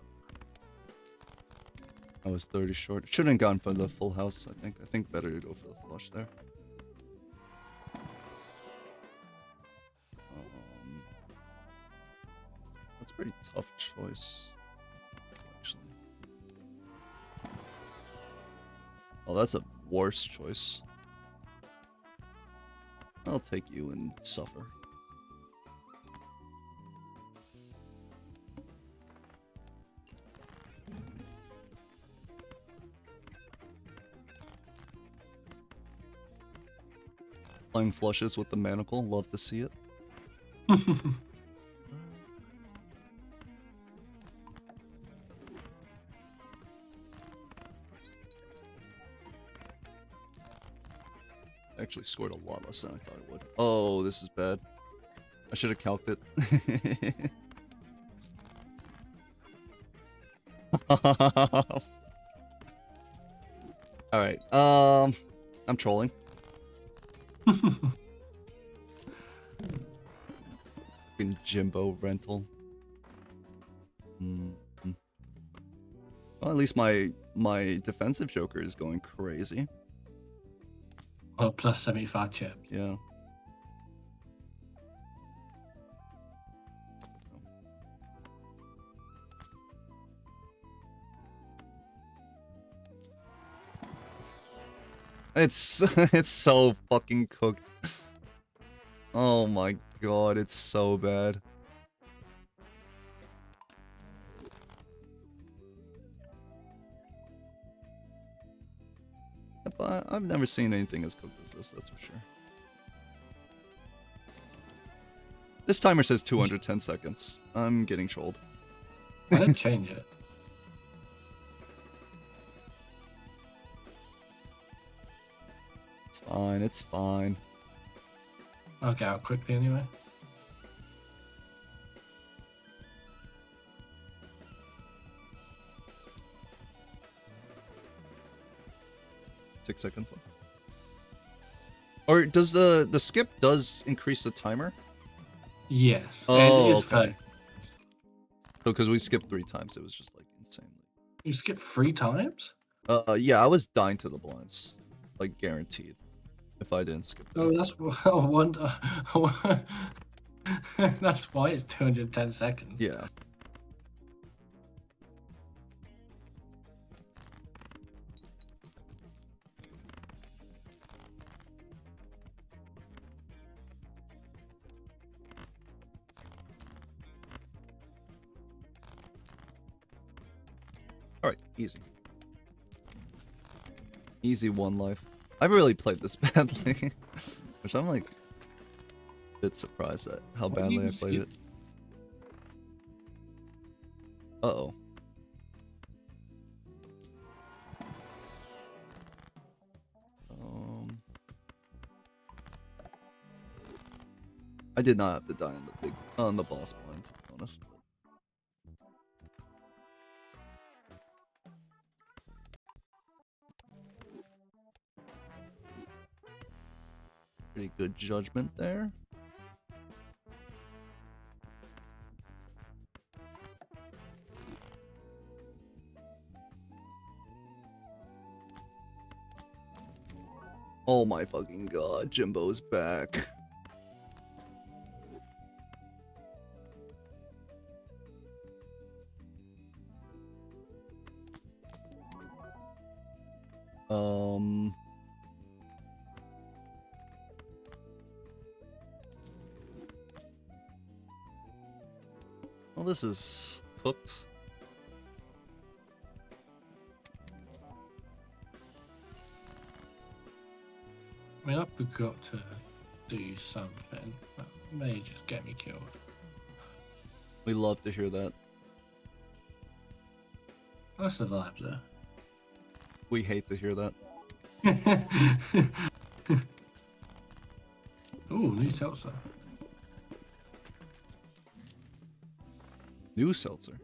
I was 30 short. Shouldn't have gone for the full house, I think. I think better to go for the flush there. That's a pretty tough choice, actually. Oh, that's a worse choice. I'll take you and suffer. Playing flushes with the manacle, love to see it. Actually scored a lot less than I thought it would. Oh, this is bad. I should have calced it. Alright, I'm trolling. Fucking Jimbo rental. Mm. Well, at least my defensive Joker is going crazy. Well, plus 75 chips. Yeah. It's it's so fucking cooked. Oh my god, it's so bad. But I've never seen anything as cooked as this, that's for sure. This timer says 210 seconds. I'm getting trolled. I didn't change it. It's fine, it's fine. I'll get out quickly anyway. Six seconds left. Or does the skip does increase the timer? Yes. Oh, it is okay. fair. So because we skipped 3 times, it was just like insanely. You skipped 3 times? Yeah, I was dying to the blinds, like guaranteed. If I didn't skip. Oh, that's I wonder. That's why it's 210 seconds. Yeah. Alright, easy. Easy 1 life. I've really played this badly. Which I'm like a bit surprised at how badly I played it. Uh-oh. I did not have to die on the boss blind, to be honest. Pretty good judgment there. Oh my fucking god, Jimbo's back. Well, this is cooked. I mean, I forgot to do something that may just get me killed. We love to hear that. I survived though. We hate to hear that. Ooh, new seltzer. New seltzer.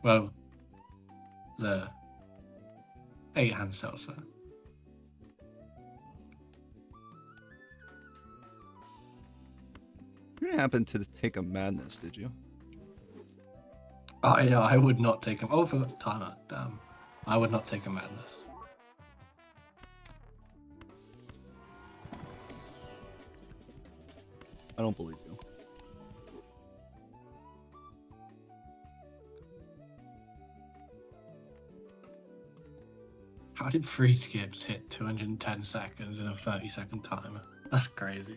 Well, the 8-hand seltzer. You didn't happen to take a madness, did you? Oh yeah, I would not take him. Oh, I forgot the timer. Damn. I would not take a madness. I don't believe you. How did 3 skips hit 210 seconds in a 30-second timer? That's crazy.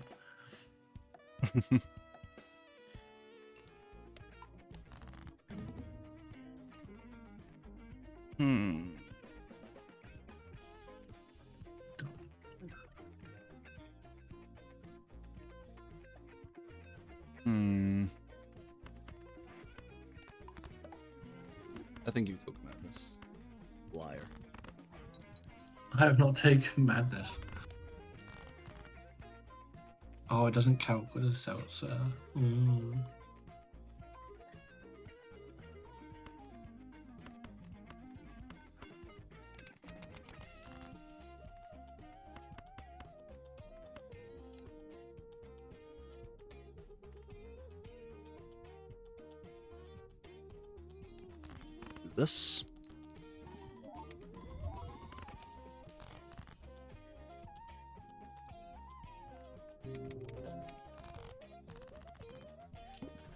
I think you took madness. Liar. I have not taken madness. Oh, it doesn't count with a seltzer. this.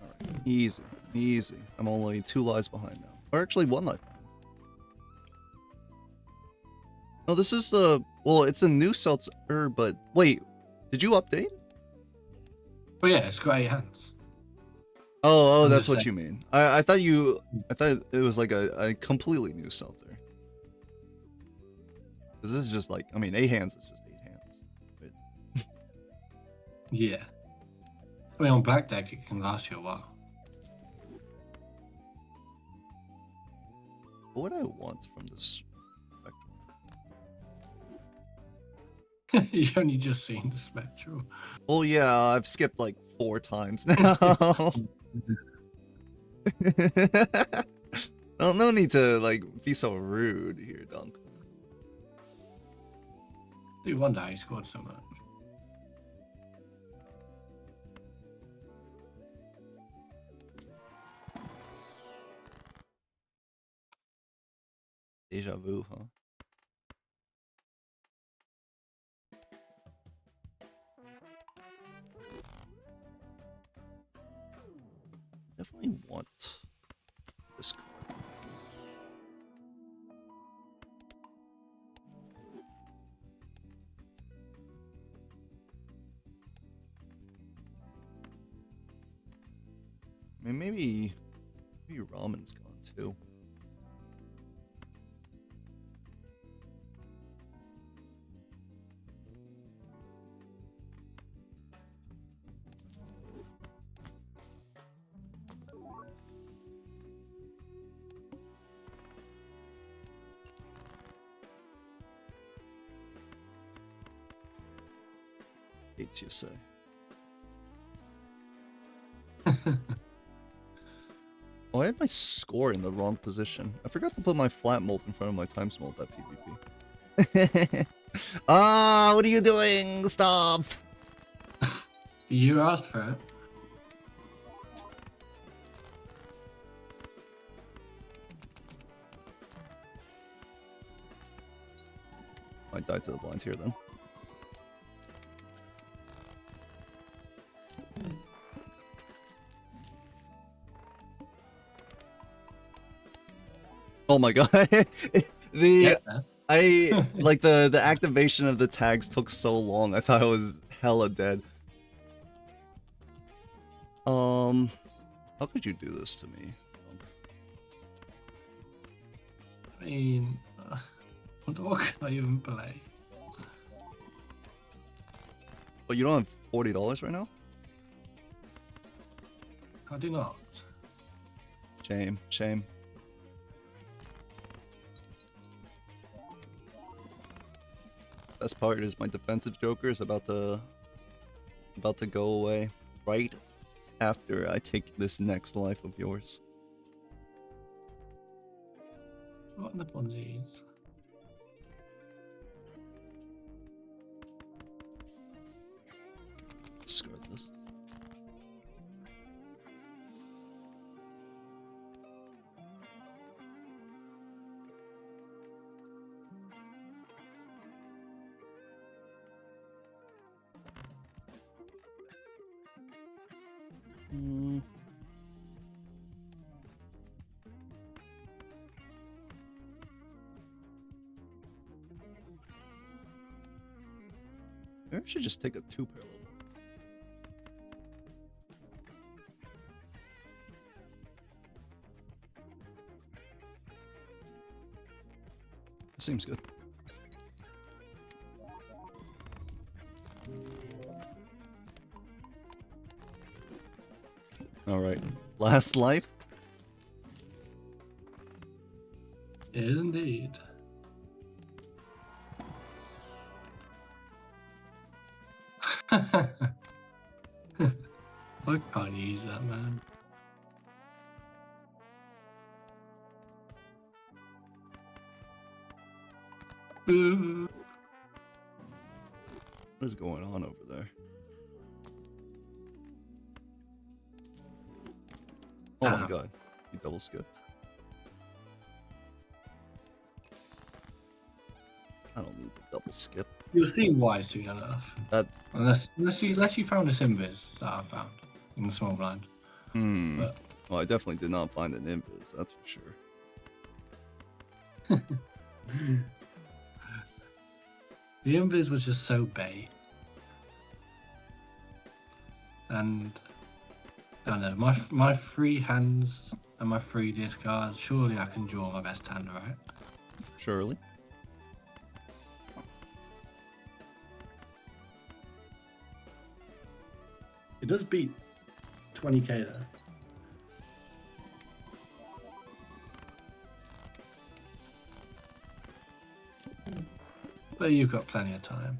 Alright, easy, easy. I'm only 2 lives behind now. Or actually 1 life. No, this is the... Well, it's a new seltzer, but... Wait, did you update? Oh yeah, it's got 8 hands. Oh, I'm that's just what saying. you mean. I thought you... I thought it was like a completely new seltzer. This is just like... I mean, 8 hands is just 8 hands. Right? Yeah. I mean, on Black Deck, it can last you a while. What would I want from this spectrum? You only just seen the Spectral. Well, yeah, I've skipped like 4 times now. No need to like be so rude here, Dunk. I do wonder how he scored so much. Deja vu, huh? Definitely want this card. I mean, maybe Ramen's gone too. Hates you say. Oh, I had my score in the wrong position. I forgot to put my flat molt in front of my times molt at PvP. Ah, what are you doing? Stop! You asked for it. I died to the blind here then. Oh my god. Yeah. I like the activation of the tags took so long. I thought it was hella dead. How could you do this to me? I mean, what can I even play? But you don't have $40 right now? I do not. Shame, shame. Best part is my defensive joker is about to go away right after I take this next life of yours. What in the funsies? Discard this. Maybe I should just take a 2 parallel. Seems good. All right, last life. It is indeed. I can't use that, man. What is going on over there? Oh my god, he double skipped. skip. You'll see why soon enough. That. Unless you found the Invis that I found in the small blind. But Well, I definitely did not find an Invis, that's for sure. The Invis was just so bait. And I don't know, my free hands and my free discards, surely I can draw my best hand, right? Surely. It does beat 20k though. But you've got plenty of time.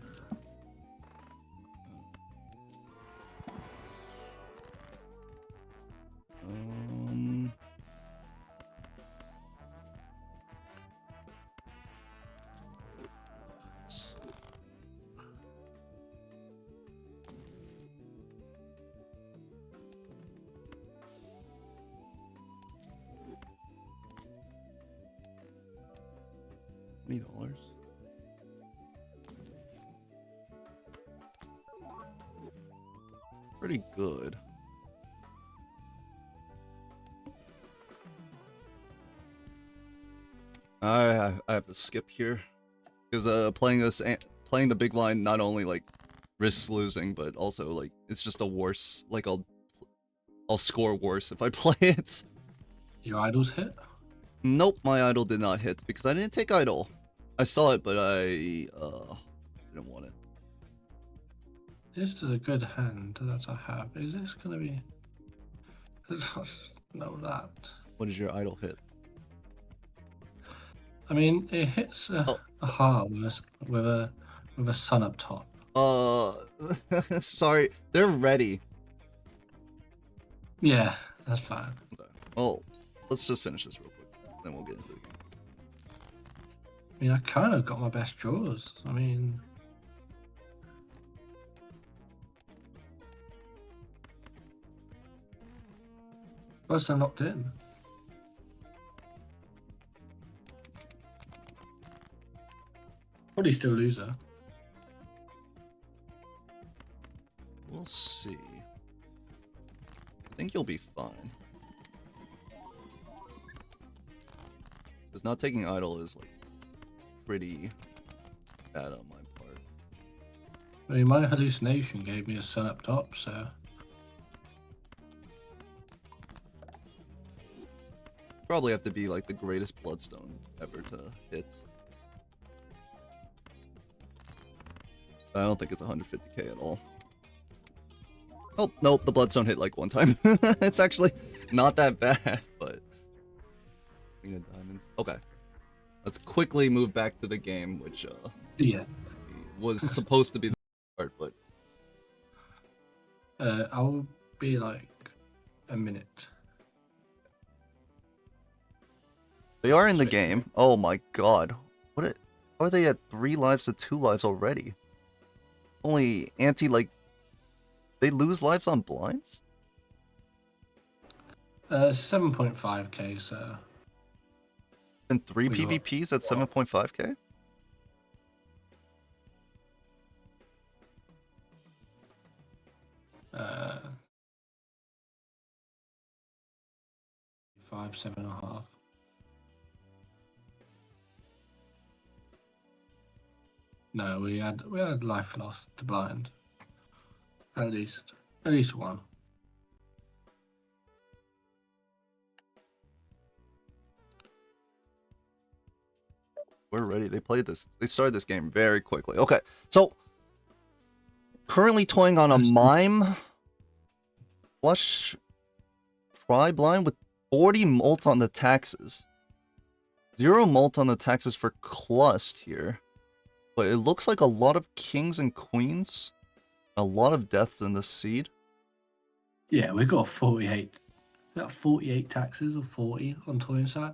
$20. Pretty good. I have to skip here because playing the big line not only like risks losing, but also like it's just a worse. Like I'll score worse if I play it. Your idols hit? Nope, my idol did not hit because I didn't take idol. I saw it, but I didn't want it. This is a good hand that I have. Is this gonna be? No, that. What is your idol hit? I mean, it hits a heart with a sun up top. Sorry, they're ready. Yeah, that's fine. Okay. Well, let's just finish this real quick, then we'll get into the game. I mean, I kind of got my best draws. I mean, plus I'm locked in. Probably still loser. We'll see. I think you'll be fine. Because not taking idol is like pretty bad on my part. I mean, my hallucination gave me a sun up top, so. Probably have to be like the greatest bloodstone ever to hit. I don't think it's 150k at all. Oh, nope, the bloodstone hit like one time. It's actually not that bad, but... King of Diamonds. Okay. Let's quickly move back to the game, which Yeah. was supposed to be the part, but... I'll be like a minute. They are in the game. Oh my god. How are they at 3 lives to 2 lives already? Only like... They lose lives on blinds? 7.5k, so. And 3 PvPs at 7.5k? Uh, 7.5. No, we had life lost to blind. At least one. We're ready. They started this game very quickly. Okay, so currently toying on a mime flush tri-blind with 40 mult on the taxes. 0 mult on the taxes for Klust here. But it looks like a lot of kings and queens. A lot of deaths in the seed. Yeah, we got 48. We got 48 taxes or 40 on toy side.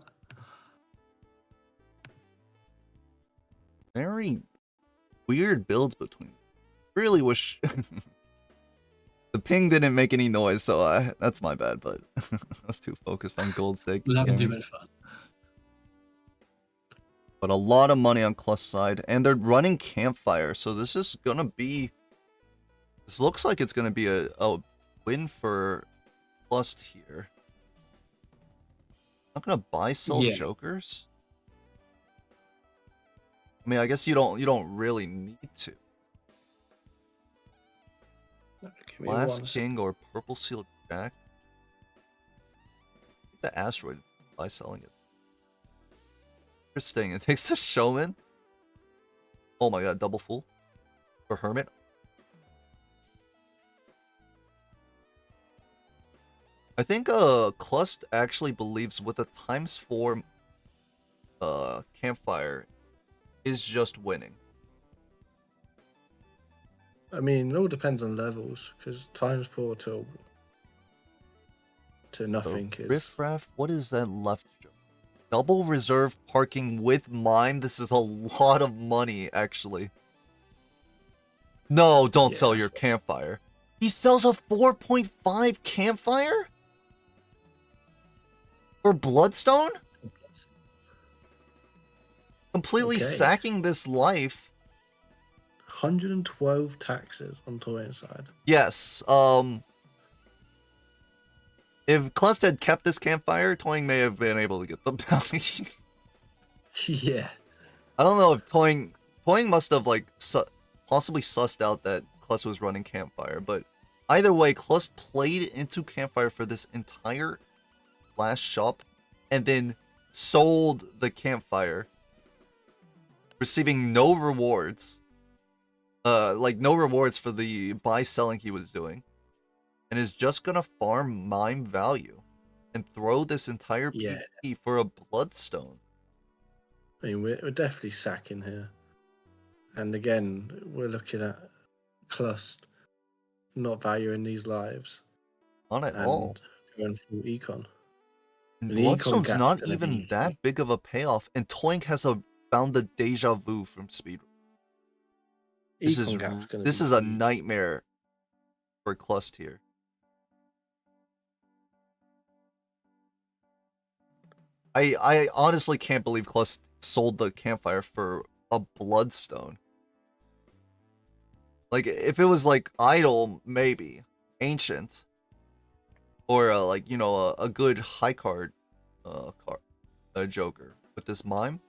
Very weird builds between. Really wish the ping didn't make any noise, so that's my bad. But I was too focused on gold stake. Was having too much fun. But a lot of money on Klust side, and they're running Campfire, so this is gonna be... This looks like it's gonna be a win for Klust here. Not gonna buy sell Yeah. jokers. I mean, I guess you don't really need to. Give me Last one King or Purple Seal Jack. The asteroid by selling it. Interesting. It takes the Showman. Oh my god, double full for Hermit. I think Klust actually believes with a ×4 Campfire is just winning. I mean, it all depends on levels, because ×4 to nothing is... Riffraff, what is that left? Double reserve parking with mime. This is a lot of money, actually. No, don't sell your Campfire. He sells a 4.5 Campfire? For Bloodstone? Completely sacking this life. 112 taxes on toy inside. Yes, if Klust had kept this Campfire, Toying may have been able to get the bounty. Yeah. I don't know if Toying must have like possibly sussed out that Klust was running Campfire, but either way, Klust played into Campfire for this entire last shop and then sold the Campfire, receiving no rewards. Like no rewards for the buy selling he was doing. And is just gonna farm mime value and throw this entire PvP for a Bloodstone. I mean, we're definitely sacking here. And again, we're looking at Klust not valuing these lives. Not at all. Going full econ. And Bloodstone's not even that big of a payoff, and Toink has found the deja vu from speed. This is a nightmare for Klust here. I honestly can't believe Klust sold the Campfire for a Bloodstone. Like, if it was like Idol, maybe Ancient, or like, you know, a good high card Joker with this mime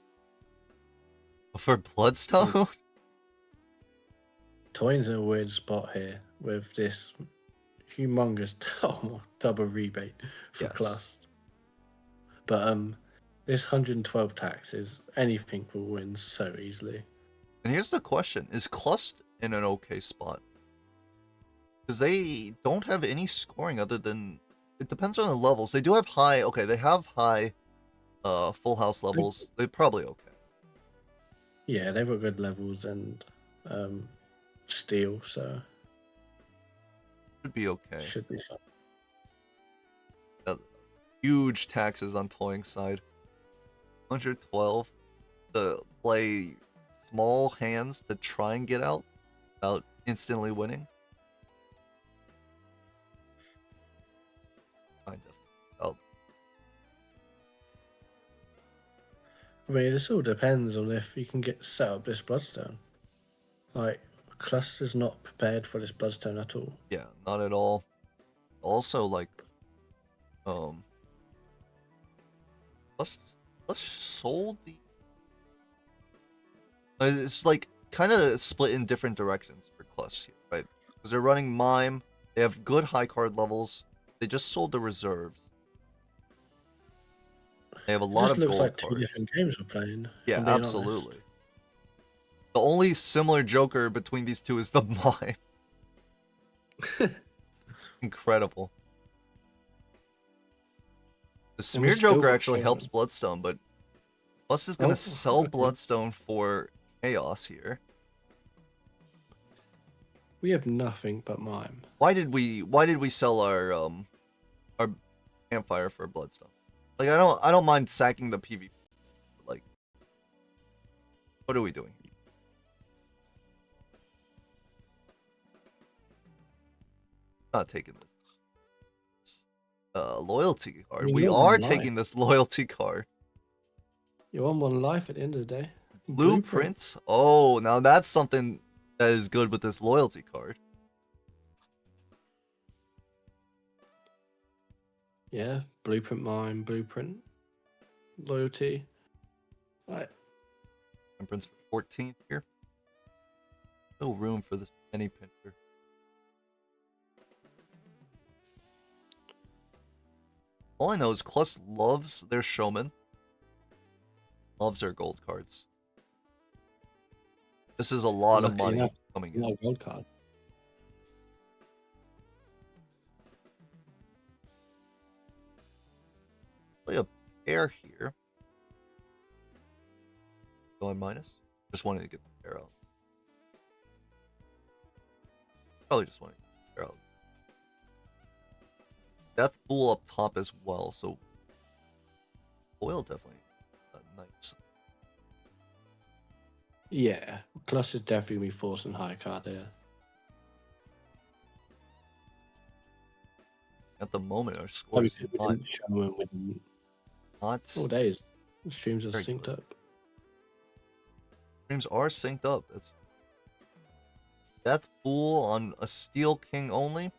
for Bloodstone. Toyn's in a weird spot here with this humongous double rebate for Klust. But this 112 tax is anything will win so easily. And here's the question: is Klust in an okay spot? Because they don't have any scoring other than, it depends on the levels. They do have high. Okay, they have high, full house levels. They're probably okay. Yeah, they've got good levels and steel, so should be okay. Should be fun. Huge taxes on Toying's side. 112 to play small hands to try and get out without instantly winning. Kind of. I mean, this all depends on if you can get set up this Bloodstone. Like, Klust is not prepared for this Bloodstone at all. Yeah, not at all. Also, like, let's sold the. It's like kind of split in different directions for Klust here, right? Because they're running Mime, they have good high card levels. They just sold the reserves. They have a lot of gold looks like cards. 2 different games we're playing. Yeah, absolutely. Honest. The only similar Joker between these two is the Mime. Incredible. The Smear Joker actually helps Bloodstone, but Klust is going to sell Bloodstone for Chaos here. We have nothing but Mime. Why did we sell our Campfire for Bloodstone? Like, I don't mind sacking the PvP. Like, what are we doing? Not taking this. Loyalty card. We are taking this loyalty card. You're on one life at the end of the day. Blueprints? Oh, now that's something that is good with this loyalty card. Yeah, blueprint mine, blueprint loyalty. Right. Temperance for 14 here. No room for this penny pincher. All I know is Klust loves their showman. Loves their gold cards. This is a lot of money coming in. Gold card. Play a pair here. Going minus. Just wanted to get the pair out. Probably just wanted to get the pair out. Death Fool up top as well, so oil definitely nice. Yeah, Klust is definitely be forcing high card here. At the moment, our score is not. Not 4 days. The streams are very synced good. up. Streams are synced up. That's Death Fool on a Steel King only.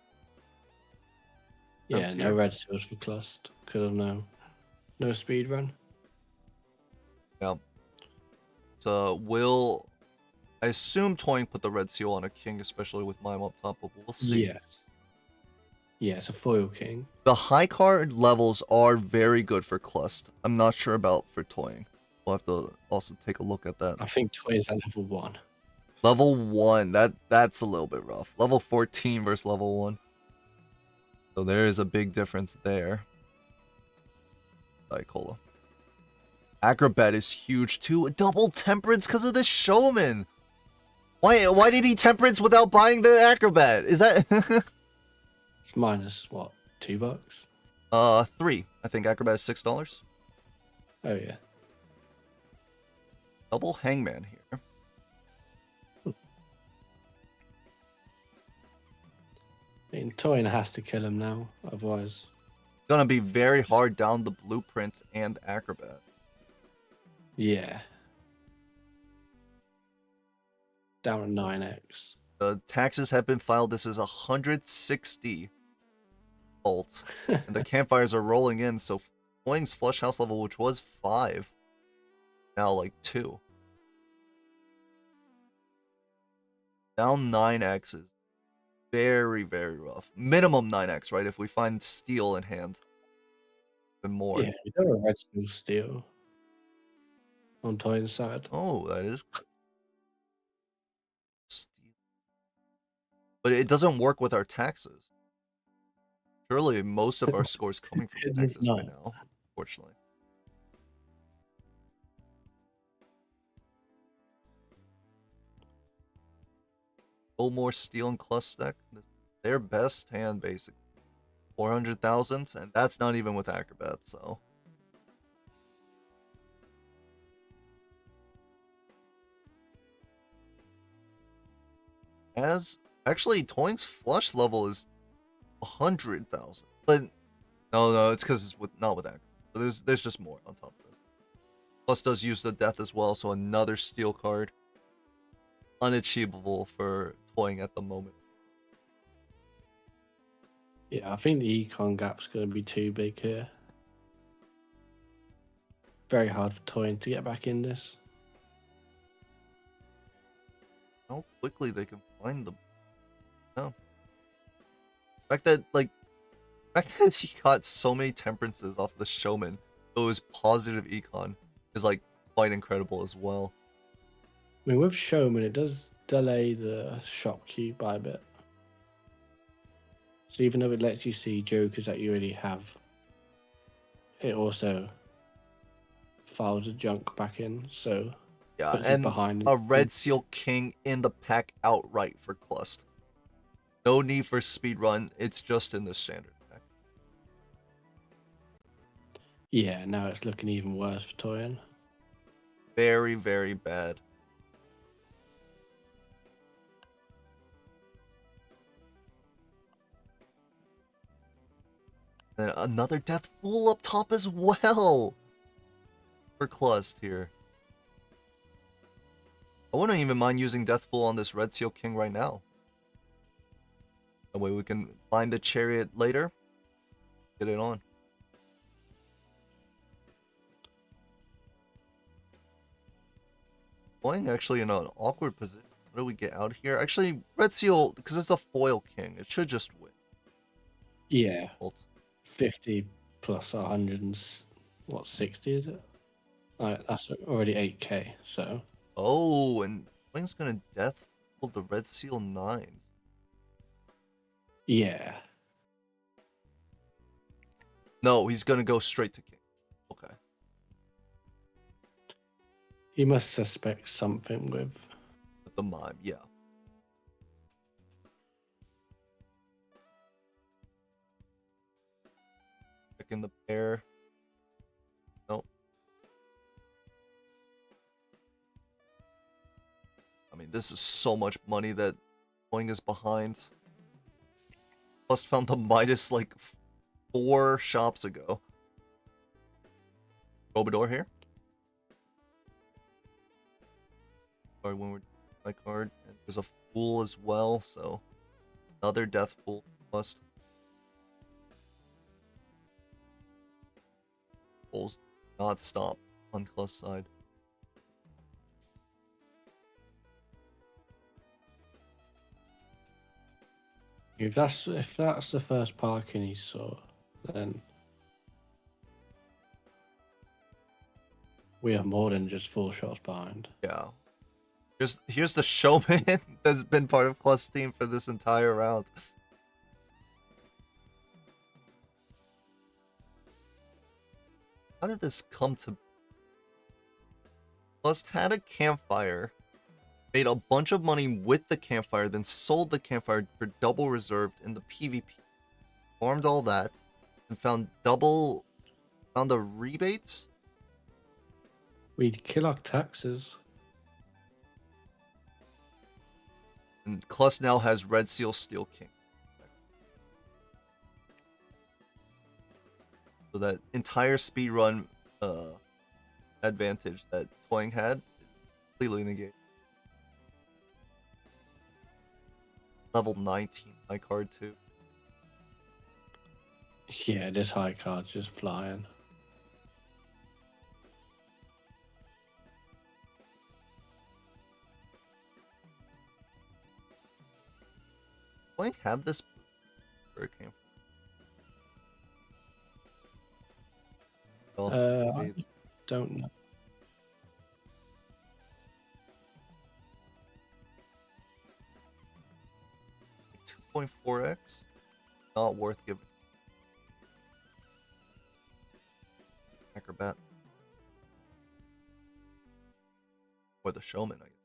Yeah, no red seals for Klust because of no speed run. Yeah. So will I assume Toying put the red seal on a king, especially with Mime up top, but we'll see. Yes. Yeah, it's a foil king. The high card levels are very good for Klust. I'm not sure about for Toying. We'll have to also take a look at that. I think Toy is at level 1. Level 1, that's a little bit rough. Level 14 versus level 1. So there is a big difference there. Cola. Acrobat is huge too. Double temperance because of the showman. Why did he temperance without buying the acrobat? Is that It's minus what? $2? 3. I think acrobat is $6. Oh yeah. Double hangman here. I mean, Toyin has to kill him now, otherwise. Gonna be very hard down the blueprint and acrobat. Yeah. Down at 9x. The taxes have been filed. This is 160 volts. And the campfires are rolling in, so Toying's flush house level, which was 5, now like 2. Down 9x is very, very rough. Minimum 9x, right? If we find steel in hand. Even more. Yeah, you know a red steel on Toyin's side. Oh, that is steel. But it doesn't work with our taxes. Surely most of our scores coming from taxes right now, unfortunately. More steel and Klust deck. Their best hand, basically. 400,000, and that's not even with acrobat, so. Actually, Toying's flush level is 100,000, but no, it's because it's not with acrobat. So there's just more on top of this. Plus does use the death as well, so another steel card. Unachievable for Toying at the moment. Yeah, I think the econ gap's going to be too big here. Very hard for Toyin to get back in this. How quickly they can find them. No. The fact that he got so many temperances off the showman, so his positive econ is like quite incredible as well. I mean, with showman, it does delay the shop queue by a bit. So even though it lets you see jokers that you already have, it also files a junk back in, so yeah, and behind a red seal king in the pack outright for Klust. No need for speed run, it's just in the standard pack. Yeah, now it's looking even worse for Toyin. Very, very bad. And another Death Fool up top as well. for Klust here. I wouldn't even mind using Deathful on this Red Seal King right now. That way we can find the Chariot later. Get it on. Going actually in an awkward position. What do we get out here? Actually, Red Seal, because it's a foil king, it should just win. Yeah. Ult. 50 plus 100 and what, 60 is it? That's already 8k, so. Oh, and Wing's gonna Deathful the Red Seal 9s. Yeah. No, he's gonna go straight to king. Okay. He must suspect something with The mime, yeah. Checking the pair. Nope. I mean, this is so much money that Boing is behind. Plus found the Midas like 4 shops ago. Robador here. Sorry, when we're my card, and there's a Fool as well, so another Death Fool plus. Fools not stop on Klust's side. if that's the first parking he saw, then we are more than just 4 shots behind. Yeah. Here's the showman that's been part of Klust's team for this entire round. How did this come to? Klust had a campfire, made a bunch of money with the campfire, then sold the campfire for double reserved in the PvP. Farmed all that, and found the rebates. We'd kill our taxes. And Klust now has Red Seal Steel King. So that entire speedrun advantage that Toying had completely negated. Level 19 high card too. Yeah, this high card's just flying. Toying have this where it came from. I don't know. 2.4x, not worth giving. Acrobat. Or the showman, I guess.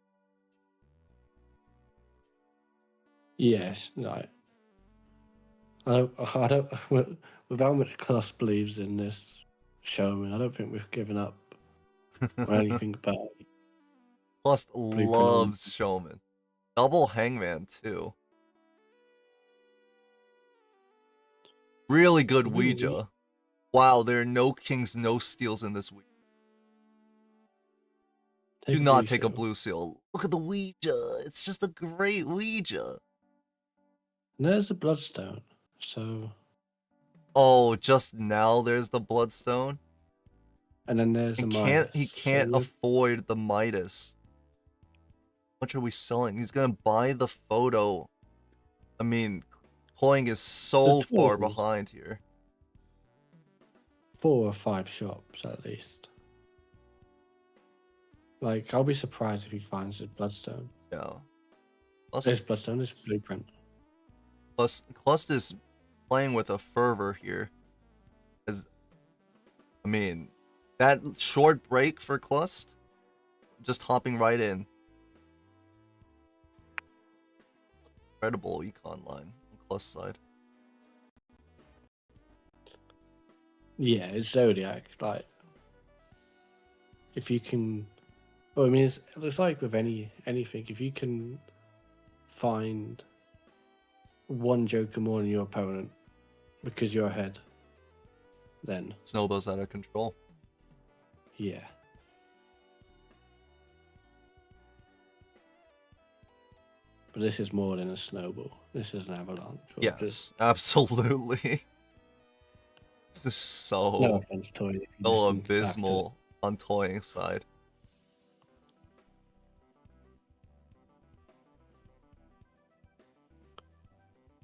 Yes, no. I don't. With how much Klust believes in this showman, I don't think we've given up or anything about it. Plus loves showman. Double hangman too. Really good Ouija. Wow, there are no kings, no steals in this week. Do not take a blue seal. Look at the Ouija. It's just a great Ouija. And there's the bloodstone. So. Oh, just now there's the bloodstone. And then there's the Midas. He can't afford the Midas. How much are we selling? He's gonna buy the photo. I mean, Toying is so far behind here. 4 or 5 shops at least. Like, I'll be surprised if he finds a bloodstone. Yeah. This bloodstone is blueprint. Plus, Klust is playing with a fervor here. I mean, that short break for Klust, just hopping right in. Incredible econ line on Klust's side. Yeah, it's Zodiac. Like, if you can, well, I mean, it's like with anything. If you can find one Joker more than your opponent because you're ahead, then Snowball's out of control. Yeah. But this is more than a snowball. This is an avalanche. Or Yes, just, absolutely. This is no so offense, Toy. If you so listen back to it. abysmal on toying side.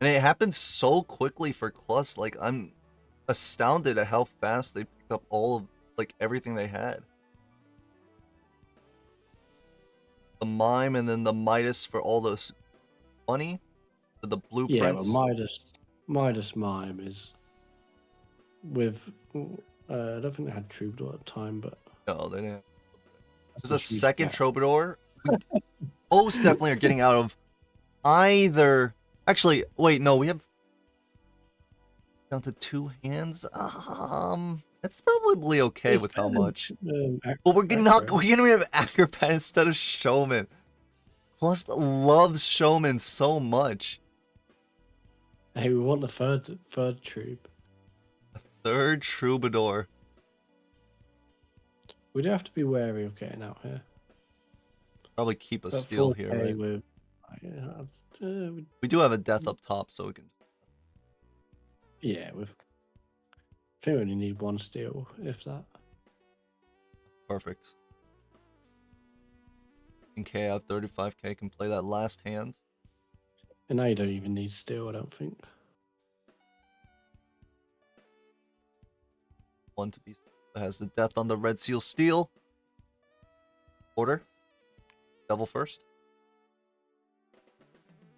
And it happened so quickly for Klust. Like, I'm astounded at how fast they picked up all of, like, everything they had. The mime and then the Midas for all those money. For the blueprints. Yeah, well, Midas Mime is with. I don't think they had Troubadour at the time, but No, they didn't. that's There's a huge second gap. Troubadour. We most definitely are getting out of either. Actually, wait, no, we have down to 2 hands. That's probably okay It's with how better than, much. But we're gonna have Acrobat instead of Showman. Plus loves Showman so much. Hey, we want the third troop. Third Troubadour. We do have to be wary of getting out here. Probably keep a But steal here, 4K right? with, We do have a death up top, so we can. yeah, I think we only need 1 steal, if that. Perfect. 10k out, 35k can play that last hand. And now you don't even need steal, I don't think. 1 to be that has the death on the red seal steel. Order. Devil first.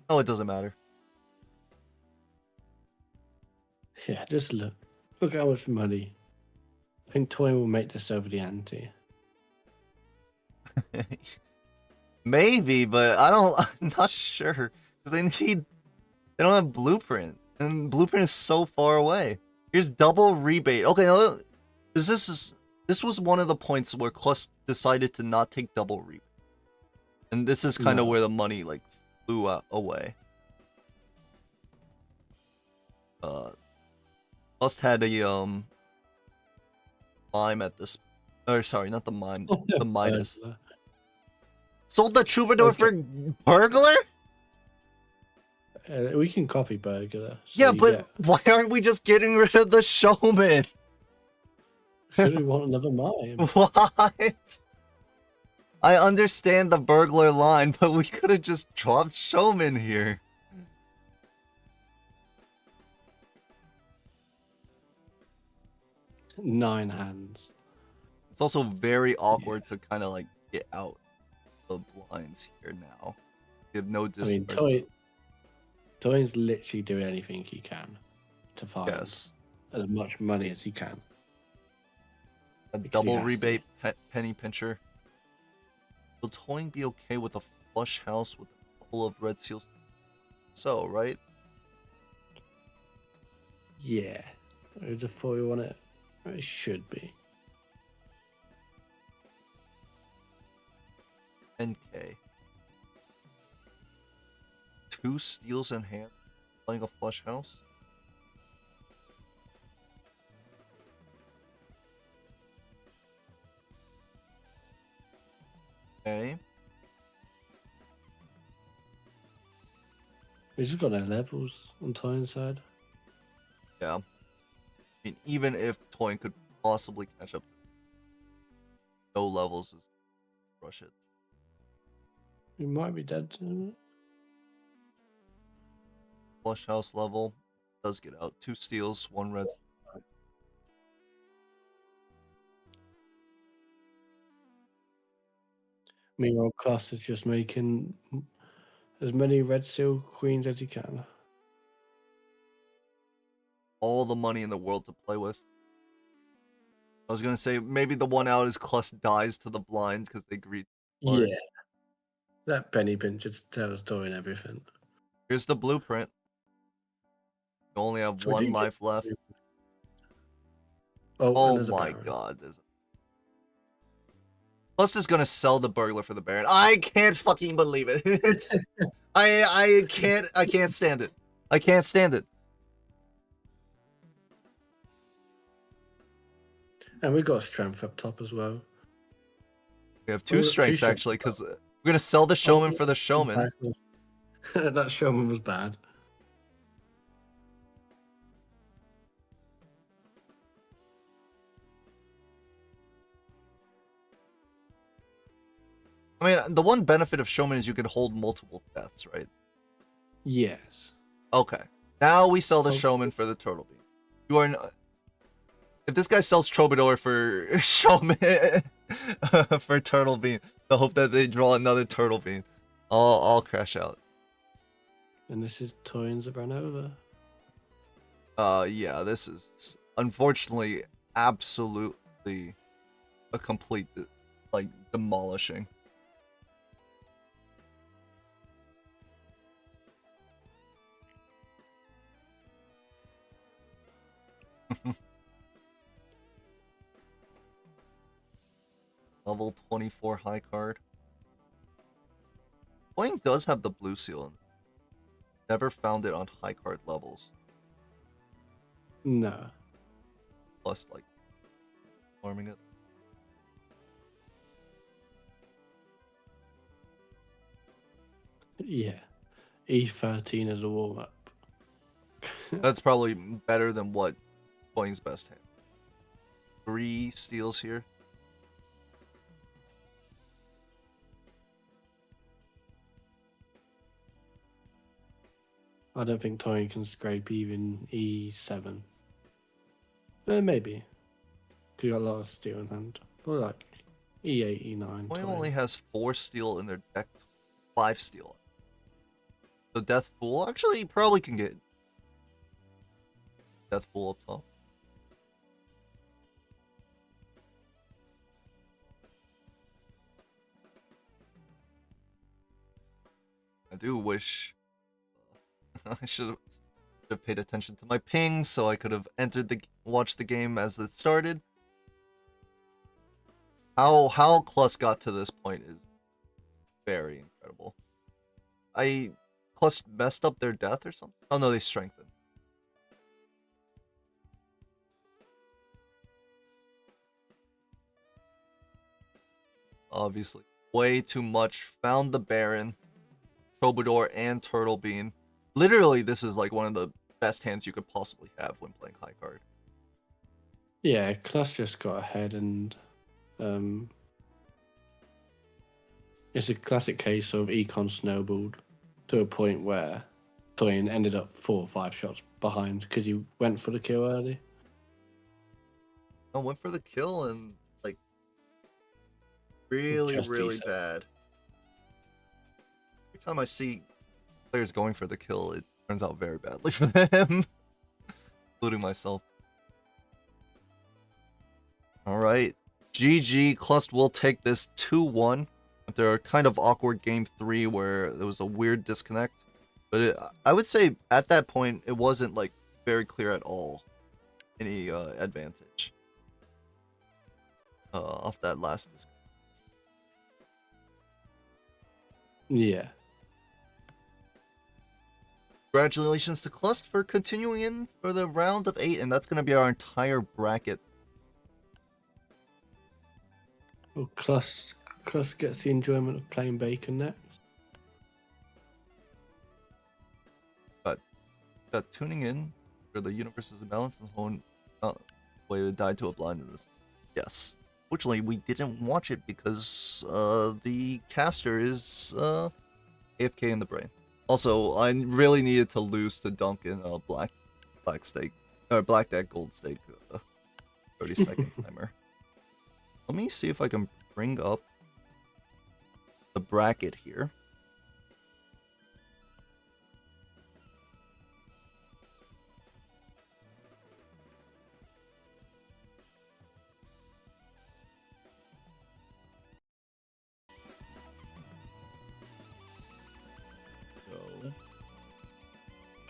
Oh, it doesn't matter. Yeah, just look how much money. I think Toy will make this over the ante. Maybe, but I'm not sure. They don't have blueprint. And blueprint is so far away. Here's double rebate. Okay, no, this was one of the points where Klust decided to not take double rebate. And this is kind of where the money like flew away. Klust had a mime at this, or sorry, not the mime, the Midas. Sold the Troubadour for burglar? We can copy burglar. So yeah, but why aren't we just getting rid of the Showman? Because we want another mime. What? I understand the burglar line, but we could have just dropped Showman here. Nine hands. It's also very awkward to kind of like get out the blinds here now. You have no distance. I mean, Toy's literally doing anything he can to find as much money as he can. A double rebate penny pincher. Will Toying be okay with a flush house with a couple of red seals? So, right? Yeah. There's a foil on it. It should be. 10k. 2 steals in hand. Playing a flush house. Okay. He's just got no levels on Toy's side. Yeah. I mean, even if Toyin could possibly catch up, no levels is rush it. He might be dead. Flush house level does get out. 2 steals, 1 red. Meanwhile, Klust is just making as many red seal queens as he can. All the money in the world to play with. I was gonna say maybe the one out is Klust dies to the blind because they agreed. Yeah. That penny pincher tells Toyin everything. Here's the blueprint. You only have so 1 life left. Oh my god. Klust is gonna sell the burglar for the Baron. I can't fucking believe it. It's I can't stand it. I can't stand it. And we got strength up top as well. We have 2 strengths actually, because we're gonna sell the Showman for the Showman. That showman was bad. I mean, the one benefit of Showman is you can hold multiple deaths, right? Yes. Okay. Now we sell the Oh. Showman for the Turtle Beam. You are... If this guy sells Troubadour for Showman... for Turtle Beam, the hope that they draw another Turtle Beam, I'll crash out. And this is Toyins of Ranova. Yeah, this is unfortunately absolutely a complete, like, demolishing. Level 24 high card. Boeing does have the blue seal. Never found it on high card levels. No. Plus, like, farming it. Yeah. E13 as a warm up. That's probably better than what Boeing's best hand. 3 steals here. I don't think Toyin can scrape even E7. Maybe. Because you got a lot of steel in hand. Or like E8, E9. Boeing Toyin. only has 4 steel in their deck, 5 steel. So Death Fool actually probably can get Death Fool up top. I do wish I should have paid attention to my ping so I could have watched the game as it started. How Klust got to this point is very incredible. Klust messed up their death or something? Oh no, they strengthened. Obviously. Way too much. Found the Baron, Troubadour, and Turtle Beam. Literally, this is like one of the best hands you could possibly have when playing high card. Yeah, Klust just got ahead and it's a classic case of Econ snowballed to a point where Toyin ended up 4 or 5 shots behind because he went for the kill early. I went for the kill and like really Just bad. Every time I see players going for the kill, it turns out very badly for them, including myself. All right, GG. Klust will take this 2-1 after a kind of awkward game 3 where there was a weird disconnect. But I would say at that point it wasn't like very clear at all any advantage off that last disconnect. Yeah. Congratulations to Klust for continuing in for the round of 8, and that's going to be our entire bracket. Well, Klust gets the enjoyment of playing Bacon next. But tuning in for the universe's imbalance is one way to die to a blindness. Yes. Fortunately, we didn't watch it because the caster is AFK in the brain. Also, I really needed to lose to dunk in a black stake or black deck gold stake 30-second timer. Let me see if I can bring up the bracket here.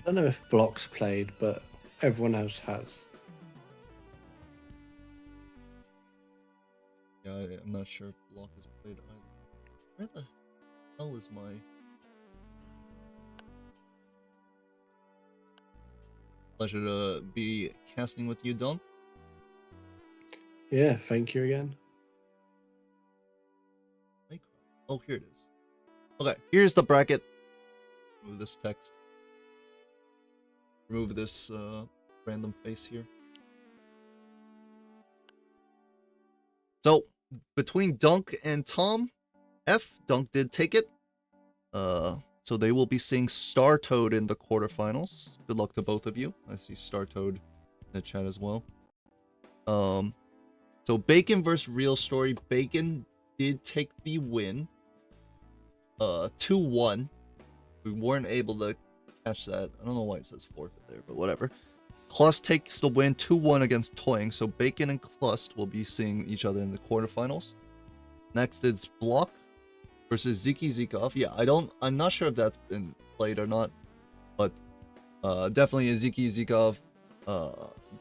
I don't know if Block's played, but everyone else has. Yeah, I'm not sure if Block has played either. Where the hell is my... Pleasure to be casting with you, Dunk. Yeah, thank you again. Oh, here it is. Okay, here's the bracket. Remove this text. Remove this random face here. So between Dunk and Tom F, Dunk did take it. So they will be seeing Star Toad in the quarterfinals. Good luck to both of you. I see Star Toad in the chat as well. So Bacon versus Real Story. Bacon did take the win. 2-1. We weren't able to catch that. I don't know why it says forfeit there, but whatever. Klust takes the win 2-1 against Toying. So Bacon and Klust will be seeing each other in the quarterfinals. Next it's Block versus Ziki Zikov. Yeah, I'm not sure if that's been played or not, but definitely a Ziki Zikov,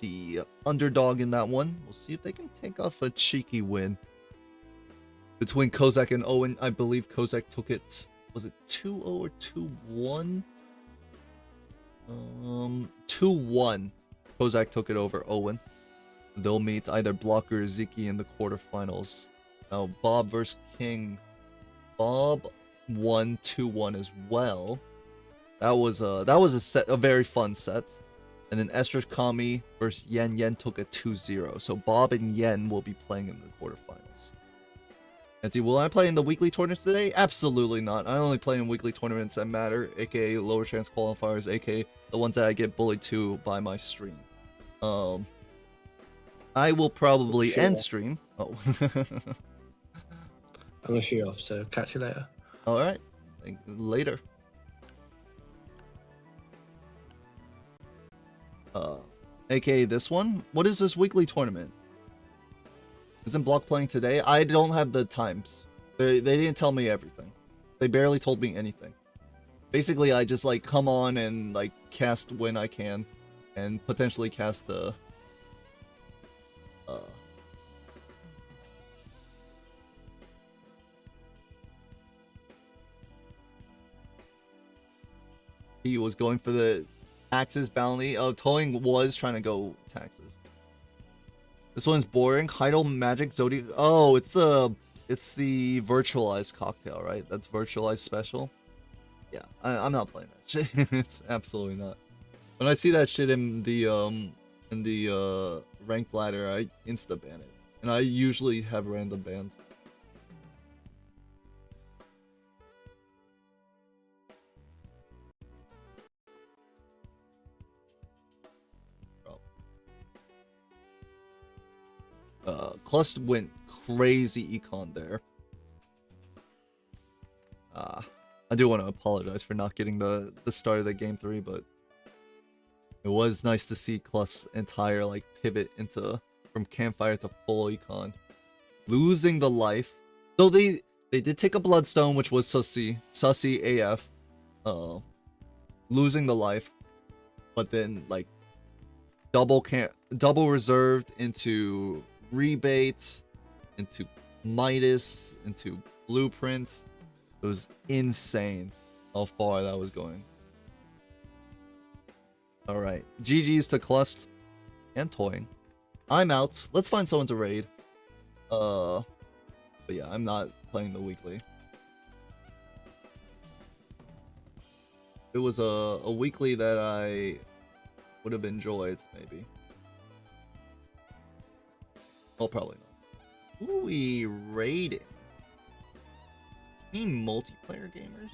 the underdog in that one. We'll see if they can take off a cheeky win between Kozak and Owen. I believe Kozak took it. Was it 2-0 or 2-1? 2-1. Kozak took it over Owen. They'll meet either Blocker or Ziki in the quarterfinals. Now Bob versus King. Bob won 2-1 as well. That was a very fun set. And then Esther Kami versus Yen. Yen took a 2-0. So Bob and Yen will be playing in the quarterfinals. And see, will I play in the weekly tournaments today? Absolutely not. I only play in weekly tournaments that matter, aka lower chance qualifiers, aka the ones that I get bullied to by my stream. I will probably end stream. Oh. I'm gonna shoot off, so catch you later. Alright. Later. AKA this one? What is this weekly tournament? Isn't Block playing today? I don't have the times. They didn't tell me everything. They barely told me anything. Basically, I just like come on and like cast when I can, and potentially cast the he was going for the taxes bounty. Oh, Towing was trying to go taxes. This one's boring. Heidel Magic Zodiac. Oh, it's the virtualized cocktail, right? That's virtualized special. Yeah, I'm not playing that shit. It's absolutely not. When I see that shit in the ranked ladder, I insta ban it, and I usually have random bans. Klust went crazy econ there. I do want to apologize for not getting the start of the game 3, but it was nice to see Klust's entire like pivot into from campfire to full econ, losing the life. Though they did take a bloodstone, which was sussy AF, losing the life, but then like double reserved into rebates, into Midas, into Blueprint. It was insane how far that was going. Alright, GG's to Klust and Toying. I'm out. Let's find someone to raid. But yeah, I'm not playing the weekly. It was a weekly that I would have enjoyed, maybe. Well, probably not. Who are we raiding? Any multiplayer gamers?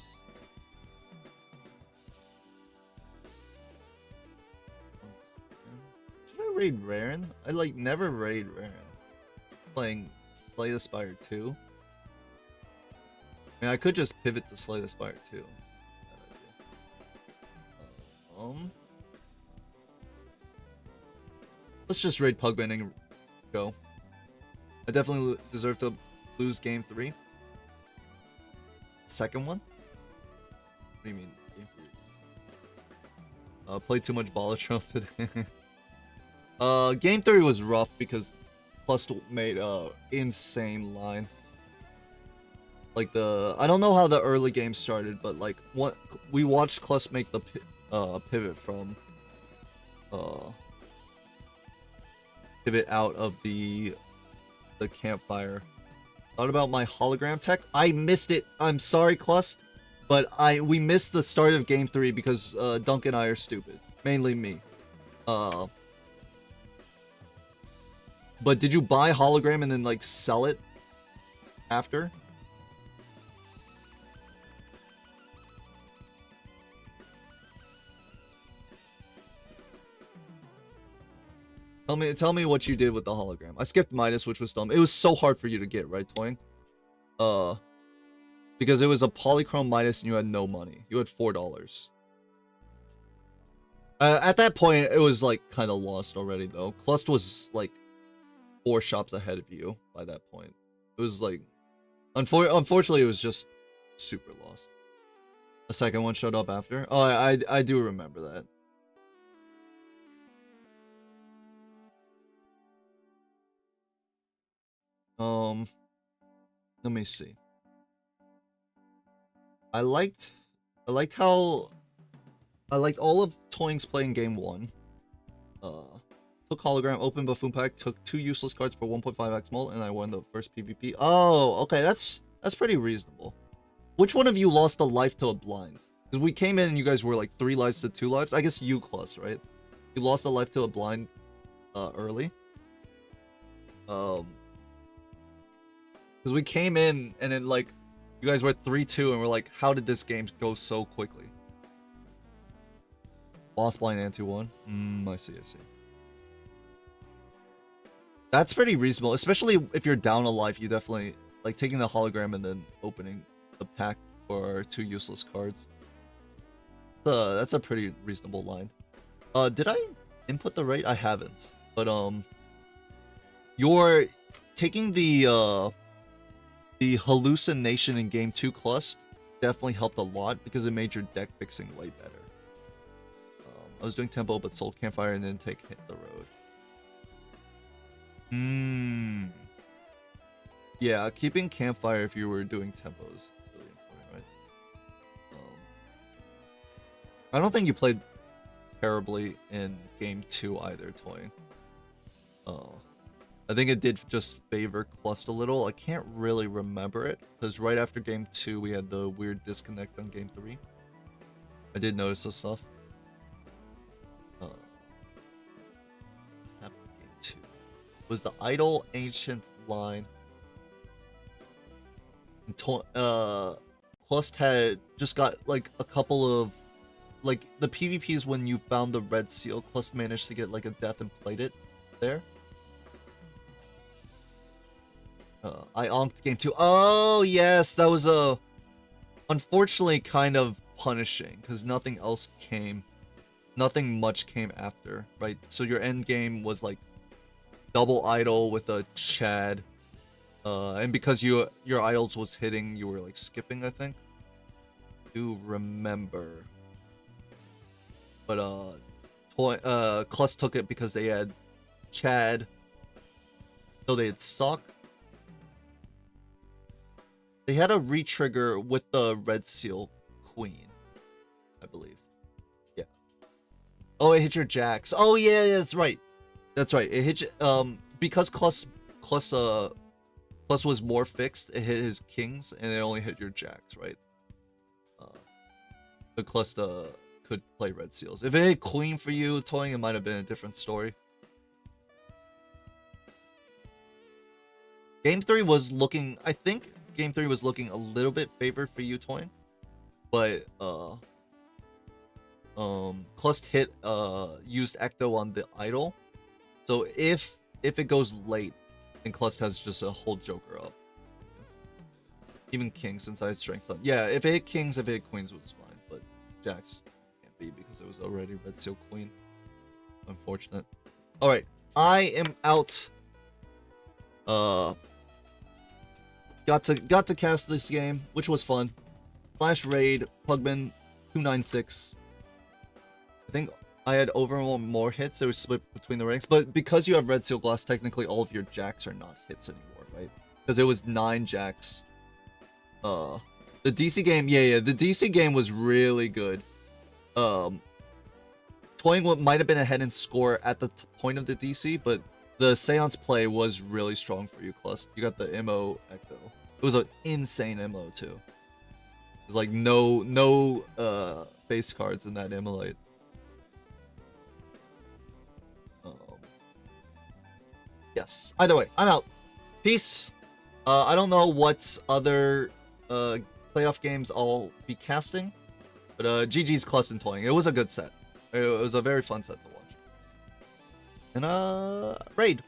Should I raid Raren? I like never raid Raren. Playing Slay the Spire 2. I mean, I could just pivot to Slay the Spire 2. Let's just raid Pugman and go. I definitely deserve to lose game 3. Second one? What do you mean? Game 3? Played too much Balatro today. Game 3 was rough because Klust made insane line. Like I don't know how the early game started, but like what we watched Klust make the pivot from pivot out of the campfire. Thought about my hologram tech. I missed it. I'm sorry, Klust. But we missed the start of game 3 because Dunk and I are stupid. Mainly me. But did you buy hologram and then like sell it after? Tell me what you did with the hologram. I skipped Midas, which was dumb. It was so hard for you to get, right, Toying? Because it was a polychrome Midas and you had no money. You had $4. At that point, it was like kind of lost already, though. Klust was like 4 shops ahead of you by that point. It was like, unfortunately, it was just super lost. The second one showed up after. Oh, I do remember that. Let me see. I liked all of Toying's play in game 1. Took hologram, opened buffoon pack, took 2 useless cards for 1.5x mult, and I won the first PvP. Oh, okay, that's pretty reasonable. Which one of you lost a life to a blind? Because we came in and you guys were like 3 lives to 2 lives. I guess you, Klust, right? You lost a life to a blind early. Because we came in and then like you guys were 3-2 and we're like, how did this game go so quickly? Lost blind and 2-1. I see. That's pretty reasonable, especially if you're down a life. You definitely like taking the hologram and then opening the pack for 2 useless cards. That's a pretty reasonable line. Did I input the rate? I haven't. But you're taking the hallucination in game 2 Klust definitely helped a lot because it made your deck fixing way better. I was doing tempo but sold campfire and then hit the road. Yeah, keeping campfire if you were doing tempo is really important, right? I don't think you played terribly in game 2 either, Toying. I think it did just favor Klust a little. I can't really remember it because right after game 2 we had the weird disconnect on game 3. I did notice this stuff. Happened in game 2 was the idle ancient line. And Klust had just got like a couple of like the PvPs when you found the red seal. Klust managed to get like a death and played it there. I onked game 2. Oh, yes, that was unfortunately kind of punishing because nothing else came. Nothing much came after, right? So your end game was like double idol with a Chad. And because your idols was hitting, you were like skipping, I think. Do remember. But Klust took it because they had Chad. So they had Suck. They had a retrigger with the red seal queen, I believe. Yeah. Oh, it hit your jacks. Oh yeah, that's right. That's right. It hit you, because Klust was more fixed. It hit his kings, and it only hit your jacks, right? The Klust could play red seals. If it hit queen for you, Toying, it might have been a different story. Game 3 was looking, I think game 3 was looking a little bit favored for you, Toying. But Klust used Ecto on the idol. So if it goes late, then Klust has just a whole Joker up. Even kings, since I had strength up. Yeah, if it hit kings, if it hit queens, it was fine. But jacks can't be because it was already red seal queen. Unfortunate. Alright, I am out. Got to cast this game, which was fun. Flash raid, Pugman 296. I think I had over more hits. It was split between the ranks, but because you have red seal glass, technically all of your jacks are not hits anymore, right? Because it was 9 jacks. The DC game, yeah, the DC game was really good. Toying what might have been ahead in score at the point of the DC, but the Seance play was really strong for you, Klust. You got the MO Ecto. It was an insane MO too. There's like no face cards in that Immolate. Yes. Either way, I'm out. Peace. I don't know what other playoff games I'll be casting, but GG's Klust and Toying. It was a good set. It was a very fun set to watch. And raid.